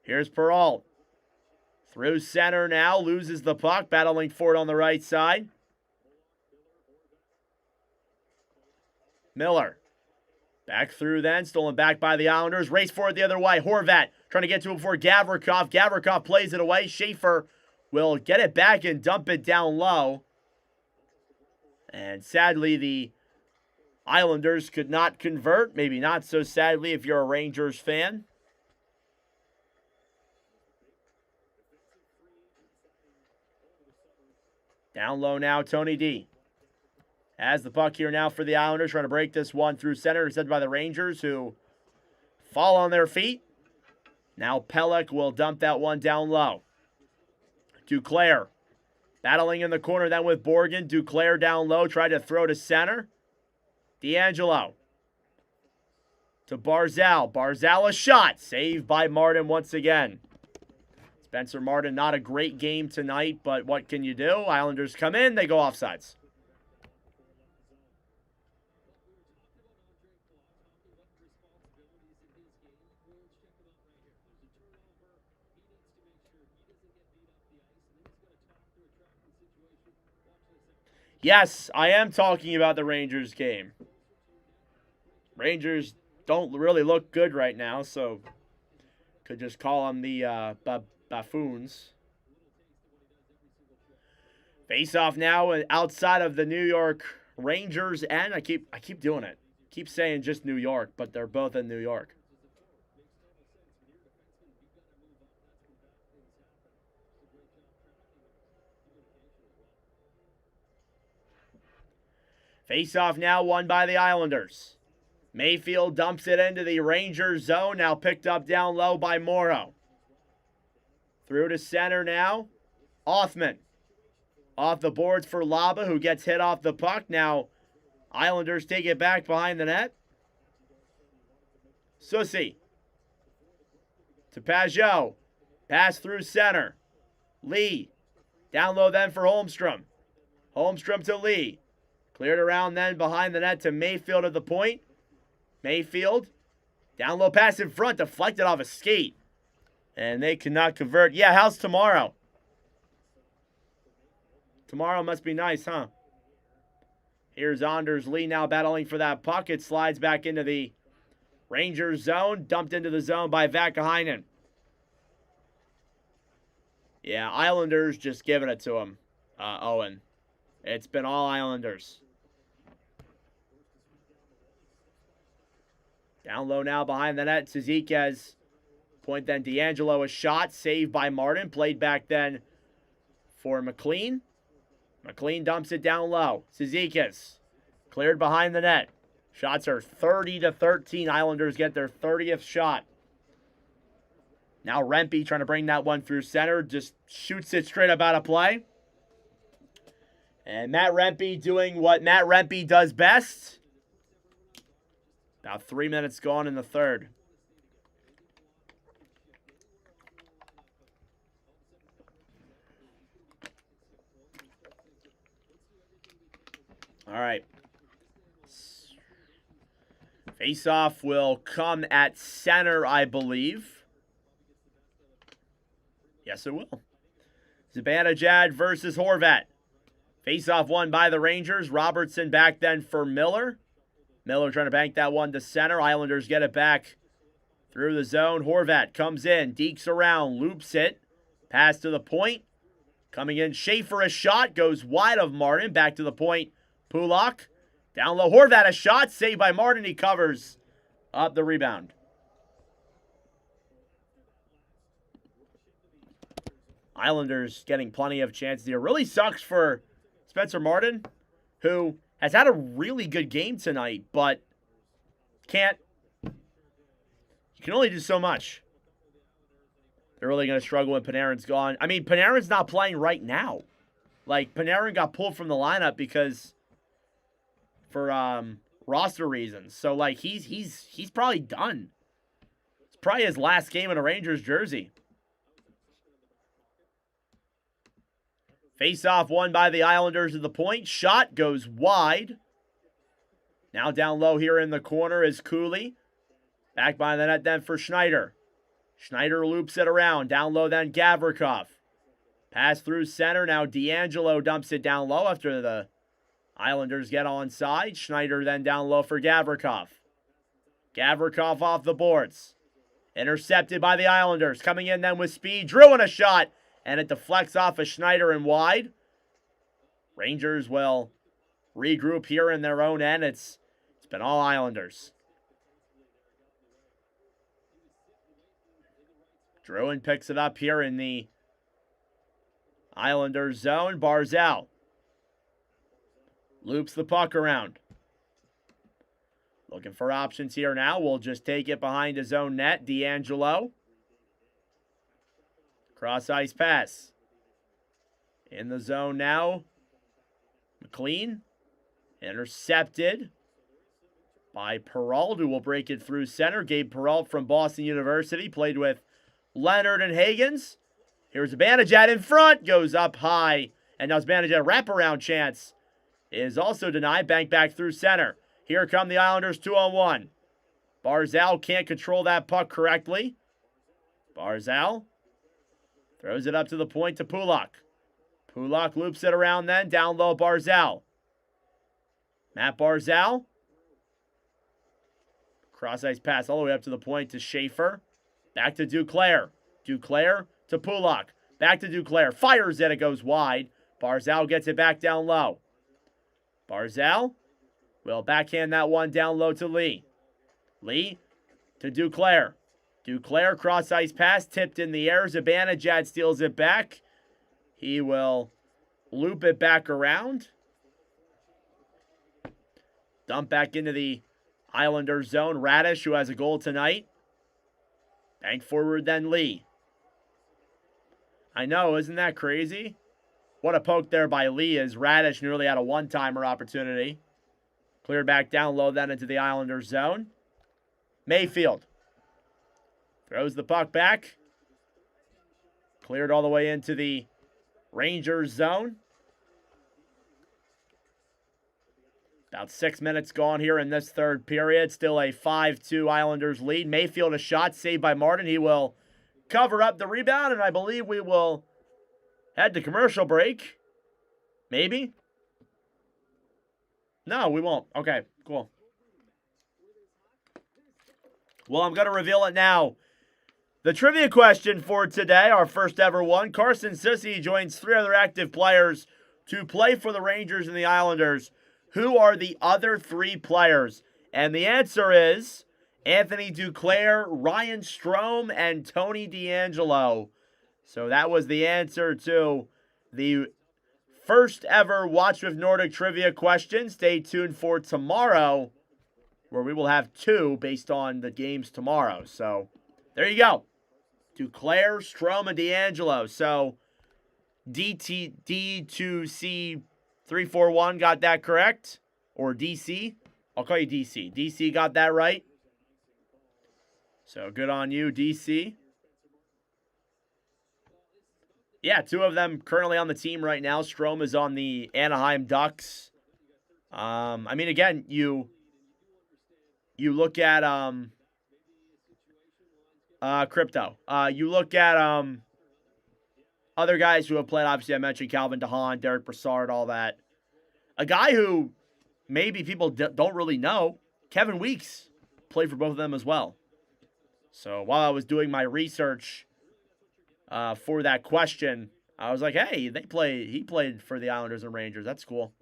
Here's Perrault. Through center now. Loses the puck. Battling for it on the right side. Miller. Back through then. Stolen back by the Islanders. Race for it the other way. Horvat trying to get to it before Gavrikov. Gavrikov plays it away. Schaefer will get it back and dump it down low. And sadly, the Islanders could not convert. Maybe not so sadly if you're a Rangers fan. Down low now, Tony D. Has the puck here now for the Islanders, trying to break this one through center, set by the Rangers, who fall on their feet. Now Pelech will dump that one down low. Duclair battling in the corner then with Borgen. Duclair down low, tried to throw to center. D'Angelo to Barzal. Barzal a shot. Saved by Martin once again. Spencer Martin, not a great game tonight, but what can you do? Islanders come in, they go offsides. Yes, I am talking about the Rangers game. Rangers don't really look good right now, so could just call them the buffoons. Face off now outside of the New York Rangers, and I keep doing it. Keep saying just New York, but they're both in New York. Face-off now won by the Islanders. Mayfield dumps it into the Rangers zone, now picked up down low by Morrow. Through to center now. Othman. Off the boards for Laba, who gets hit off the puck. Now, Islanders take it back behind the net. Susi. To Pajot. Pass through center. Lee. Down low then for Holmstrom. Holmstrom to Lee. Cleared around then behind the net to Mayfield at the point. Mayfield. Down low pass in front. Deflected off a skate. And they cannot convert. Yeah, how's tomorrow? Tomorrow must be nice, huh? Here's Anders Lee now battling for that puck. It slides back into the Rangers zone. Dumped into the zone by Vakainen. Yeah, Islanders just giving it to him, Owen. It's been all Islanders. Down low now behind the net. Ciziquez. Point then D'Angelo, a shot. Saved by Martin. Played back then for McLean. McLean dumps it down low. Ciziquez. Cleared behind the net. Shots are 30-13. Islanders get their 30th shot. Now Rempe trying to bring that one through center. Just shoots it straight up out of play. And Matt Rempe doing what Matt Rempe does best. About 3 minutes gone in the third. All right. Face-off will come at center, I believe. Yes, it will. Zibanejad versus Horvat. Face-off won by the Rangers. Robertson back then for Miller. Miller trying to bank that one to center. Islanders get it back through the zone. Horvat comes in, dekes around, loops it. Pass to the point. Coming in, Schaefer, a shot. Goes wide of Martin. Back to the point, Pulock. Down low, Horvat, a shot. Saved by Martin. He covers up the rebound. Islanders getting plenty of chances here. Really sucks for Spencer Martin, who has had a really good game tonight, but you can only do so much. They're really going to struggle when Panarin's gone. I mean, Panarin's not playing right now. Like, Panarin got pulled from the lineup for roster reasons. So, like, he's probably done. It's probably his last game in a Rangers jersey. Face-off won by the Islanders at the point. Shot goes wide. Now down low here in the corner is Cooley. Back by the net then for Schneider. Schneider loops it around. Down low then Gavrikov. Pass through center. Now D'Angelo dumps it down low after the Islanders get onside. Schneider then down low for Gavrikov. Gavrikov off the boards. Intercepted by the Islanders. Coming in then with speed. Drew and a shot. And it deflects off of Schneider and wide. Rangers will regroup here in their own end. It's been all Islanders. Drouin picks it up here in the Islanders zone. Barzal loops the puck around. Looking for options here now. We'll just take it behind his own net. D'Angelo. Cross-ice pass. In the zone now. McLean. Intercepted by Perrault, who will break it through center. Gabe Perrault from Boston University. Played with Leonard and Higgins. Here's Zibanejad in front. Goes up high. And now Zibanejad wraparound chance is also denied. Bank back through center. Here come the Islanders 2-on-1. Barzal can't control that puck correctly. Barzal throws it up to the point to Pulock. Pulock loops it around then. Down low, Barzal. Matt Barzal. Cross-ice pass all the way up to the point to Schaefer. Back to Duclair. Duclair to Pulock. Back to Duclair. Fires it. It goes wide. Barzal gets it back down low. Barzal will backhand that one down low to Lee. Lee to Duclair. Duclair, cross-ice pass, tipped in the air. Zibanejad steals it back. He will loop it back around. Dump back into the Islanders zone. Radish, who has a goal tonight. Bank forward, then Lee. I know, isn't that crazy? What a poke there by Lee as Radish nearly had a one-timer opportunity. Cleared back down low then into the Islanders zone. Mayfield. Throws the puck back. Cleared all the way into the Rangers zone. About 6 minutes gone here in this third period. Still a 5-2 Islanders lead. Mayfield a shot saved by Martin. He will cover up the rebound, and I believe we will head to commercial break. Maybe. No, we won't. Okay, cool. Well, I'm going to reveal it now. The trivia question for today, our first ever one. Carson Sissy joins 3 other active players to play for the Rangers and the Islanders. Who are the other 3 players? And the answer is Anthony Duclair, Ryan Strome, and Tony DeAngelo. So that was the answer to the first ever Watch with Nordic trivia question. Stay tuned for tomorrow where we will have 2 based on the games tomorrow. So, there you go. Duclair, Strome, and D'Angelo. So, D2C341 got that correct. Or DC. I'll call you DC. DC got that right. So, good on you, DC. Yeah, 2 of them currently on the team right now. Strome is on the Anaheim Ducks. I mean, again, you look at Crypto. You look at other guys who have played. Obviously, I mentioned Calvin DeHaan, Derek Brassard, all that. A guy who maybe people don't really know, Kevin Weeks, played for both of them as well. So while I was doing my research for that question, I was like, hey, he played for the Islanders and Rangers. That's cool.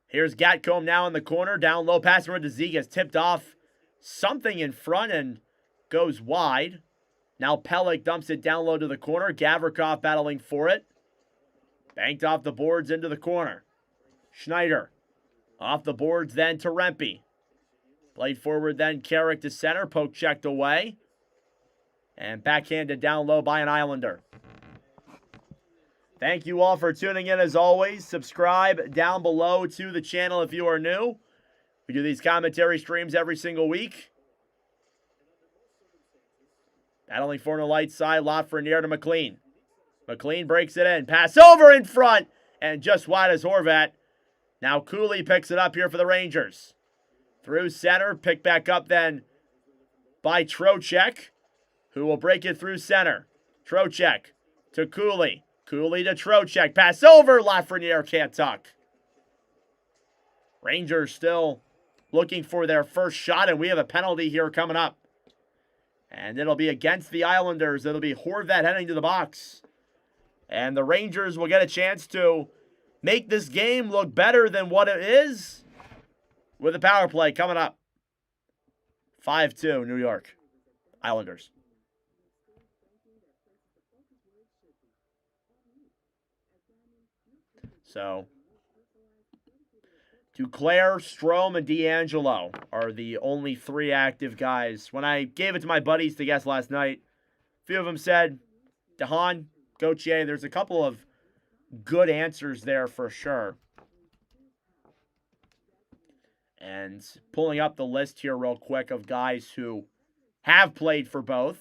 Here's Gatcomb now in the corner. Down low, pass over to Z, gets tipped off. Something in front and goes wide. Now Pelech dumps it down low to the corner. Gavrikov battling for it. Banked off the boards into the corner. Schneider off the boards then to Rempe. Played forward then Carrick to center. Poke checked away. And backhanded down low by an Islander. Thank you all for tuning in as always. Subscribe down below to the channel if you are new. We do these commentary streams every single week. Battling for the light side. Lafreniere to McLean. McLean breaks it in. Pass over in front. And just wide as Horvat. Now Cooley picks it up here for the Rangers. Through center. Picked back up then by Trocheck, who will break it through center. Trocheck to Cooley. Cooley to Trocheck. Pass over. Lafreniere can't tuck. Rangers still looking for their first shot, and we have a penalty here coming up. And it'll be against the Islanders. It'll be Horvat heading to the box. And the Rangers will get a chance to make this game look better than what it is with a power play coming up. 5-2, New York Islanders. So, Duclair, Strome, and D'Angelo are the only 3 active guys. When I gave it to my buddies to guess last night, a few of them said DeHaan, Gauthier. There's a couple of good answers there for sure. And pulling up the list here real quick of guys who have played for both.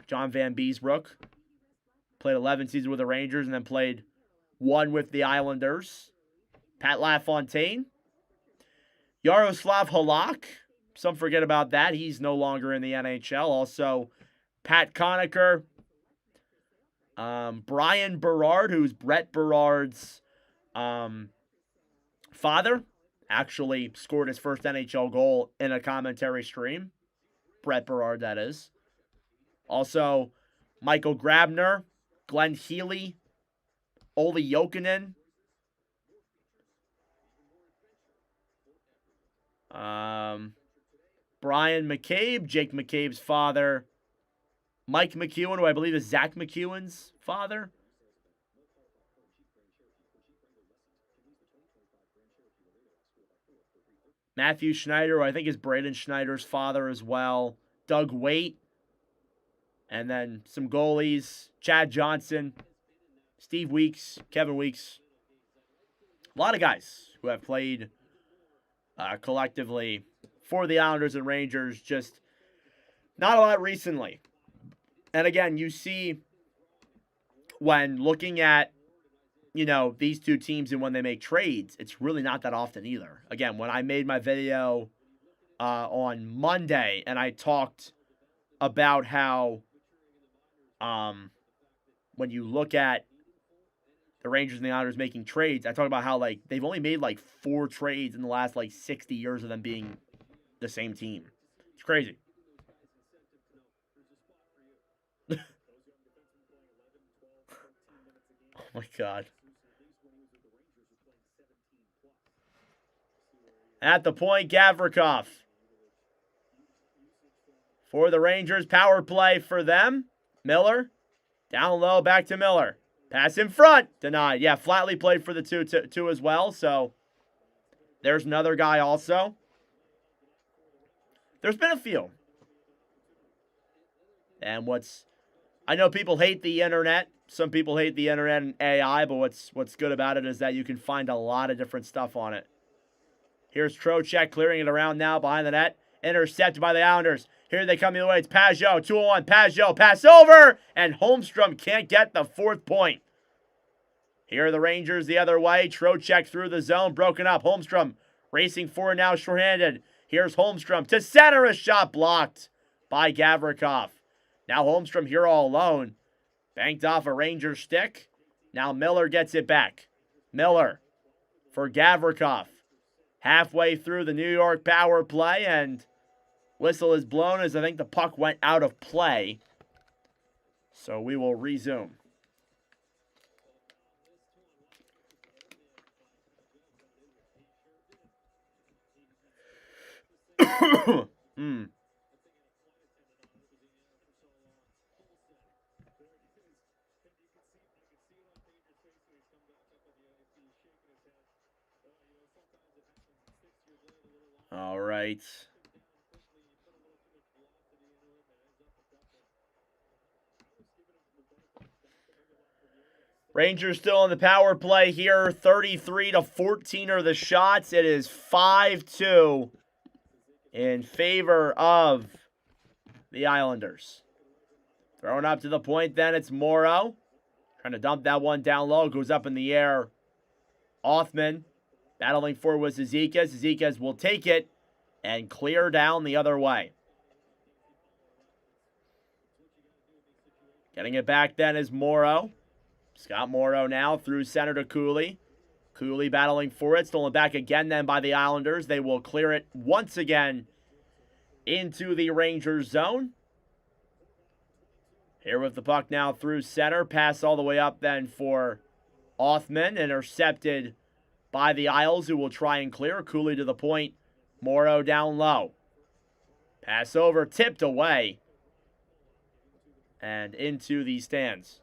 John Van Beesbrook played 11 seasons with the Rangers and then played 1 with the Islanders. Pat LaFontaine. Yaroslav Halak. Some forget about that. He's no longer in the NHL. Also, Pat Conacher. Brian Berard, who's Brett Berard's father. Actually scored his first NHL goal in a commentary stream. Brett Berard, that is. Also, Michael Grabner. Glenn Healy. Olli Jokinen. Brian McCabe, Jake McCabe's father. Mike McEwen, who I believe is Zach McEwen's father. Matthew Schneider, who I think is Braden Schneider's father as well. Doug Waite. And then some goalies. Chad Johnson. Steve Weeks. Kevin Weeks. A lot of guys who have played collectively for the Islanders and Rangers. Just not a lot recently. And again, you see when looking at, these 2 teams and when they make trades, it's really not that often either. Again, when I made my video on Monday and I talked about how when you look at the Rangers and the Islanders making trades, I talked about how they've only made 4 trades in the last 60 years of them being the same team. It's crazy. Oh my God. At the point, Gavrikov. For the Rangers, power play for them. Miller. Down low, back to Miller. Pass in front. Denied. Yeah, Flatley played for the two as well, so There's another guy also. There's been a few. And I know people hate the internet. Some people hate the internet and AI, but what's good about it is that you can find a lot of different stuff on it. Here's Trocheck clearing it around now behind the net. Intercepted by the Islanders. Here they come the other way. It's Pajot. 2-on-1. Pajot. Pass over. And Holmstrom can't get the 4th point. Here are the Rangers the other way. Trocheck through the zone. Broken up. Holmstrom racing forward now shorthanded. Here's Holmstrom to center. A shot blocked by Gavrikov. Now Holmstrom here all alone. Banked off a Ranger stick. Now Miller gets it back. Miller for Gavrikov. Halfway through the New York power play, and whistle is blown as I think the puck went out of play. So we will resume. All right. Rangers still in the power play here. 33-14 are the shots. It is 5-2 in favor of the Islanders. Thrown up to the point then. It's Morrow. Trying to dump that one down low. Goes up in the air. Othman. Battling forward with Zizekas. Zizekas will take it and clear down the other way. Getting it back then is Morrow. Scott Morrow now through center to Cooley. Cooley battling for it. Stolen back again then by the Islanders. They will clear it once again into the Rangers zone. Here with the puck now through center. Pass all the way up then for Othman. Intercepted by the Isles, who will try and clear. Cooley to the point. Morrow down low. Pass over, tipped away. And into the stands.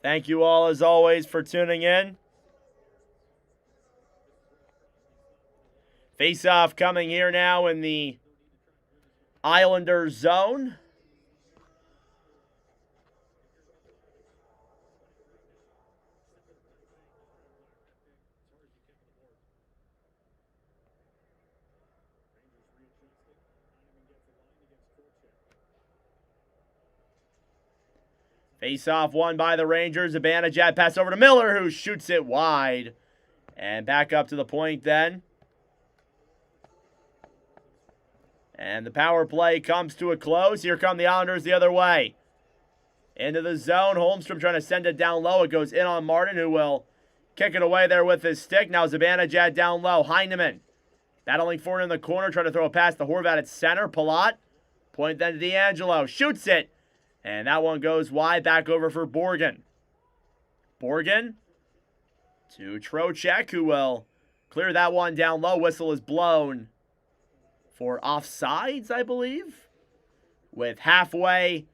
Thank you all, as always, for tuning in. Face-off coming here now in the Islanders zone. Face-off won by the Rangers. Zibanejad pass over to Miller, who shoots it wide. And back up to the point then. And the power play comes to a close. Here come the Islanders the other way. Into the zone. Holmstrom trying to send it down low. It goes in on Martin, who will kick it away there with his stick. Now Zibanejad down low. Heineman battling forward in the corner. Trying to throw it past the Horvat at center. Palat. Point then to D'Angelo. Shoots it. And that one goes wide, back over for Borgen. Borgen to Trocheck, who will clear that one down low. Whistle is blown for offsides, I believe. With halfway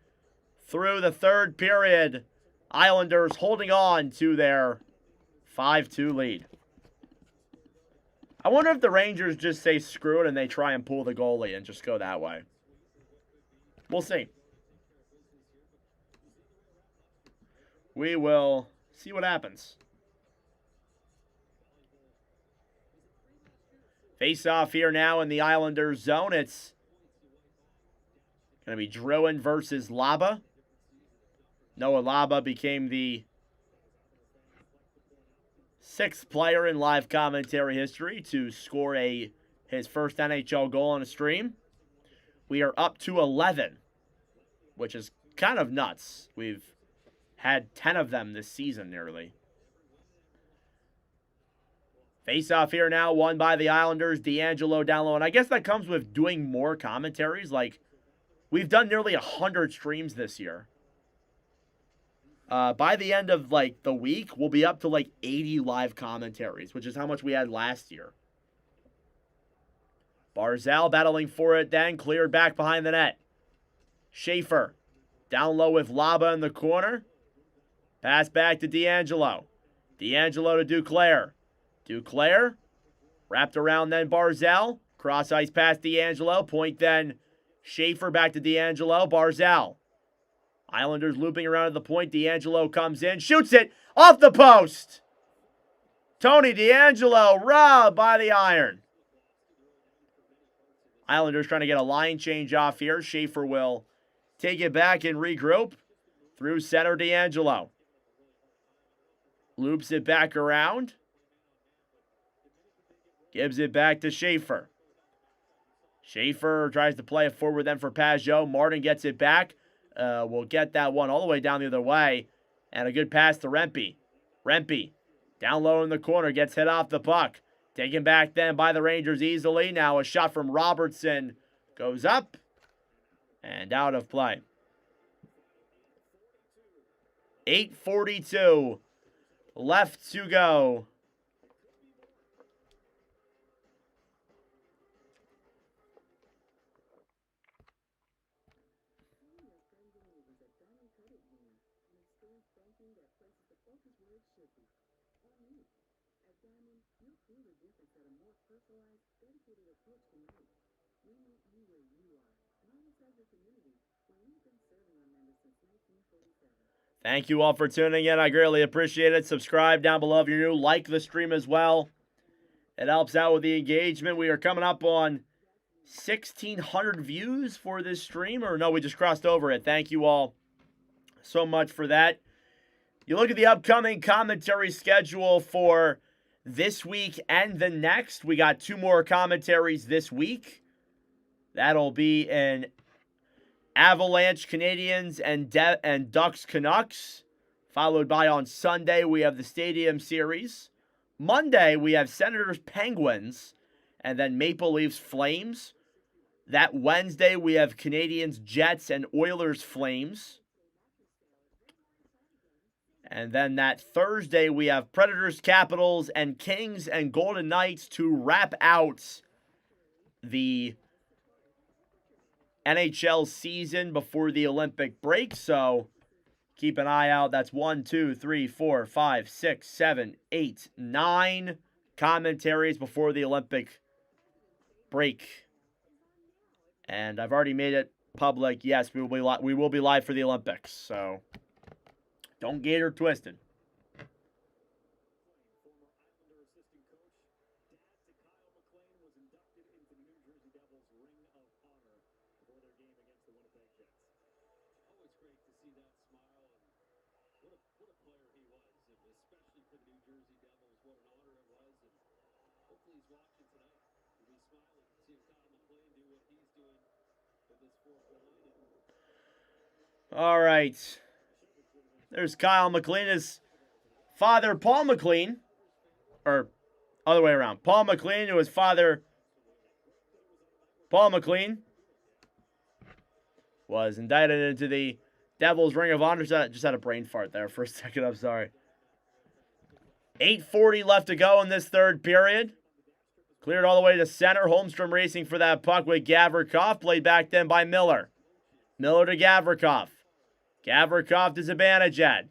through the third period, Islanders holding on to their 5-2 lead. I wonder if the Rangers just say screw it and they try and pull the goalie and just go that way. We'll see. We will see what happens. Face off here now in the Islanders zone. It's going to be Drouin versus Laba. Noah Laba became the 6th player in live commentary history to score his first NHL goal on a stream. We are up to 11, which is kind of nuts. We've had 10 of them this season nearly. Face-off here now, won by the Islanders. D'Angelo down low. And I guess that comes with doing more commentaries. Like, We've done nearly 100 streams this year. By the end of, like, the week, we'll be up to, like, 80 live commentaries, which is how much we had last year. Barzal battling for it then, cleared back behind the net. Schaefer down low with Laba in the corner. Pass back to D'Angelo. D'Angelo to Duclair. Duclair wrapped around then Barzal. Cross ice past D'Angelo. Point then Schaefer back to D'Angelo. Barzal. Islanders looping around at the point. D'Angelo comes in. Shoots it off the post. Tony D'Angelo robbed by the iron. Islanders trying to get a line change off here. Schaefer will take it back and regroup. Through center, D'Angelo. Loops it back around. Gives it back to Schaefer. Schaefer tries to play it forward then for Pajot. Martin gets it back. Will get that one all the way down the other way. And a good pass to Rempe. Rempe down low in the corner. Gets hit off the puck. Taken back then by the Rangers easily. Now a shot from Robertson goes up and out of play. 8:42 left to go. Thank you all for tuning in. I greatly appreciate it. Subscribe down below if you're new. Like the stream as well. It helps out with the engagement. We are coming up on 1,600 views for this stream. Or no, we just crossed over it. Thank you all so much for that. You look at the upcoming commentary schedule for this week and the next. We got 2 more commentaries this week. That'll be an Avalanche Canadians and Ducks Canucks. Followed by on Sunday, we have the Stadium Series. Monday, we have Senators Penguins. And then Maple Leafs Flames. That Wednesday, we have Canadians Jets and Oilers Flames. And then that Thursday, we have Predators Capitals and Kings and Golden Knights to wrap out the NHL season before the Olympic break. So keep an eye out. That's 1, 2, 3, 4, 5, 6, 7, 8, 9 commentaries before the Olympic break. And I've already made it public. Yes, we will be live for the Olympics. So don't get her twisted. All right. There's Kyle McLean. His father, Paul McLean, or other way around. Paul McLean, who his father, Paul McLean, was indicted into the Devils Ring of Honor. Just had a brain fart there for a second. I'm sorry. 8:40 left to go in this third period. Cleared all the way to center. Holmstrom racing for that puck with Gavrikov. Played back then by Miller. Miller to Gavrikov. Gavrikov to Zibanejad.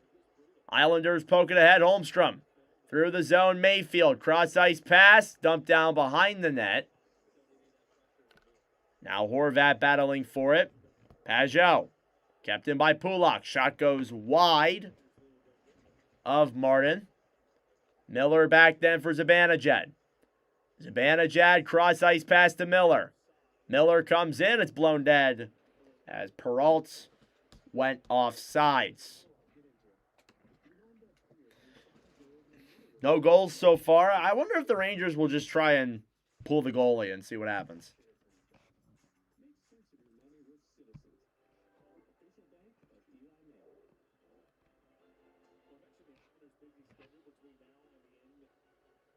Islanders poking ahead. Holmstrom. Through the zone. Mayfield. Cross ice pass. Dumped down behind the net. Now Horvat battling for it. Pajot. Kept in by Pulak. Shot goes wide of Martin. Miller back then for Zibanejad. Zibanejad, cross ice pass to Miller. Miller comes in. It's blown dead as Peralta went off sides. No goals so far. I wonder if the Rangers will just try and pull the goalie and see what happens.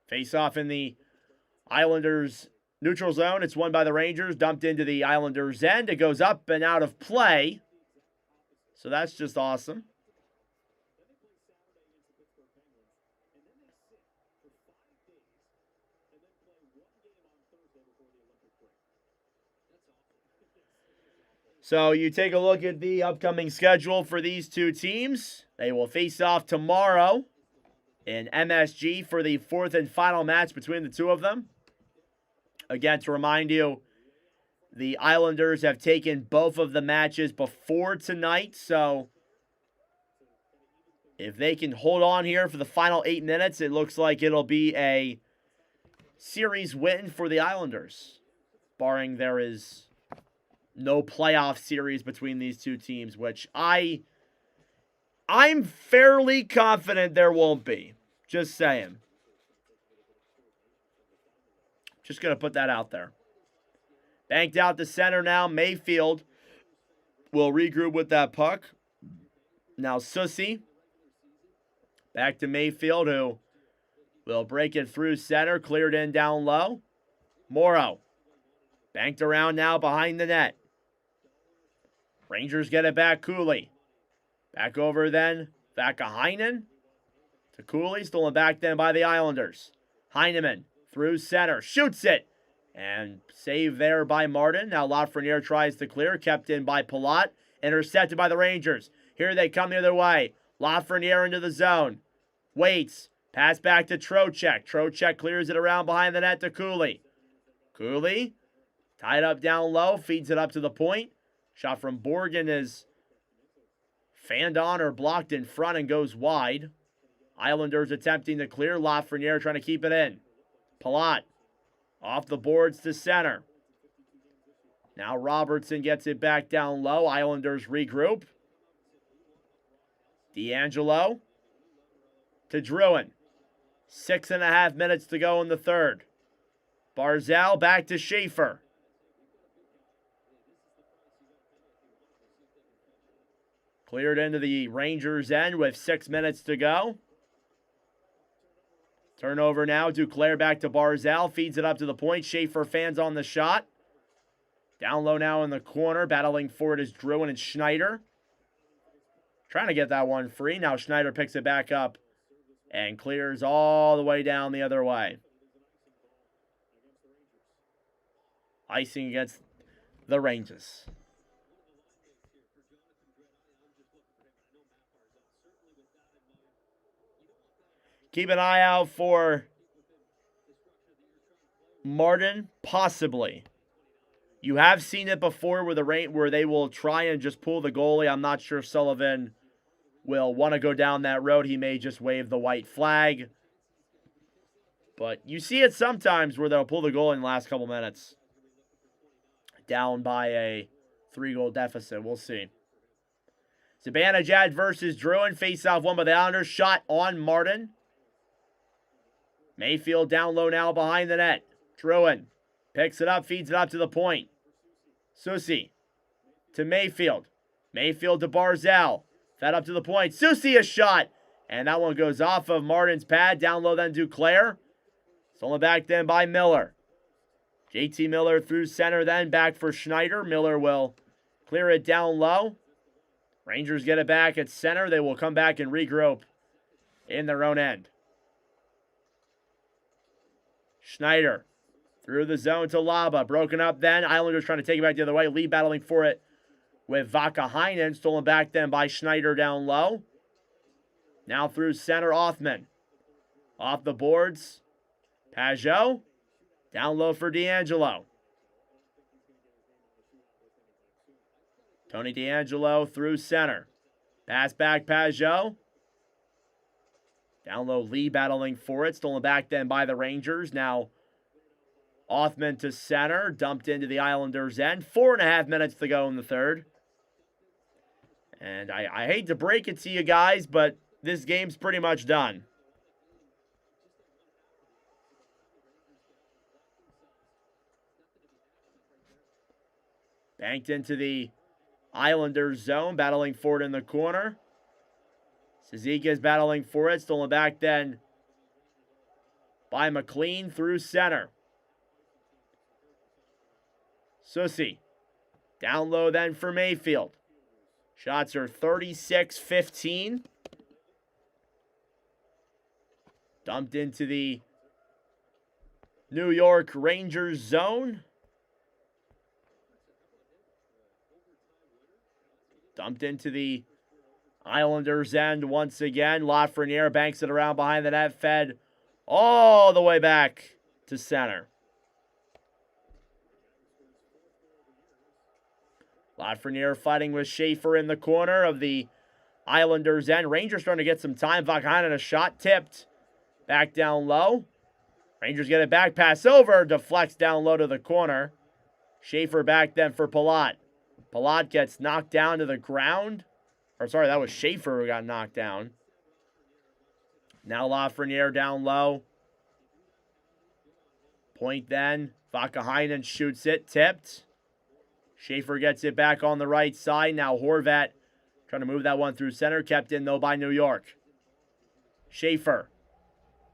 Face off in the Islanders' Neutral zone, it's won by the Rangers, dumped into the Islanders' end. It goes up and out of play. So that's just awesome. So you take a look at the upcoming schedule for these two teams. They will face off tomorrow in MSG for the fourth and final match between the two of them. Again, to remind you, the Islanders have taken both of the matches before tonight, so if they can hold on here for the final 8 minutes, it looks like it'll be a series win for the Islanders, barring there is no playoff series between these two teams, which I'm fairly confident there won't be. Just saying. Just going to put that out there. Banked out to center now. Mayfield will regroup with that puck. Now Susie. Back to Mayfield, who will break it through center. Cleared in down low. Morrow. Banked around now behind the net. Rangers get it back. Cooley. Back over then. Vakaheinen to Cooley. Stolen back then by the Islanders. Heineman through center. Shoots it. And save there by Martin. Now Lafreniere tries to clear. Kept in by Palat. Intercepted by the Rangers. Here they come the other way. Lafreniere into the zone. Waits. Pass back to Trocheck. Trocheck clears it around behind the net to Cooley. Cooley. Tied up down low. Feeds it up to the point. Shot from Borgen is fanned on or blocked in front and goes wide. Islanders attempting to clear. Lafreniere trying to keep it in. Palat. Off the boards to center. Now Robertson gets it back down low. Islanders regroup. D'Angelo to Druin. 6.5 minutes to go in the third. Barzal back to Schaefer. Cleared into the Rangers' end with 6 minutes to go. Turnover now. Duclair back to Barzal. Feeds it up to the point. Schaefer fans on the shot. Down low now in the corner. Battling for it is Druin and Schneider. Trying to get that one free. Now Schneider picks it back up and clears all the way down the other way. Icing against the Rangers. Keep an eye out for Martin, possibly. You have seen it before where they will try and just pull the goalie. I'm not sure Sullivan will want to go down that road. He may just wave the white flag. But you see it sometimes where they'll pull the goal in the last couple minutes. Down by a 3-goal deficit. We'll see. Zibanejad versus Druin. Face-off won by the Islanders. Shot on Martin. Mayfield down low now behind the net. Druin picks it up, feeds it up to the point. Susie to Mayfield. Mayfield to Barzal. Fed up to the point. Susie a shot. And that one goes off of Martin's pad. Down low then Duclair. Stolen back then by Miller. JT Miller through center then. Back for Schneider. Miller will clear it down low. Rangers get it back at center. They will come back and regroup in their own end. Schneider through the zone to Laba. Broken up then. Islanders trying to take it back the other way. Lee battling for it with Vakaheinen. Stolen back then by Schneider down low. Now through center, Othman. Off the boards. Pajot. Down low for D'Angelo. Tony D'Angelo through center. Pass back Pajot. Down low, Lee battling for it. Stolen back then by the Rangers. Now, Othman to center. Dumped into the Islanders' end. 4.5 minutes to go in the third. And I hate to break it to you guys, but this game's pretty much done. Banked into the Islanders' zone. Battling for it in the corner. Sazika is battling for it. Stolen back then by McLean through center. Susi. Down low then for Mayfield. Shots are 36-15. Dumped into the New York Rangers zone. Dumped into the Islanders' end once again. Lafreniere banks it around behind the net. Fed all the way back to center. Lafreniere fighting with Schaefer in the corner of the Islanders' end. Rangers trying to get some time. Vakainen, a shot tipped back down low. Rangers get it back. Pass over. Deflects down low to the corner. Schaefer back then for Palat. Palat gets knocked down to the ground. Or sorry, that was Schaefer who got knocked down. Now Lafreniere down low. Point then. Vakainen shoots it. Tipped. Schaefer gets it back on the right side. Now Horvat trying to move that one through center. Kept in, though, by New York. Schaefer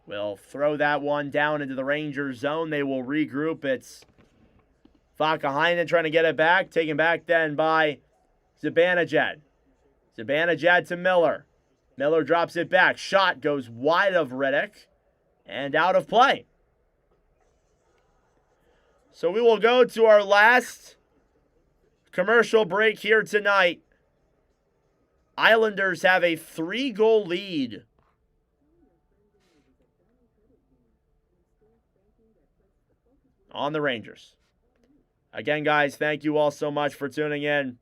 will throw that one down into the Rangers zone. They will regroup. It's Vakainen trying to get it back. Taken back then by Zibanejad. Zibanejad to Miller. Miller drops it back. Shot goes wide of Riddick and out of play. So we will go to our last commercial break here tonight. Islanders have a 3-goal lead. On the Rangers. Again, guys, thank you all so much for tuning in.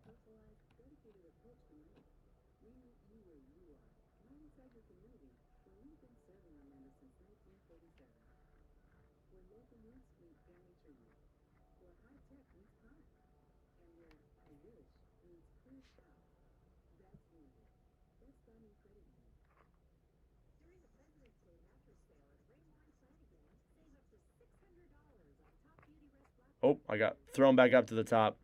Oh, I got thrown back up to the top.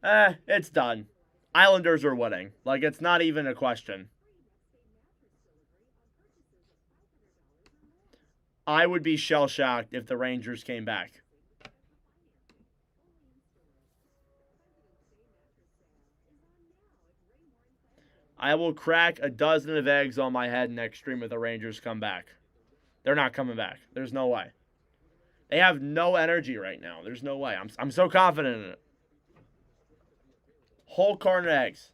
It's done. Islanders are winning. Like, it's not even a question. I would be shell-shocked if the Rangers came back. I will crack a dozen of eggs on my head next stream if the Rangers come back. They're not coming back. There's no way. They have no energy right now. There's no way. I'm so confident in it. Whole carton of eggs.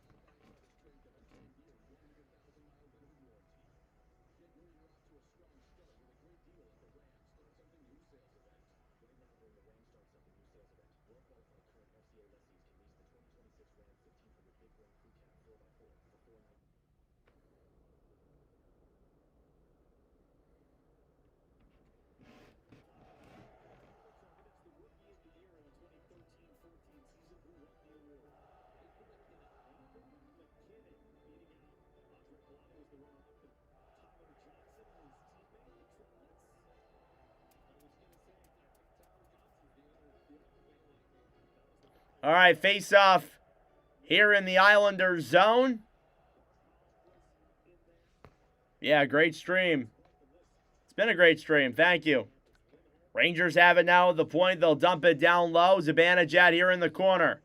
All right, face-off here in the Islanders zone. Yeah, great stream. It's been a great stream. Thank you. Rangers have it now at the point. They'll dump it down low. Zibanejad here in the corner.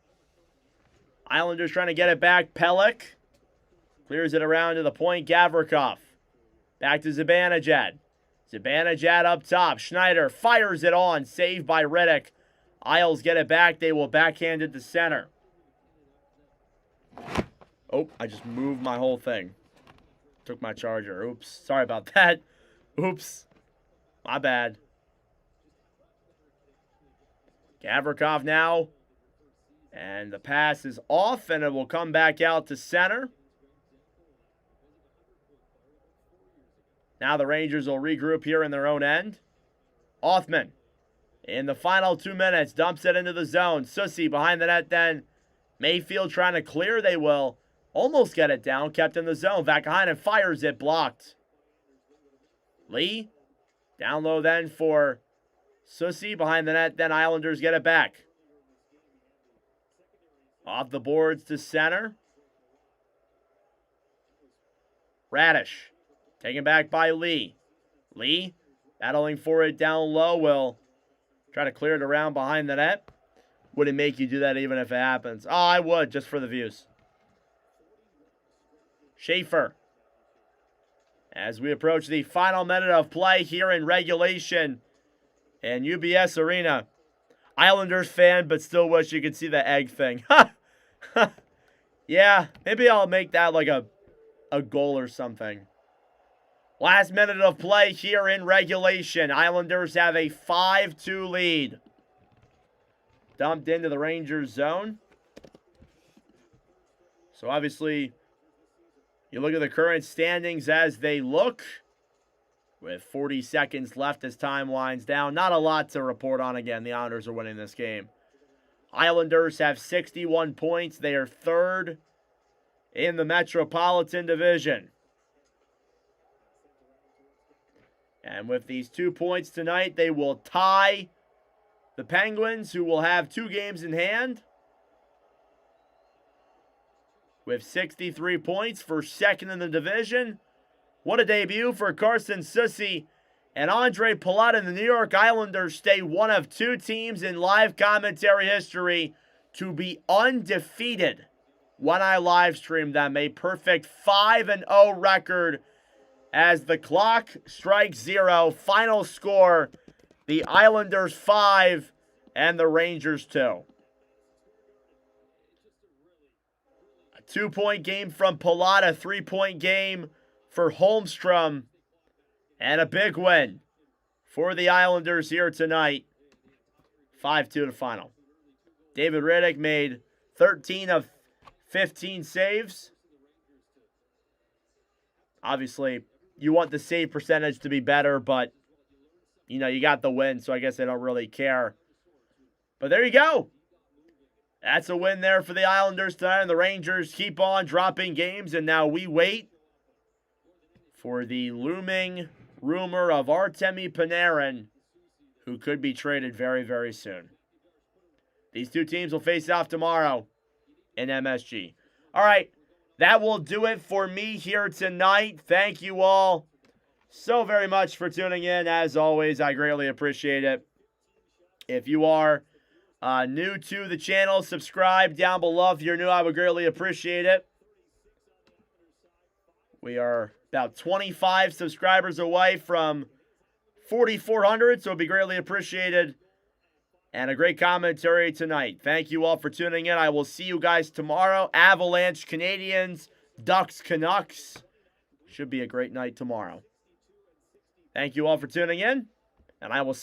Islanders trying to get it back. Pelech clears it around to the point. Gavrikov. Back to Zibanejad. Zibanejad up top. Schneider fires it on. Saved by Riddick. Isles get it back. They will backhand it to center. Oh, I just moved my whole thing. Took my charger. Oops. Sorry about that. Oops. My bad. Gavrikov now. And the pass is off, and it will come back out to center. Now the Rangers will regroup here in their own end. Othman. In the final 2 minutes, dumps it into the zone. Susi behind the net then. Mayfield trying to clear. They will almost get it down. Kept in the zone. Vakainen fires it. Blocked. Lee. Down low then for Susi behind the net. Then Islanders get it back. Off the boards to center. Radish. Taken back by Lee. Lee battling for it down low will Try to clear it around behind the net. Wouldn't make you do that even if it happens. Oh, I would, just for the views. Schaefer. As we approach the final minute of play here in regulation in UBS Arena. Islanders fan, but still wish you could see the egg thing. Yeah, maybe I'll make that like a goal or something. Last minute of play here in regulation. Islanders have a 5-2 lead. Dumped into the Rangers zone. So obviously, you look at the current standings as they look. With 40 seconds left as time winds down. Not a lot to report on again. The Islanders are winning this game. Islanders have 61 points. They are third in the Metropolitan Division. And with these 2 points tonight, they will tie the Penguins, who will have 2 games in hand, with 63 points for second in the division. What a debut for Carson Soucy and Andre Palat, and the New York Islanders stay one of 2 teams in live commentary history to be undefeated when I live stream them. A perfect 5-0 record as the clock strikes 0. Final score, the Islanders 5 and the Rangers 2. A 2-point game from Palat, a 3-point game for Holmstrom, and a big win for the Islanders here tonight. 5-2 to final. David Riddick made 13 of 15 saves. Obviously, you want the save percentage to be better, but, you got the win, so I guess I don't really care. But there you go. That's a win there for the Islanders tonight, and the Rangers keep on dropping games, and now we wait for the looming rumor of Artemi Panarin, who could be traded very, very soon. These 2 teams will face off tomorrow in MSG. All right, that will do it for me here tonight. Thank you all so very much for tuning in. As always, I greatly appreciate it. If you are new to the channel, subscribe down below. If you're new, I would greatly appreciate it. We are about 25 subscribers away from 4,400, so it would be greatly appreciated. And a great commentary tonight. Thank you all for tuning in. I will see you guys tomorrow. Avalanche, Canadiens, Ducks, Canucks. Should be a great night tomorrow. Thank you all for tuning in, and I will see you